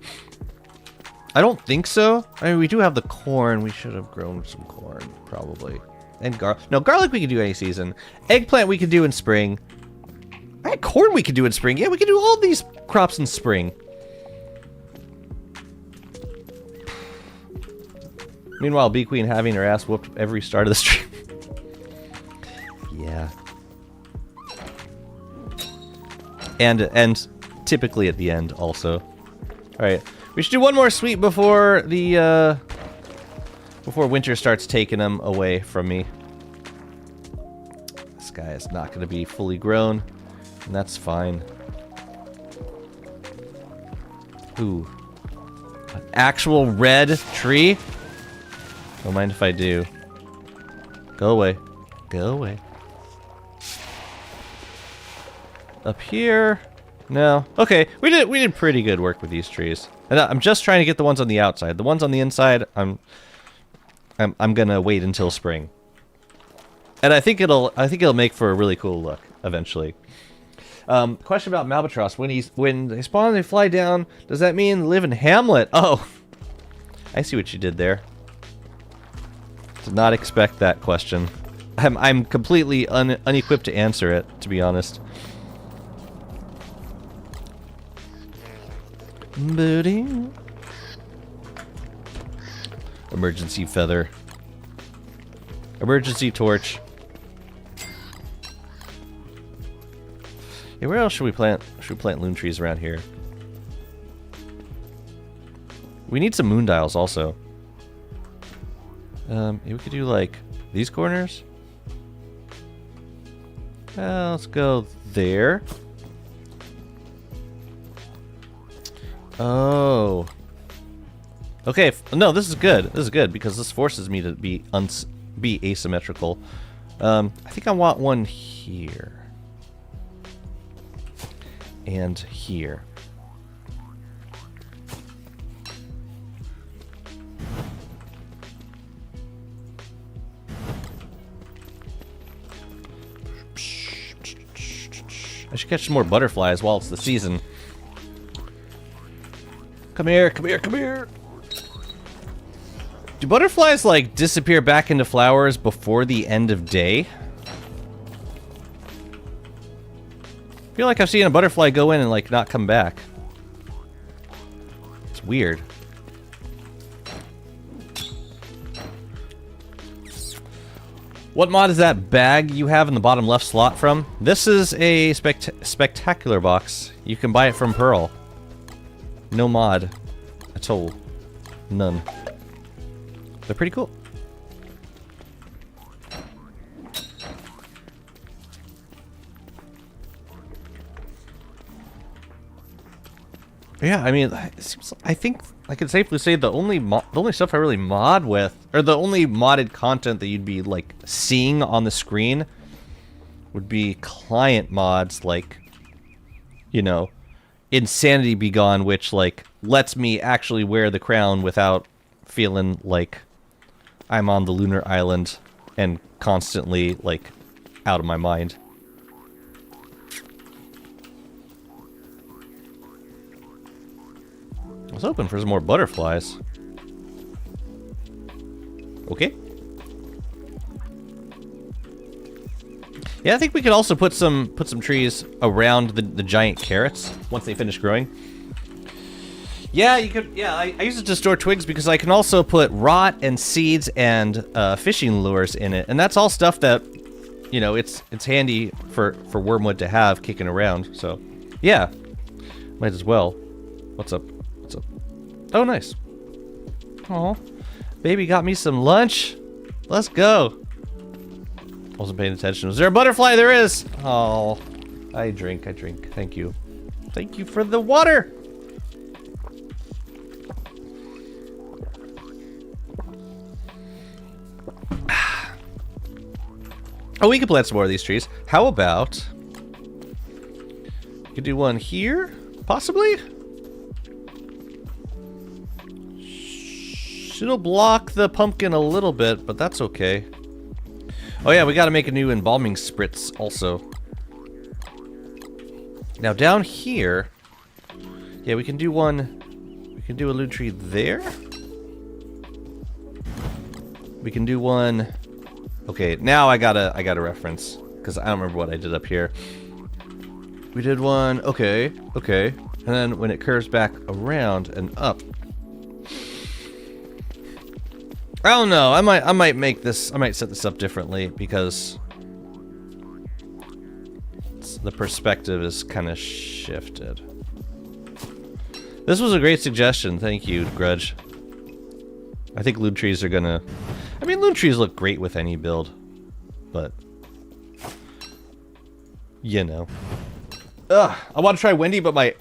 Speaker 1: I don't think so. I mean, we do have the corn. We should have grown some corn, probably. And garlic we can do any season. Eggplant we can do in spring. Corn we can do in spring. Yeah, we can do all these crops in spring. Meanwhile, Bee Queen having her ass whooped every start of the stream. Yeah. And typically at the end also. Alright. We should do one more sweep before the before winter starts taking them away from me. This guy is not gonna be fully grown, and that's fine. Ooh. An actual red tree? Don't mind if I do. Go away. Go away. Up here? No. Okay, we did pretty good work with these trees. And I'm just trying to get the ones on the outside. The ones on the inside, I'm gonna wait until spring. And I think it'll make for a really cool look eventually. Question about Malbatross. When they spawn, they fly down. Does that mean they live in Hamlet? Oh, I see what you did there. Did not expect that question. I'm completely unequipped to answer it, to be honest. Booty. Emergency feather. Emergency torch. Yeah, where else should we plant? Should we plant loon trees around here? We need some moon dials also. Yeah, we could do like these corners. Let's go there. Oh. Okay, no, this is good. This is good because this forces me to be asymmetrical. I think I want one here. And here. I should catch some more butterflies while it's the season. Come here, come here, come here. Do butterflies, like, disappear back into flowers before the end of day? I feel like I've seen a butterfly go in and, like, not come back. It's weird. What mod is that bag you have in the bottom left slot from? This is a spectacular box. You can buy it from Pearl. No mod at all. None. They're pretty cool. Yeah, I mean, it seems, I think I can safely say the only stuff I really mod with, or the only modded content that you'd be like seeing on the screen, would be client mods like, you know, Insanity Be Gone, which like lets me actually wear the crown without feeling like I'm on the lunar island and constantly like out of my mind. I was hoping for some more butterflies. Okay. Yeah, I think we could also put some trees around the giant carrots once they finish growing. Yeah, you could. Yeah, I use it to store twigs because I can also put rot and seeds and fishing lures in it, and that's all stuff that, you know, it's handy for Wormwood to have kicking around. So, yeah, might as well. What's up? What's up? Oh, nice. Oh, baby got me some lunch. Let's go. Wasn't paying attention. Was there a butterfly? There is. Oh, I drink. Thank you. Thank you for the water. Oh, we could plant some more of these trees. How about... you could do one here, possibly? It'll block the pumpkin a little bit, but that's okay. Oh yeah, we gotta make a new embalming spritz also. Now down here... yeah, we can do one... we can do a loon tree there. We can do one... okay, now I got a reference, because I don't remember what I did up here. We did one, okay, and then when it curves back around and up. I don't know, I might make this, I might set this up differently, because the perspective is kind of shifted. This was a great suggestion, thank you, Grudge. I think loon trees are gonna... I mean, loon trees look great with any build, but... you know. Ugh, I want to try Wendy, but my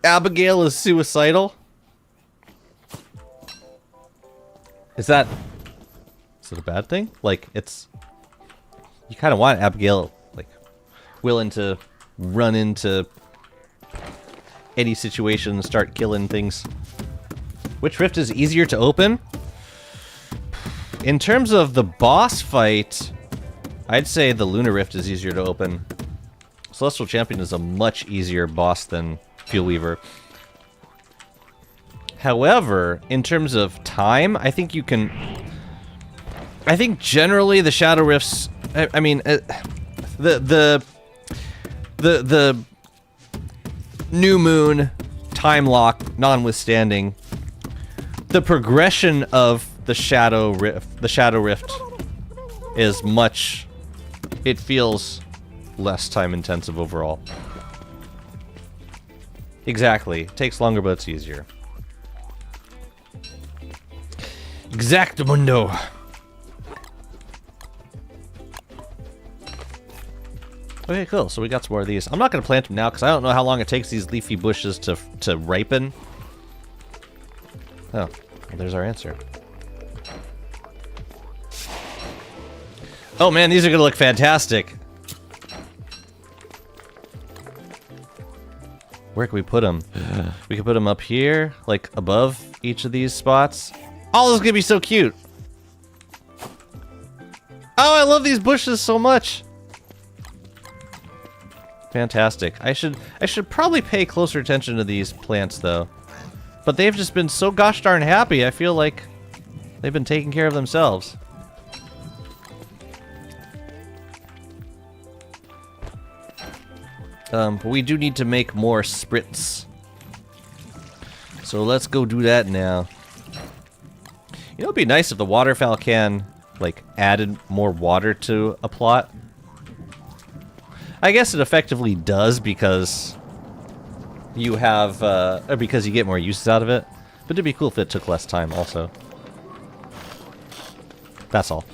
Speaker 1: Abigail is suicidal. Is that a bad thing? Like, it's... you kind of want Abigail, like, willing to run into any situation and start killing things. Which rift is easier to open? In terms of the boss fight, I'd say the Lunar Rift is easier to open. Celestial Champion is a much easier boss than Fuel Weaver. However, in terms of time, I think you can... I think generally the Shadow Rifts... I mean, the New Moon time lock notwithstanding, the progression of the Shadow Rift is much... It feels less time intensive overall. Exactly. It takes longer, but it's easier. Exactamundo. Okay, cool. So we got some more of these. I'm not going to plant them now because I don't know how long it takes these leafy bushes to ripen. Oh, well, there's our answer. Oh man, these are going to look fantastic. Where can we put them? We can put them up here, like above each of these spots. Oh, this is going to be so cute. Oh, I love these bushes so much. Fantastic. I should probably pay closer attention to these plants though. But they've just been so gosh darn happy. I feel like they've been taking care of themselves. But we do need to make more spritz. So let's go do that now. You know, it'd be nice if the waterfowl can, like, added more water to a plot. I guess it effectively does because you have, or because you get more uses out of it. But it'd be cool if it took less time also. That's all.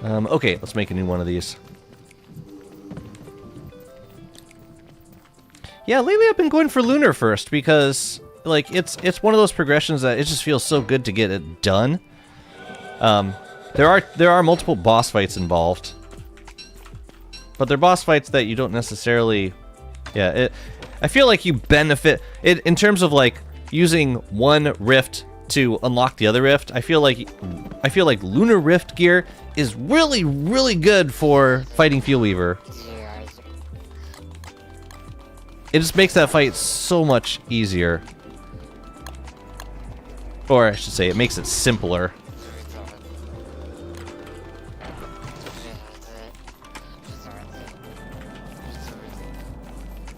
Speaker 1: Okay, let's make a new one of these. Yeah, lately I've been going for Lunar first because, like, it's one of those progressions that it just feels so good to get it done. There are multiple boss fights involved, but they're boss fights that you don't necessarily. Yeah, I feel like you benefit it in terms of like using one rift to unlock the other rift. I feel like Lunar Rift gear is really, really good for fighting Fuel Weaver. It just makes that fight so much easier. Or I should say, it makes it simpler.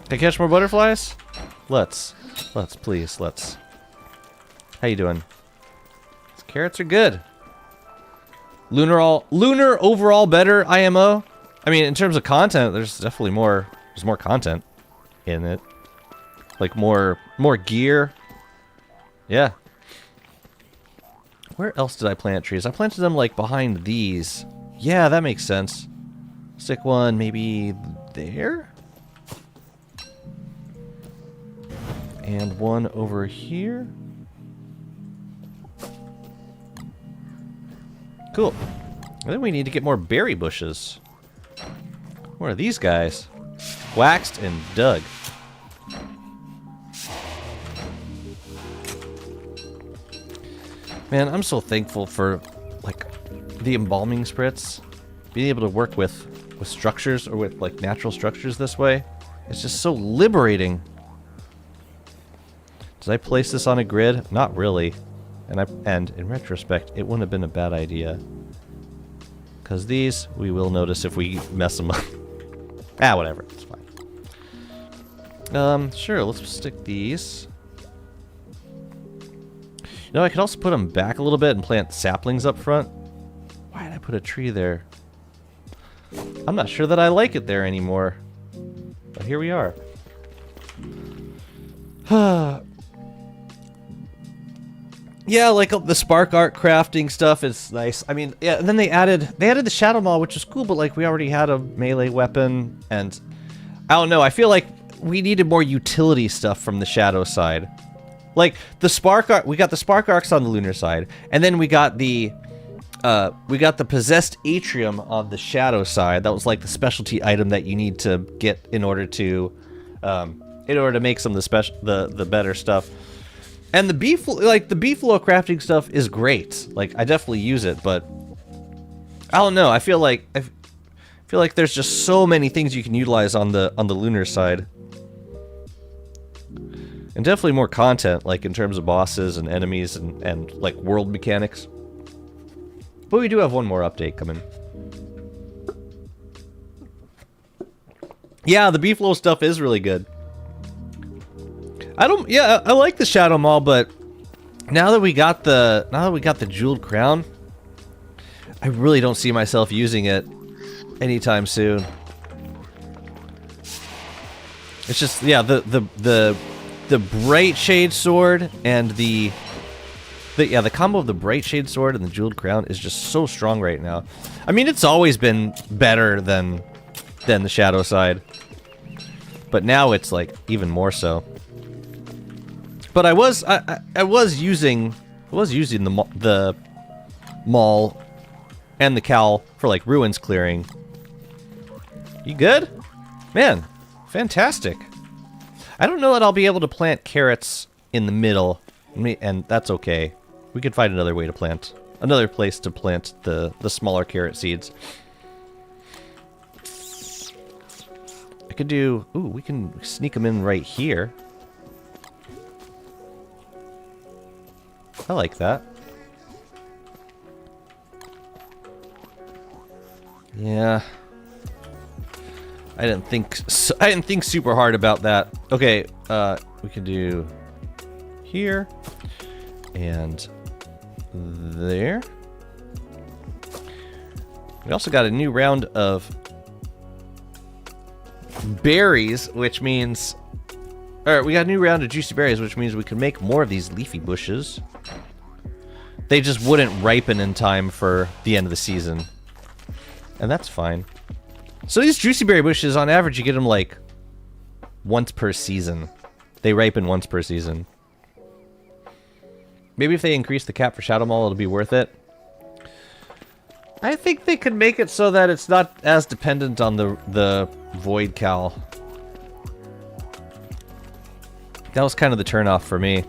Speaker 1: Can I catch more butterflies? Let's, please, let's. How you doing? These carrots are good. Lunar overall better IMO. I mean, in terms of content, there's definitely more. There's more content in it, like more gear. Yeah. Where else did I plant trees? I planted them like behind these. Yeah, that makes sense. Stick one maybe there. And one over here. Cool. And then we need to get more berry bushes. Where are these guys? Waxed and dug. Man, I'm so thankful for, like, the embalming spritz. Being able to work with structures or with, like, natural structures this way. It's just so liberating. Did I place this on a grid? Not really. And in retrospect, it wouldn't have been a bad idea. Because these, we will notice if we mess them up. Ah, whatever. It's fine. Sure, let's stick these. You know, I could also put them back a little bit and plant saplings up front. Why did I put a tree there? I'm not sure that I like it there anymore. But here we are. Yeah, like the spark art crafting stuff is nice. I mean, yeah, and then they added the Shadow Maw, which is cool, but like we already had a melee weapon, and I don't know, I feel like we needed more utility stuff from the Shadow side. Like the spark arc, we got the spark arcs on the Lunar side, and then we got the possessed atrium on the Shadow side. That was like the specialty item that you need to get in order to make some of the better stuff. And the beefalo crafting stuff is great. Like I definitely use it, but I don't know. I feel like I feel like there's just so many things you can utilize on the lunar side. And definitely more content, like in terms of bosses and enemies and like world mechanics. But we do have one more update coming. Yeah, the Beefalo stuff is really good. I like the Shadow Maul, but now that we got the jeweled crown, I really don't see myself using it anytime soon. It's just, yeah, the Bright Shade Sword and the combo of the Bright Shade Sword and the Jeweled Crown is just so strong right now. I mean, it's always been better than the Shadow side, but now it's like even more so. But I was using the Maul and the Cowl for like ruins clearing. You good? Man, fantastic. I don't know that I'll be able to plant carrots in the middle, and that's okay. We could find another way to plant, another place to plant the smaller carrot seeds. I could do, ooh, we can sneak them in right here. I like that. Yeah. I didn't think super hard about that. Okay, we can do here and there. We also got a new round of berries, which means, or we got a new round of juicy berries, which means we can make more of these leafy bushes. They just wouldn't ripen in time for the end of the season, and that's fine. So these juicy berry bushes, on average, you get them like once per season. They ripen once per season. Maybe if they increase the cap for Shadow Maul, it'll be worth it. I think they could make it so that it's not as dependent on the Void Cowl. That was kind of the turnoff for me.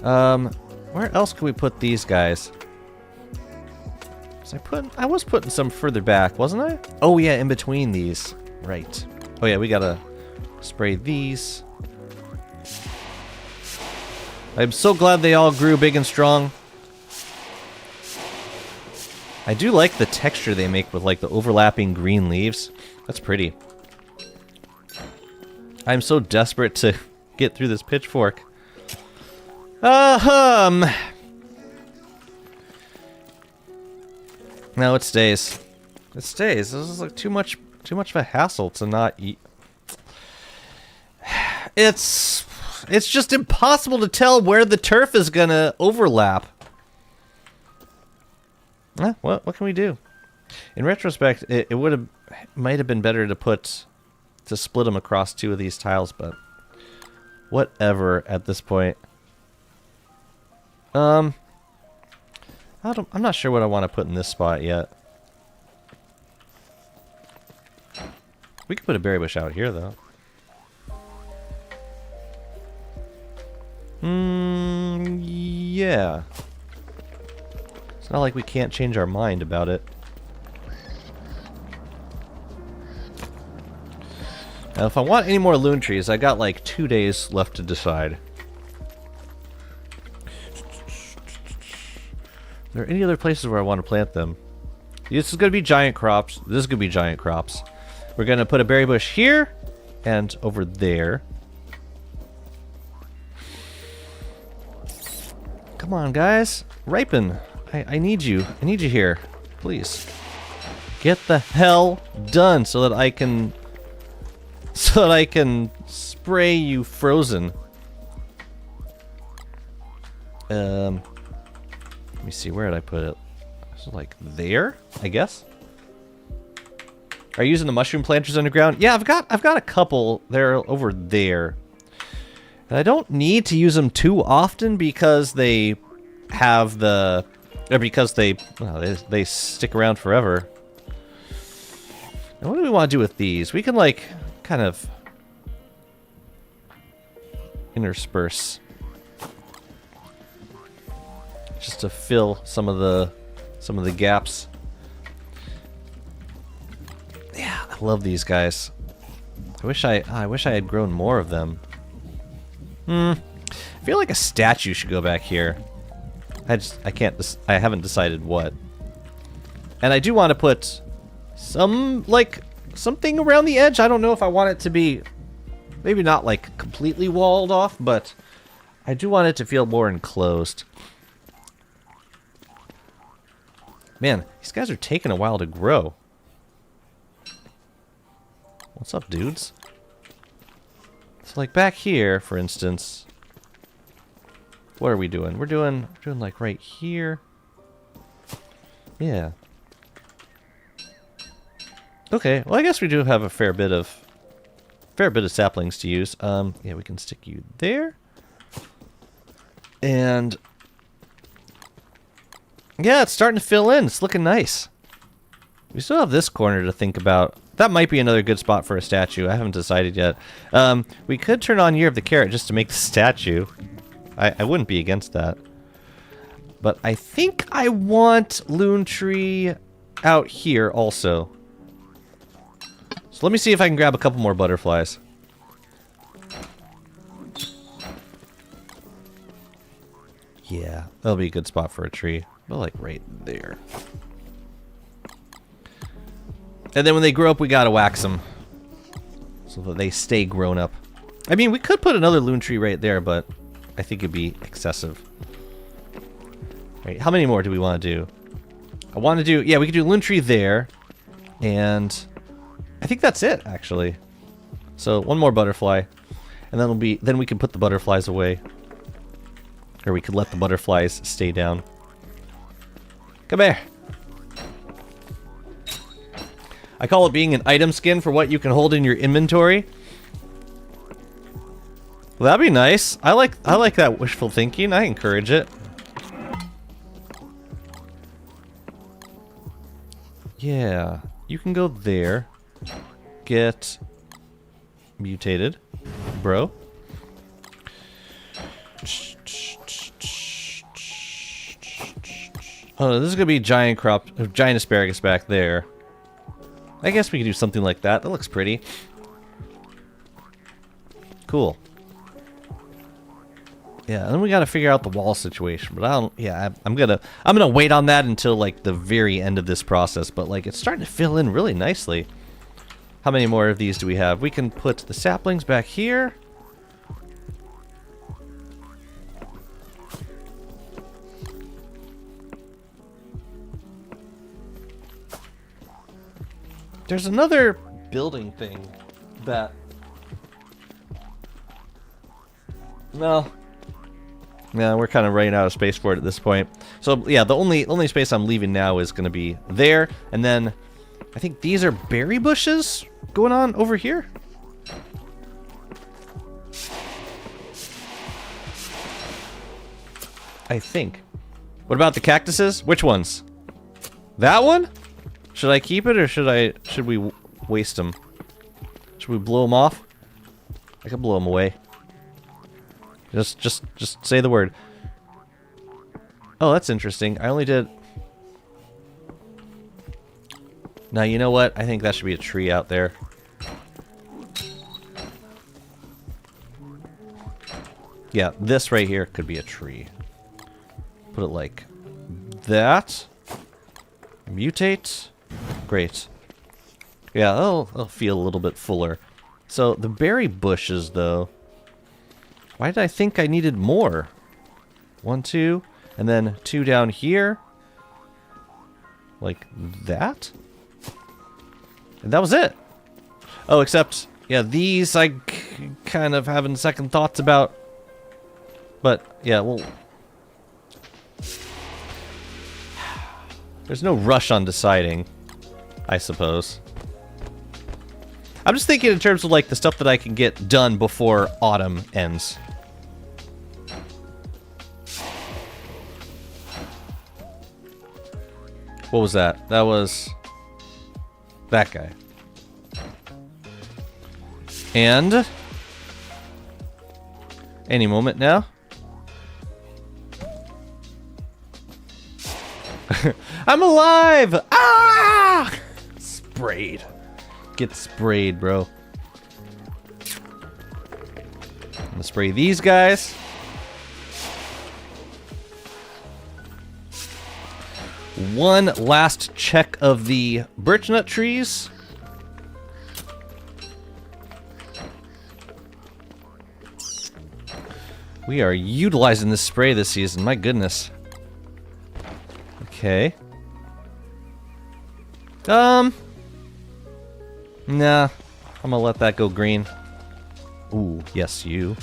Speaker 1: Where else can we put these guys? I was putting some further back, wasn't I? Oh yeah, in between these. Right. Oh yeah, we gotta spray these. I'm so glad they all grew big and strong. I do like the texture they make with like the overlapping green leaves. That's pretty. I'm so desperate to get through this pitchfork. No, it stays. It stays. This is like too much of a hassle to not eat. It's just impossible to tell where the turf is gonna overlap. What can we do? In retrospect, it might have been better to split them across two of these tiles, but whatever at this point. I'm not sure what I want to put in this spot yet. We could put a berry bush out here, though. Yeah. It's not like we can't change our mind about it. Now, if I want any more loon trees, I got like 2 days left to decide. Are there any other places where I want to plant them? This is going to be giant crops. This is going to be giant crops. We're going to put a berry bush here and over there. Come on, guys. Ripen. I need you. I need you here. Please. Get the hell done so that I can spray you frozen. Let me see, where did I put it? So like there, I guess. Are you using the mushroom planters underground? Yeah, I've got a couple. They're over there. And I don't need to use them too often because they have the, or because they stick around forever. And what do we want to do with these? We can like kind of intersperse just to fill some of the gaps. love these guys. I wish I had grown more of them. I feel like a statue should go back here. I haven't decided what. And I do want to put some, like, something around the edge. I don't know if I want it to be, maybe not, like, completely walled off, but I do want it to feel more enclosed. Man, these guys are taking a while to grow. What's up, dudes? So, like, back here, for instance, what are we doing? We're doing like right here. Yeah. Okay. Well, I guess we do have a fair bit of saplings to use. Yeah, we can stick you there. And yeah, it's starting to fill in. It's looking nice. We still have this corner to think about. That might be another good spot for a statue. I haven't decided yet. We could turn on Year of the Carrot just to make the statue. I wouldn't be against that. But I think I want Loon Tree out here also. So let me see if I can grab a couple more butterflies. Yeah, that'll be a good spot for a tree. But like right there. And then when they grow up, we gotta wax them. So that they stay grown up. I mean, we could put another loon tree right there, but I think it'd be excessive. Right, how many more do we want to do? I want to do, yeah, we could do loon tree there. And I think that's it, actually. So one more butterfly. And then we can put the butterflies away. Or we could let the butterflies stay down. Come here. I call it being an item skin for what you can hold in your inventory. Well, that'd be nice. I like that wishful thinking. I encourage it. Yeah, you can go there. Get mutated, bro. Oh, this is gonna be giant asparagus back there. I guess we could do something like that. That looks pretty. Cool. Yeah, and then we gotta figure out the wall situation. But I don't. Yeah, I'm gonna wait on that until like the very end of this process. But like it's starting to fill in really nicely. How many more of these do we have? We can put the saplings back here. There's another building thing that... No. Yeah, we're kind of running out of space for it at this point. So, yeah, the only space I'm leaving now is going to be there. And then, I think these are berry bushes going on over here. I think. What about the cactuses? Which ones? That one? Should I keep it or should we waste them? Should we blow them off? I can blow them away. Just say the word. Oh, that's interesting. I only did... Now, you know what? I think that should be a tree out there. Yeah, this right here could be a tree. Put it like that. Mutate. Great. Yeah, it'll feel a little bit fuller. So, the berry bushes, though. Why did I think I needed more? 1, 2, and then 2 down here. Like that? And that was it. Oh, except, yeah, these I kind of having second thoughts about. But, yeah, well... There's no rush on deciding, I suppose. I'm just thinking in terms of, like, the stuff that I can get done before autumn ends. What was that? That was... that guy. And... any moment now. I'm alive! Ah! Sprayed. get sprayed, bro. I'm gonna spray these guys. One last check of the birchnut trees. We are utilizing this spray this season, my goodness. Okay. Nah. I'm gonna let that go green. Ooh, yes, you.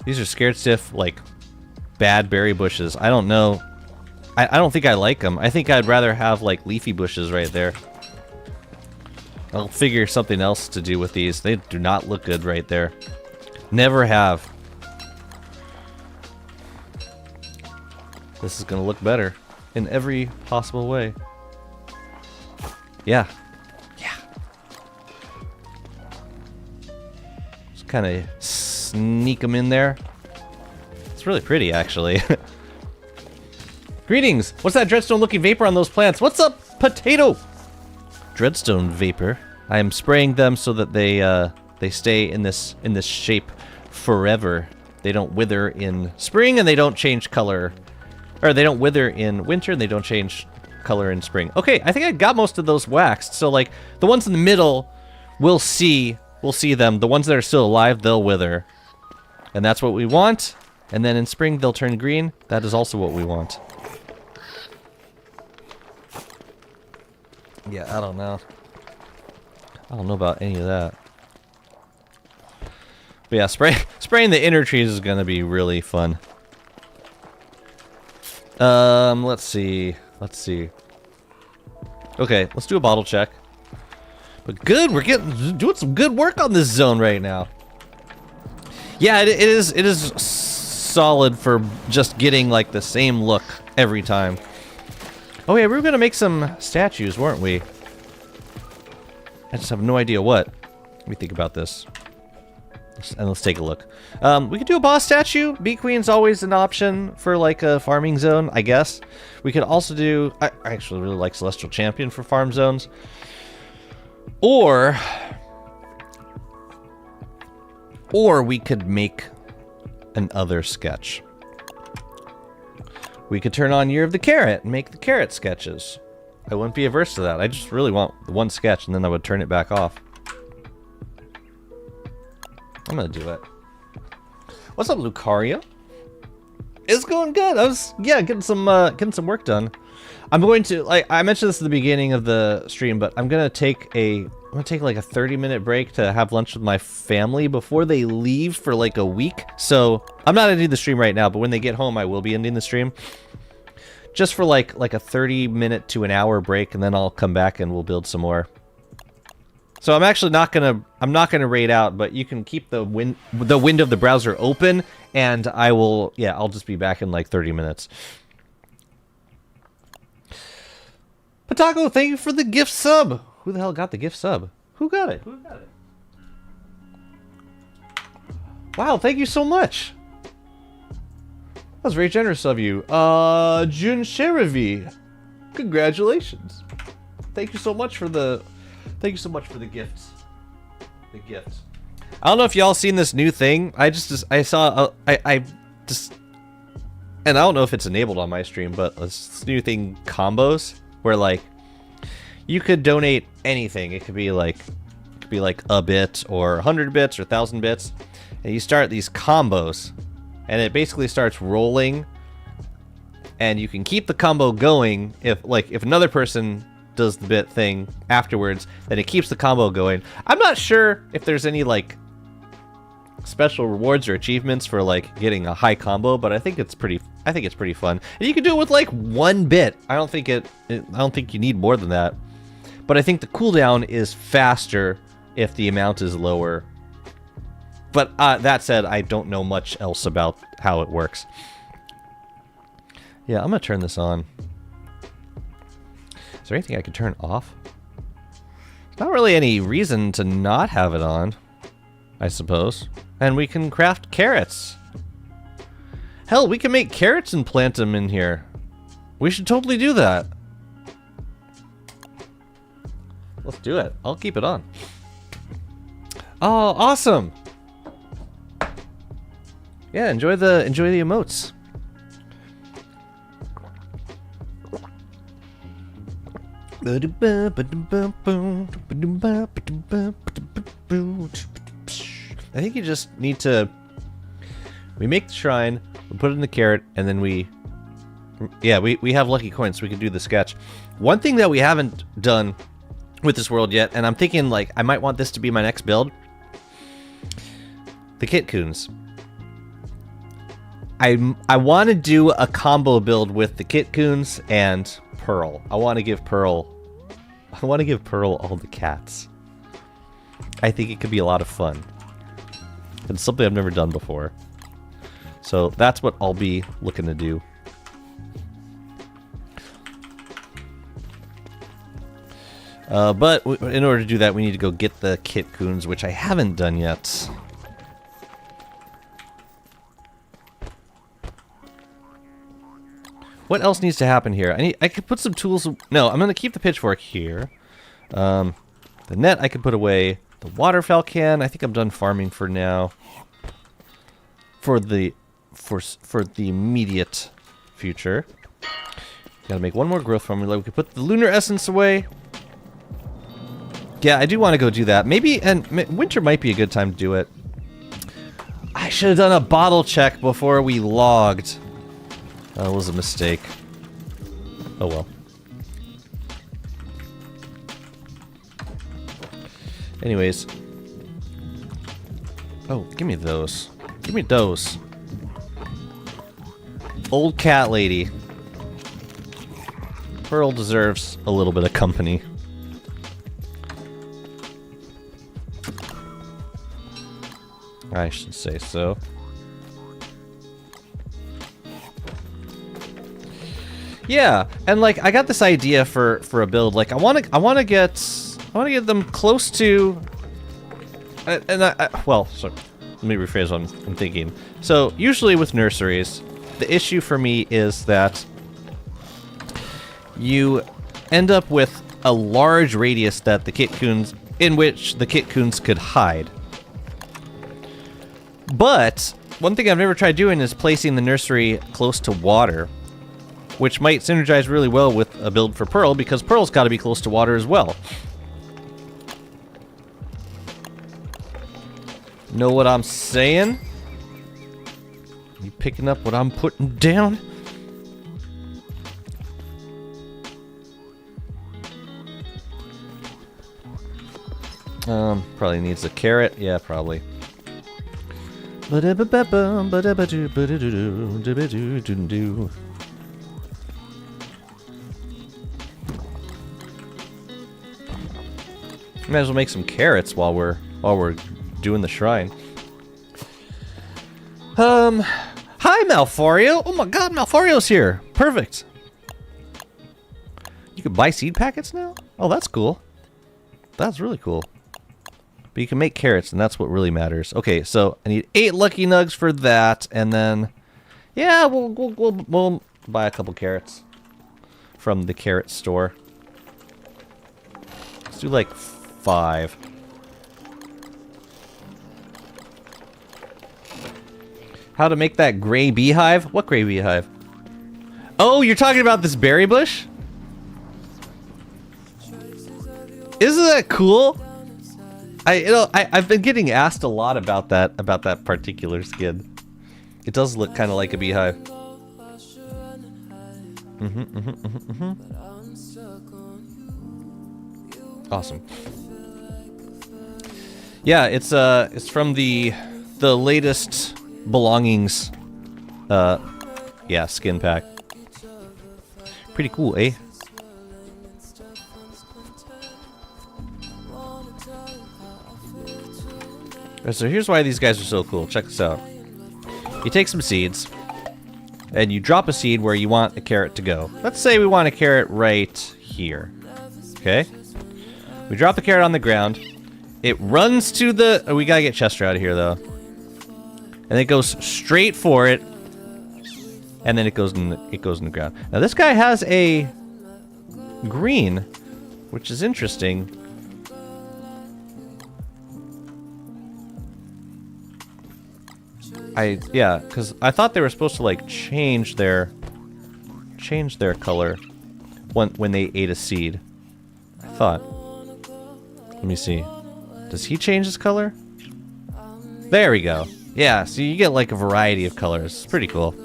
Speaker 1: These are scared stiff, like, bad berry bushes. I don't know. I don't think I like them. I think I'd rather have, like, leafy bushes right there. I'll figure something else to do with these. They do not look good right there. Never have. This is gonna look better in every possible way. Yeah. Yeah. Just kind of sneak them in there. It's really pretty, actually. Greetings! What's that dreadstone looking vapor on those plants? What's up, potato? Dreadstone vapor. I am spraying them so that they stay in this shape forever. They don't wither in spring and they don't change color. Or they don't wither in winter and they don't change color in spring. Okay, I think I got most of those waxed. So like the ones in the middle, we'll see them. The ones that are still alive, they'll wither. And that's what we want. And then in spring they'll turn green. That is also what we want. Yeah, I don't know. I don't know about any of that. But yeah, spraying the inner trees is gonna be really fun. Let's see. Okay, let's do a bottle check. But good, we're doing some good work on this zone right now. Yeah, it is solid for just getting like the same look every time. Oh yeah, we were gonna make some statues, weren't we? I just have no idea what. Let me think about this. And let's take a look. We could do a boss statue. Bee Queen's always an option for like a farming zone, I guess. We could also do... I actually really like Celestial Champion for farm zones. Or we could make an other sketch. We could turn on Year of the Carrot and make the carrot sketches. I wouldn't be averse to that. I just really want one sketch and then I would turn it back off. I'm gonna do it. What's up, Lucario? It's going good. I was getting some work done. I'm going to, like, I mentioned this at the beginning of the stream, but I'm gonna take like a 30-minute break to have lunch with my family before they leave for like a week. So I'm not ending the stream right now, but when they get home, I will be ending the stream. Just for like a 30-minute to an hour break, and then I'll come back and we'll build some more. So I'm actually not gonna raid out, but you can keep the window of the browser open, and I'll just be back in like 30 minutes. Patago, thank you for the gift sub. Who the hell got the gift sub? Who got it? Wow, thank you so much. That was very generous of you. Jun Sherivi. Congratulations. Thank you so much for the gifts. The gifts. I don't know if y'all seen this new thing. I saw and I don't know if it's enabled on my stream, but this new thing, combos, where like you could donate anything. It could be like a bit or 100 bits or 1,000 bits, and you start these combos, and it basically starts rolling, and you can keep the combo going if another person does the bit thing afterwards, then it keeps the combo going. I'm not sure if there's any like special rewards or achievements for like getting a high combo, but I think it's pretty fun. And you can do it with like 1 bit. I don't think you need more than that. But I think the cooldown is faster if the amount is lower. But that said, I don't know much else about how it works. Yeah, I'm gonna turn this on. Is there anything I could turn off? There's not really any reason to not have it on, I suppose. And we can craft carrots. Hell, we can make carrots and plant them in here. We should totally do that. Let's do it. I'll keep it on. Oh, awesome. Yeah, enjoy the emotes. I think you just need to... We make the shrine, we put it in the carrot, and then we have lucky coins, so we can do the sketch. One thing that we haven't done with this world yet, and I'm thinking, like, I might want this to be my next build. The Kitcoons. I want to do a combo build with the Kitcoons and Pearl. I want to give Pearl all the cats. I think it could be a lot of fun. It's something I've never done before. So that's what I'll be looking to do. But in order to do that, we need to go get the Kitcoons, which I haven't done yet. What else needs to happen here? I could put some tools... No, I'm going to keep the pitchfork here. The net I could put away. The waterfowl can. I think I'm done farming for now. For the immediate future. Gotta make one more growth formula. We could put the lunar essence away. Yeah, I do want to go do that. Maybe, and winter might be a good time to do it. I should have done a bottle check before we logged. That was a mistake. Oh well. Anyways. Oh, give me those. Give me those. Old cat lady. Pearl deserves a little bit of company. I should say so. Yeah, and like I got this idea for a build. Like I want to get them close to. Well, sorry, let me rephrase what I'm thinking. So usually with nurseries, the issue for me is that you end up with a large radius that the Kitcoons, in which the Kitcoons could hide. But one thing I've never tried doing is placing the nursery close to water, which might synergize really well with a build for Pearl, because Pearl's got to be close to water as well. Know what I'm saying? You picking up what I'm putting down? Probably needs a carrot. Yeah, probably. Might as well make some carrots while we're doing the shrine. Hi Malforio! Oh my god, Malforio's here! Perfect! You can buy seed packets now? Oh, that's cool. That's really cool. But you can make carrots, and that's what really matters. Okay, so I need 8 lucky nugs for that, and then... Yeah, we'll buy a couple carrots from the carrot store. Let's do like 5. How to make that gray beehive? What gray beehive? Oh, you're talking about this berry bush? Isn't that cool? I've been getting asked a lot about that particular skin. It does look kind of like a beehive. Awesome. Yeah, it's from the latest belongings yeah, skin pack. Pretty cool, eh? So here's why these guys are so cool. Check this out. You take some seeds and you drop a seed where you want a carrot to go. Let's say we want a carrot right here. Okay? We drop the carrot on the ground. It runs to the... Oh, we gotta get Chester out of here, though. And it goes straight for it. and then it goes in the ground. Now this guy has a green, which is interesting. Yeah, because I thought they were supposed to like change their color when they ate a seed. I thought. Let me see. Does he change his color? There we go. Yeah, so you get like a variety of colors. It's pretty cool.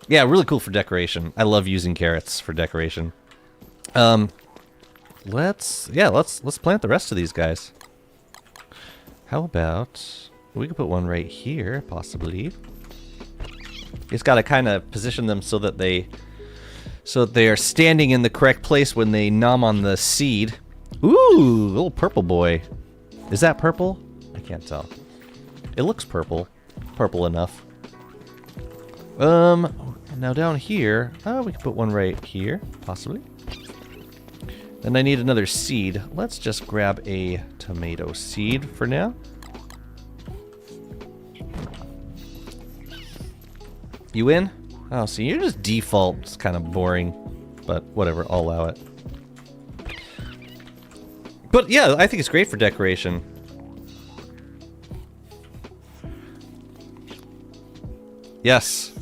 Speaker 1: Yeah, really cool for decoration. I love using carrots for decoration. Let's plant the rest of these guys. How about we could put one right here, possibly. It's got to kind of position them so that they are standing in the correct place when they nom on the seed. Ooh, little purple boy. Is that purple? I can't tell. It looks purple. Purple enough. Now down here, we can put one right here, possibly. And I need another seed. Let's just grab a tomato seed for now. You in? Oh, so you're just default. It's kind of boring, but whatever, I'll allow it. But yeah, I think it's great for decoration. Yes.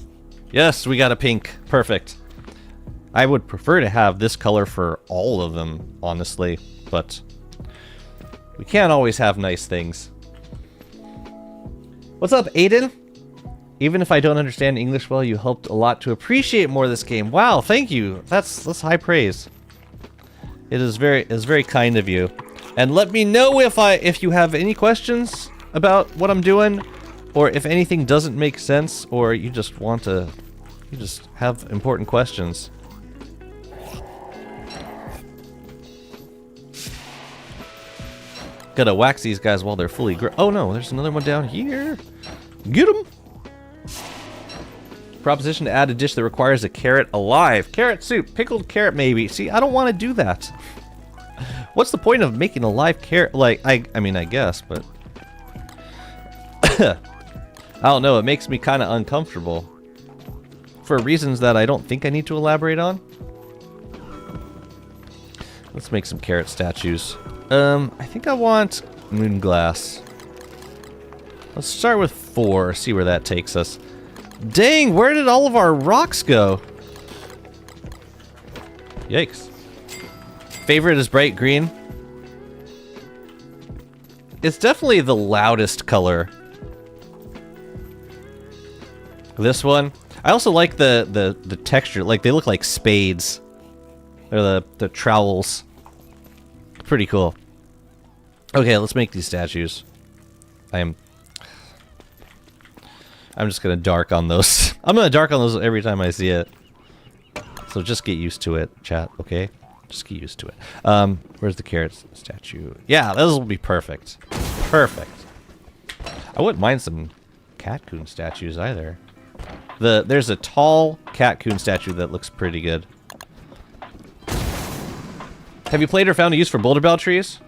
Speaker 1: Yes, we got a pink. Perfect. I would prefer to have this color for all of them, honestly, but we can't always have nice things. What's up, Aiden? Even if I don't understand English well, you helped a lot to appreciate more of this game. Wow, thank you. That's high praise. It is very kind of you. And let me know if you have any questions about what I'm doing, or if anything doesn't make sense, or you just have important questions. Gotta wax these guys while they're fully grown. Oh no, there's another one down here. Get him! Proposition to add a dish that requires a carrot alive. Carrot soup, pickled carrot maybe. See, I don't want to do that. What's the point of making a live carrot? Like, I mean, I guess, but... I don't know, it makes me kind of uncomfortable. For reasons that I don't think I need to elaborate on. Let's make some carrot statues. I think I want moon glass. Let's start with 4, see where that takes us. Dang, where did all of our rocks go? Yikes. Favorite is bright green. It's definitely the loudest color. This one. I also like the texture. Like, they look like spades. They're the trowels. Pretty cool. Okay, let's make these statues. I'm just gonna dark on those. I'm gonna dark on those every time I see it. So just get used to it, chat, okay? Just get used to it. Where's the carrot statue? Yeah, those will be perfect. Perfect. I wouldn't mind some cat-coon statues either. There's a tall cat-coon statue that looks pretty good. Have you played or found a use for boulder bell trees?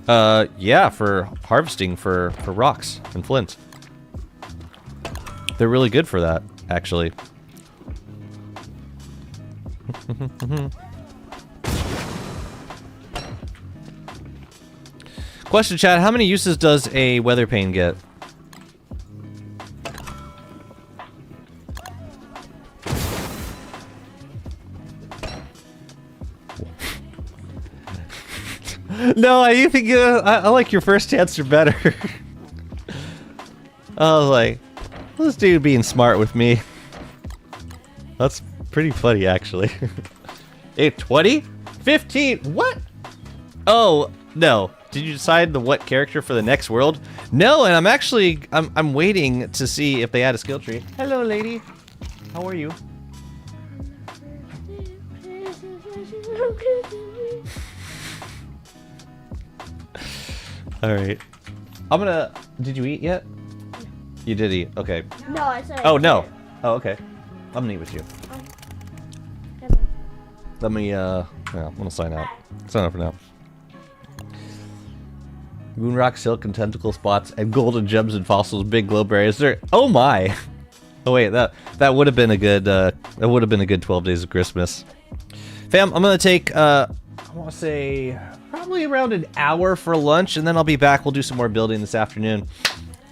Speaker 1: Yeah, for harvesting for rocks and flint. They're really good for that, actually. Question, chat, how many uses does a weather pane get? No, I think I like your first answer better. I was like, this dude being smart with me. That's pretty funny, actually. Hey, 20? 15? What? Oh, no. Did you decide the what character for the next world? No, and I'm waiting to see if they add a skill tree. Hello, lady. How are you? Alright. I'm gonna... Did you eat yet? You did eat. Okay.
Speaker 2: No, I said
Speaker 1: Oh, no. Oh, okay. I'm gonna eat with you.
Speaker 2: Okay.
Speaker 1: Let me, yeah, I'm gonna sign out. Sign up for now. Moonrock, silk, and tentacle spots, and golden gems and fossils, big glow berries. There. Oh my! Oh wait, that would have been a good 12 days of Christmas. Fam, I'm gonna take I want to say probably around an hour for lunch, and then I'll be back. We'll do some more building this afternoon.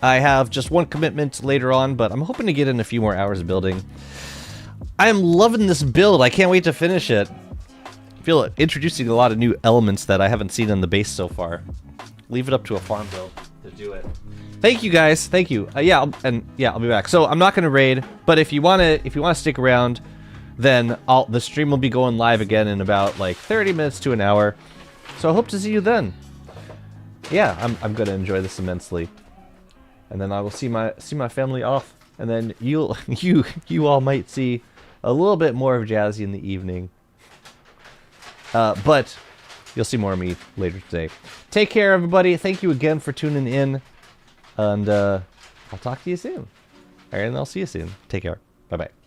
Speaker 1: I have just one commitment later on, but I'm hoping to get in a few more hours of building. I am loving this build. I can't wait to finish it. I feel it introducing a lot of new elements that I haven't seen on the base so far. Leave it up to a farm build to do it. Thank you guys. Thank you. I'll be back. So I'm not gonna raid, but if you wanna stick around, then the stream will be going live again in about like 30 minutes to an hour. So I hope to see you then. Yeah, I'm gonna enjoy this immensely. And then I will see my family off, and then you all might see a little bit more of Jazzy in the evening. But you'll see more of me later today. Take care, everybody. Thank you again for tuning in, and I'll talk to you soon. All right, and I'll see you soon. Take care. Bye bye.